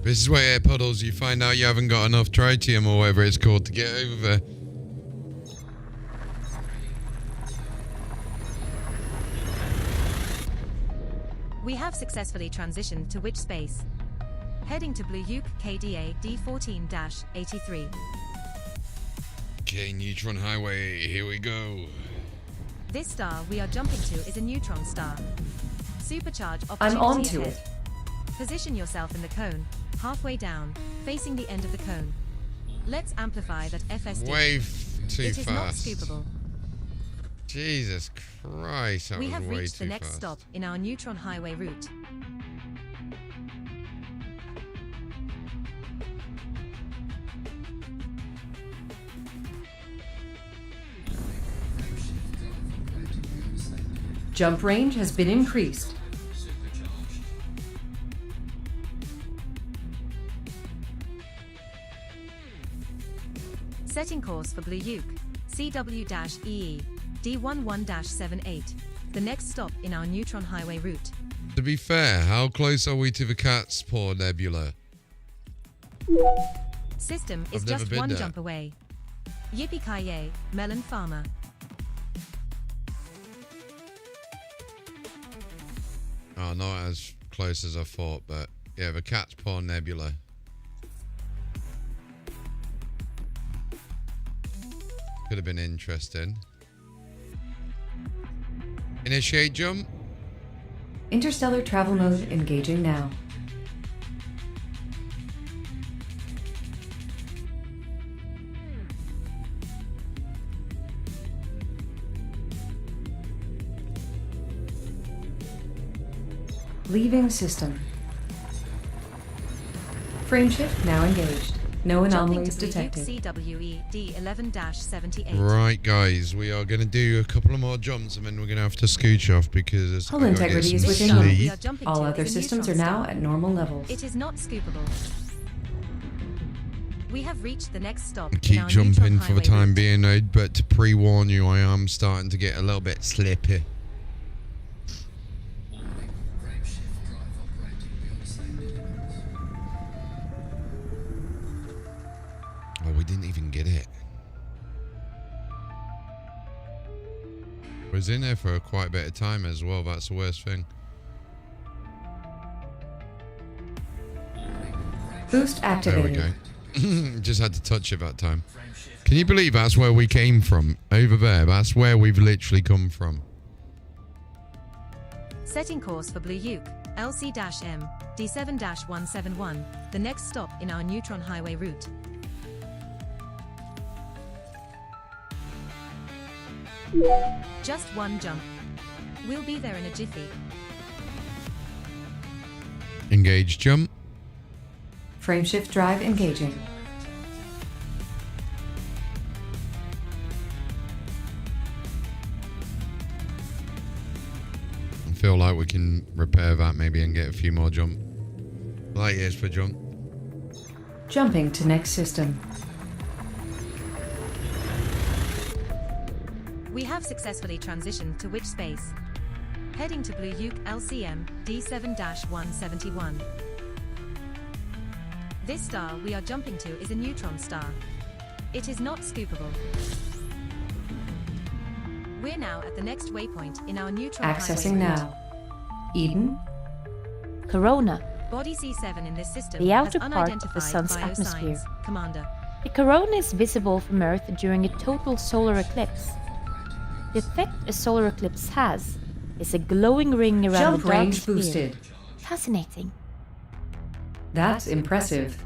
This is where air puddles, you find out you haven't got enough tritium or whatever it's called to get over there. We have successfully transitioned to which space? Heading to Blue Uke KDA D14-83. Okay, neutron highway, here we go. This star we are jumping to is a neutron star. Supercharge I'm opportunity on to ahead. Position yourself in the cone, halfway down, facing the end of the cone. Let's amplify that FSD. Way too It is not fast. scoopable. Jesus Christ, that We was have way reached the too next fast. stop in our neutron highway route. Jump range has been increased. Setting course for Blue Uke, CW-EE, D11-78. The next stop in our neutron highway route. To be fair, how close are we to the Cat's Paw Nebula? System is I've never just been one there. jump away. Yippee-ki-yay, Melon Farmer. Oh, not as close as I thought, but yeah, the Cat's Paw Nebula. Could have been interesting. Initiate jump. Interstellar travel mode engaging now. Leaving system. Frameshift now engaged. No anomalies detected. CWE D11-78. Right, guys, we are going to do a couple of more jumps and then we're going to have to scooch off because Hull I gotta get integrity some is within sleep. limits. All other systems are now at normal levels. It is not scoopable. We have reached the next stop. in Keep our jumping neutron for the highway time route. being, but to pre-warn you, I am starting to get a little bit slippy. Oh, we didn't even get it. Was in there for quite a bit of time as well. That's the worst thing. Boost There we activated. go. Just had to touch it that time. Can you believe that's where we came from? Over there. That's where we've literally come from. Setting course for Blue Uke, LC-M, D7-171, the next stop in our neutron highway route. Just one jump. We'll be there in a jiffy. Engage jump. Frameshift drive engaging. I feel like we can repair that maybe and get a few more jump. Light years per jump. Jumping to next system. We have successfully transitioned to which space? Heading to Blue Uke LCM D7-171. This star we are jumping to is a neutron star. It is not scoopable. We're now at the next waypoint in our neutron Accessing highway route. now. Eden. Corona, Body C7 in this system the outer has part of unidentified the sun's biosigns. atmosphere. Commander. The corona is visible from Earth during a total solar eclipse. The effect a solar eclipse has is a glowing ring around Jump the dark range sphere. boosted. Fascinating. That's impressive.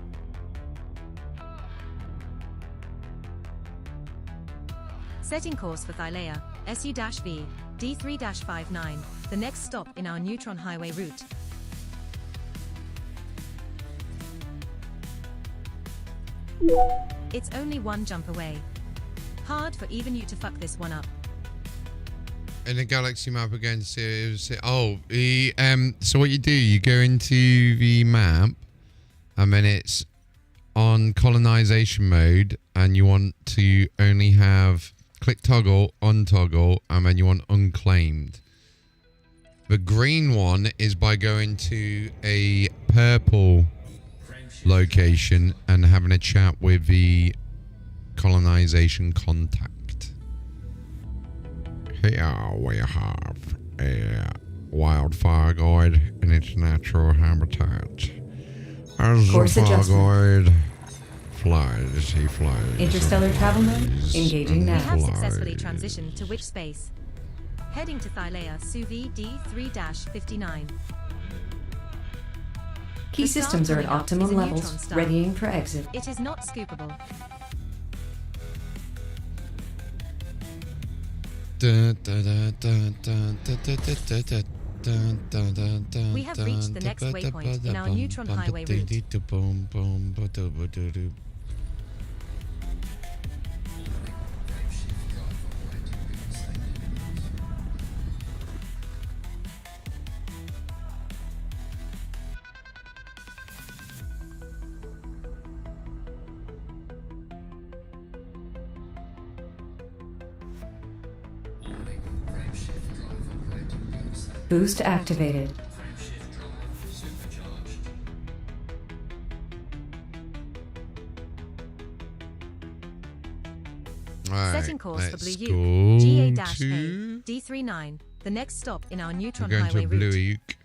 Setting course for Thylea, SU-V, D3-59, the next stop in our neutron highway route. It's only one jump away. Hard for even you to fuck this one up. In the galaxy map again, see. Oh, so what you do, you go into the map, and then it's on colonization mode and you want to only have click toggle, untoggle, and then you want unclaimed. The green one is by going to a purple location and having a chat with the colonization contact. Here we have a wildfire guide in its natural habitat. As Course the adjustment. guide flies, he flies. Interstellar travel mode engaging We now. have successfully transitioned to which space? Heading to Thylea Suvi D3-59. Key The star systems are at coming up optimum is a levels, neutron star. readying for exit. It is not scoopable. We have reached the next waypoint in our neutron highway route. Boost activated. Setting course for Blue let's Uke, go GA-A, to- D39, the next stop in our neutron We're going highway to Blue route. Uke.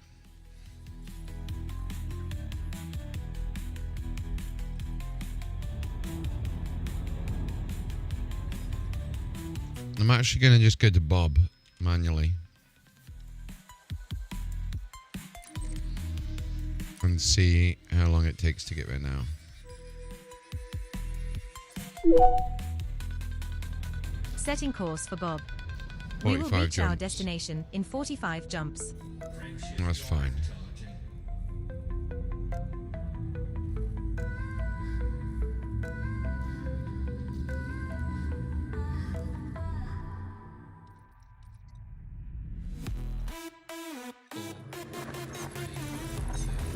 I'm actually going to just go to Bob manually. And see how long it takes to get there now. Setting course for Bob. We will 45 reach our jumps. destination in 45 jumps. That's fine.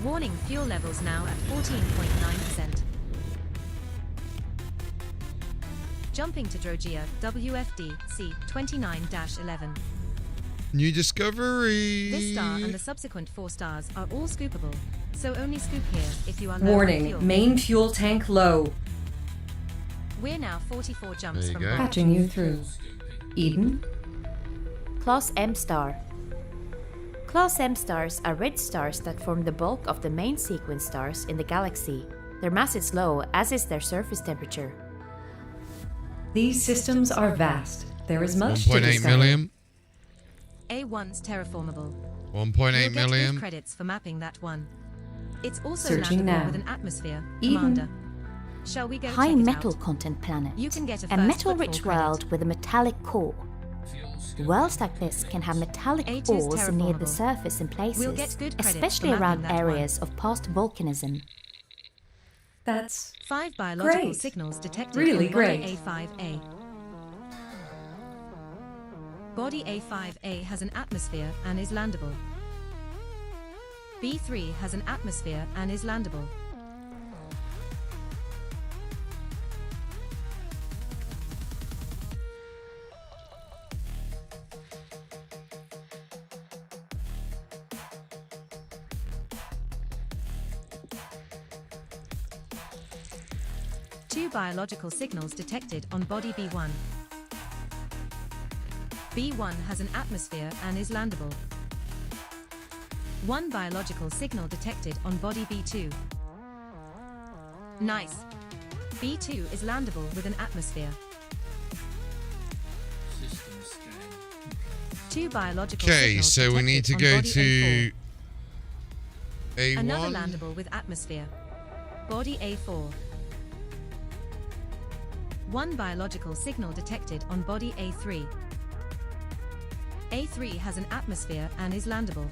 Warning, fuel levels now at 14.9%. Jumping to Drogia, WFD C29-11. New discovery. This star and the subsequent 4 stars are all scoopable, so only scoop here if you are low on Warning, fuel. main fuel tank low. We're now 44 jumps There you from go. Bob. Patching you through. Eden? Class M star. Class M stars are red stars that form the bulk of the main sequence stars in the galaxy. Their mass is low, as is their surface temperature. These systems are vast. There is much to 1.8 discover. million. A1's terraformable. 1.8 You'll get million. good credits for mapping that one. It's also Searching landable now. with an atmosphere, Eden. Commander. Shall we go High check it metal out? content planet. You can get a A first metal-rich footfall credit. world with a metallic core. Worlds like this can have metallic A2's ores near the terraformable. surface in places, We'll get good credits especially for mapping around that one. areas of past volcanism. That's 5 biological great. signals detected Really on great. Body A5A. Body A5A has an atmosphere and is landable. B3 has an atmosphere and is landable. Two biological signals detected on body B1. B1 has an atmosphere and is landable. One biological signal detected on body B2. Nice. B2 is landable with an atmosphere. Two biological Okay, signals so we need to detected on go body to A4. A1. Another landable with atmosphere. Body A4. One biological signal detected on body A3. A3 has an atmosphere and is landable.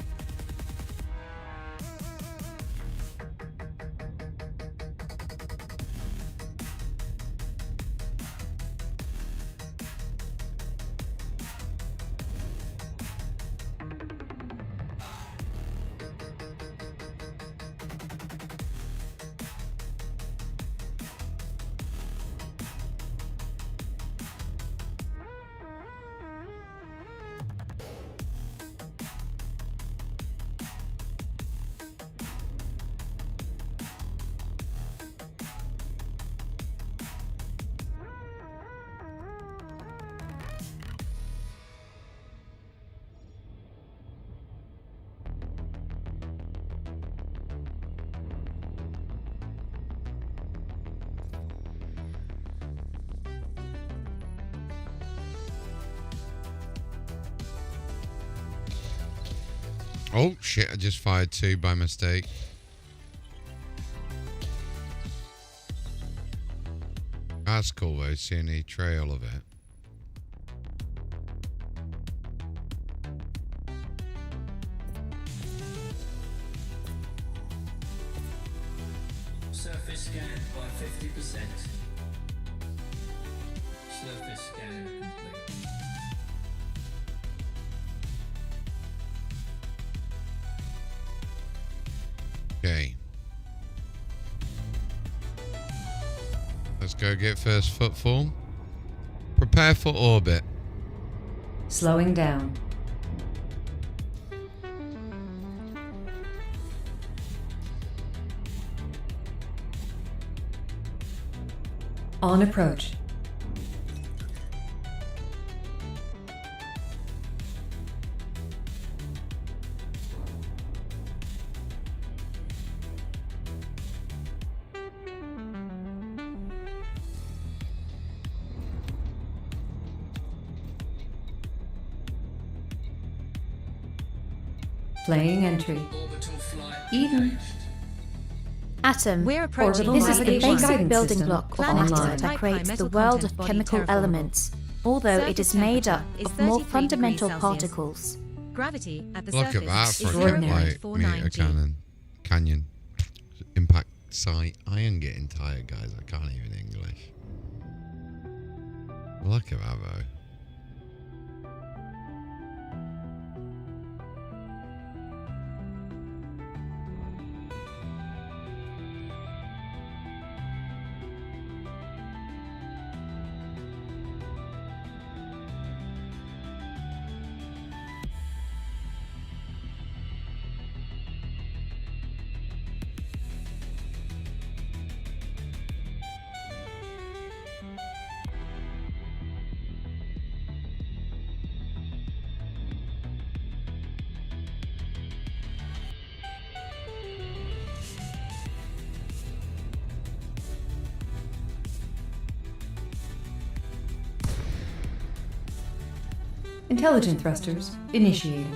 Oh, shit. I just fired 2 by mistake. That's cool, though. Seeing the trail of it. Surface scanned by 50%. Surface scan complete. Okay. Let's go get first footfall. Prepare for orbit. Slowing down. On approach. Playing entry. Eden. Atom. We're approaching This is the navigation basic guidance building system. block of Planet matter type that high creates the metal world of content body chemical terraformable. elements, although it Surface is made up temperature is of more 33 fundamental degrees Celsius. particles. Gravity at the Look surface at that is freaking light 0.49 meter G. canyon. Impact site. I am getting tired, guys. I can't even English. Look at that, though. Intelligent thrusters initiated.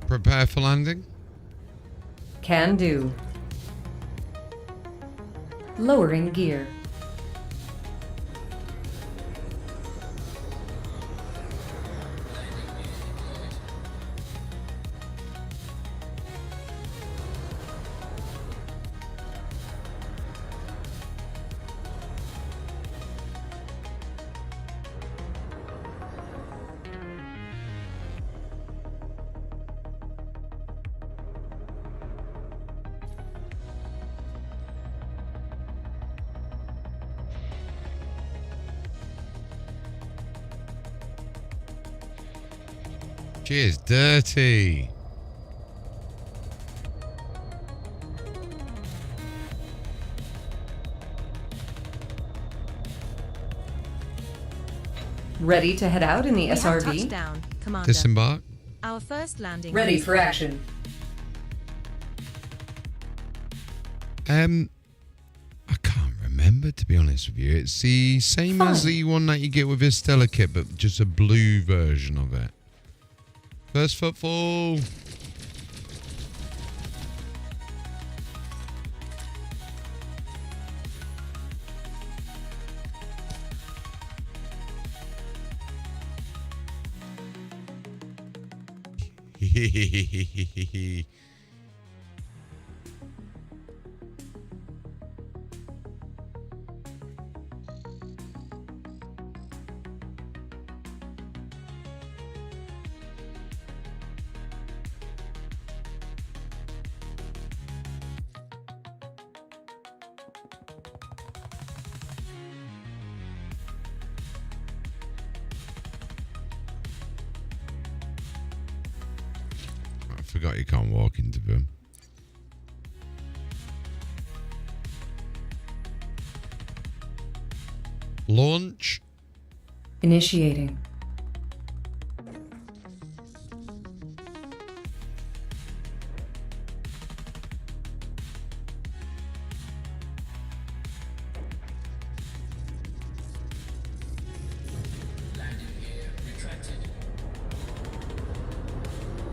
Prepare for landing. Can do. Lowering gear. She is dirty. Ready to head out in the We have SRV? touchdown, Commander. Disembark. Our first landing. Ready is- for action. I can't remember, to be honest with you. It's the same as the one that you get with his Stellar kit, but just a blue version of it. First footfall. I forgot you can't walk into them. Launch. Initiating.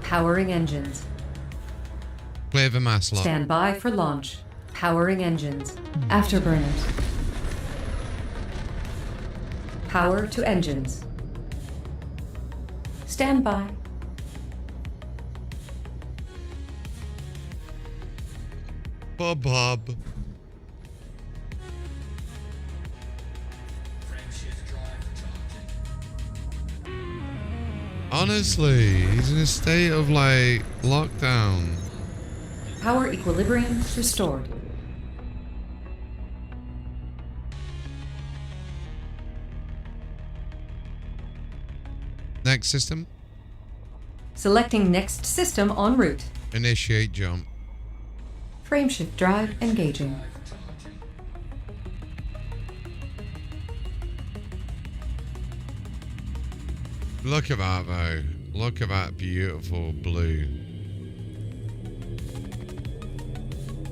Powering engines. Clear the mass lock. Stand by for launch. Powering engines. Afterburners. Power to engines. Stand by. Bob. Honestly, he's in a state of like lockdown. Power equilibrium restored. Next system. Selecting next system en route. Initiate jump. Frameshift drive engaging. Look at that though. Look at that beautiful blue.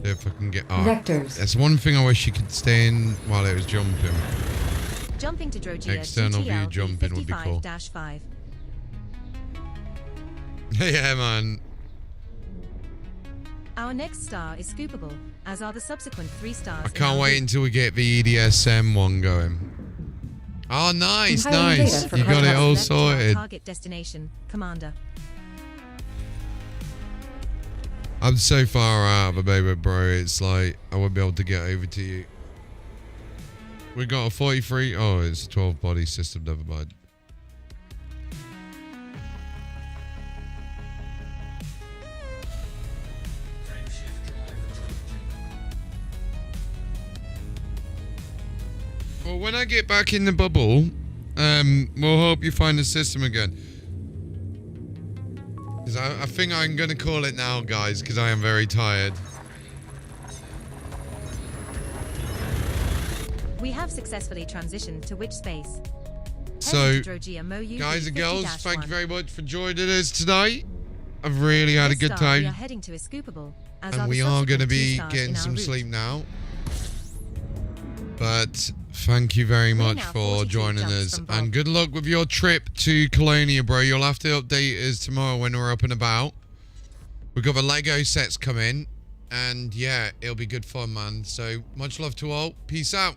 See if I can get Vectors. That's one thing I wish you could stay in while it was jumping. Jumping to Drogia External view GTL jumping would be cool. 55-5. Yeah, man. Our next star is scoopable, as are the subsequent 3 stars. I can't wait until we get the EDSM one going. Oh, nice. You got it all sorted. Target destination, Commander. I'm so far out of it, baby, bro. It's like I won't be able to get over to you. We got a 43. Oh, it's a 12 body system. Never mind. Well, when I get back in the bubble, we'll hope you find the system again. Because I think I'm going to call it now, guys, because I am very tired. We have successfully transitioned to which space? So, guys and girls, thank you very much for joining us tonight. I've really had a good time. We are heading to a scoopable, and we are going to be getting some sleep now. But thank you very much for joining us. And good luck with your trip to Colonia, bro. You'll have to update us tomorrow when we're up and about. We've got the Lego sets coming. And yeah, it'll be good fun, man. So much love to all. Peace out.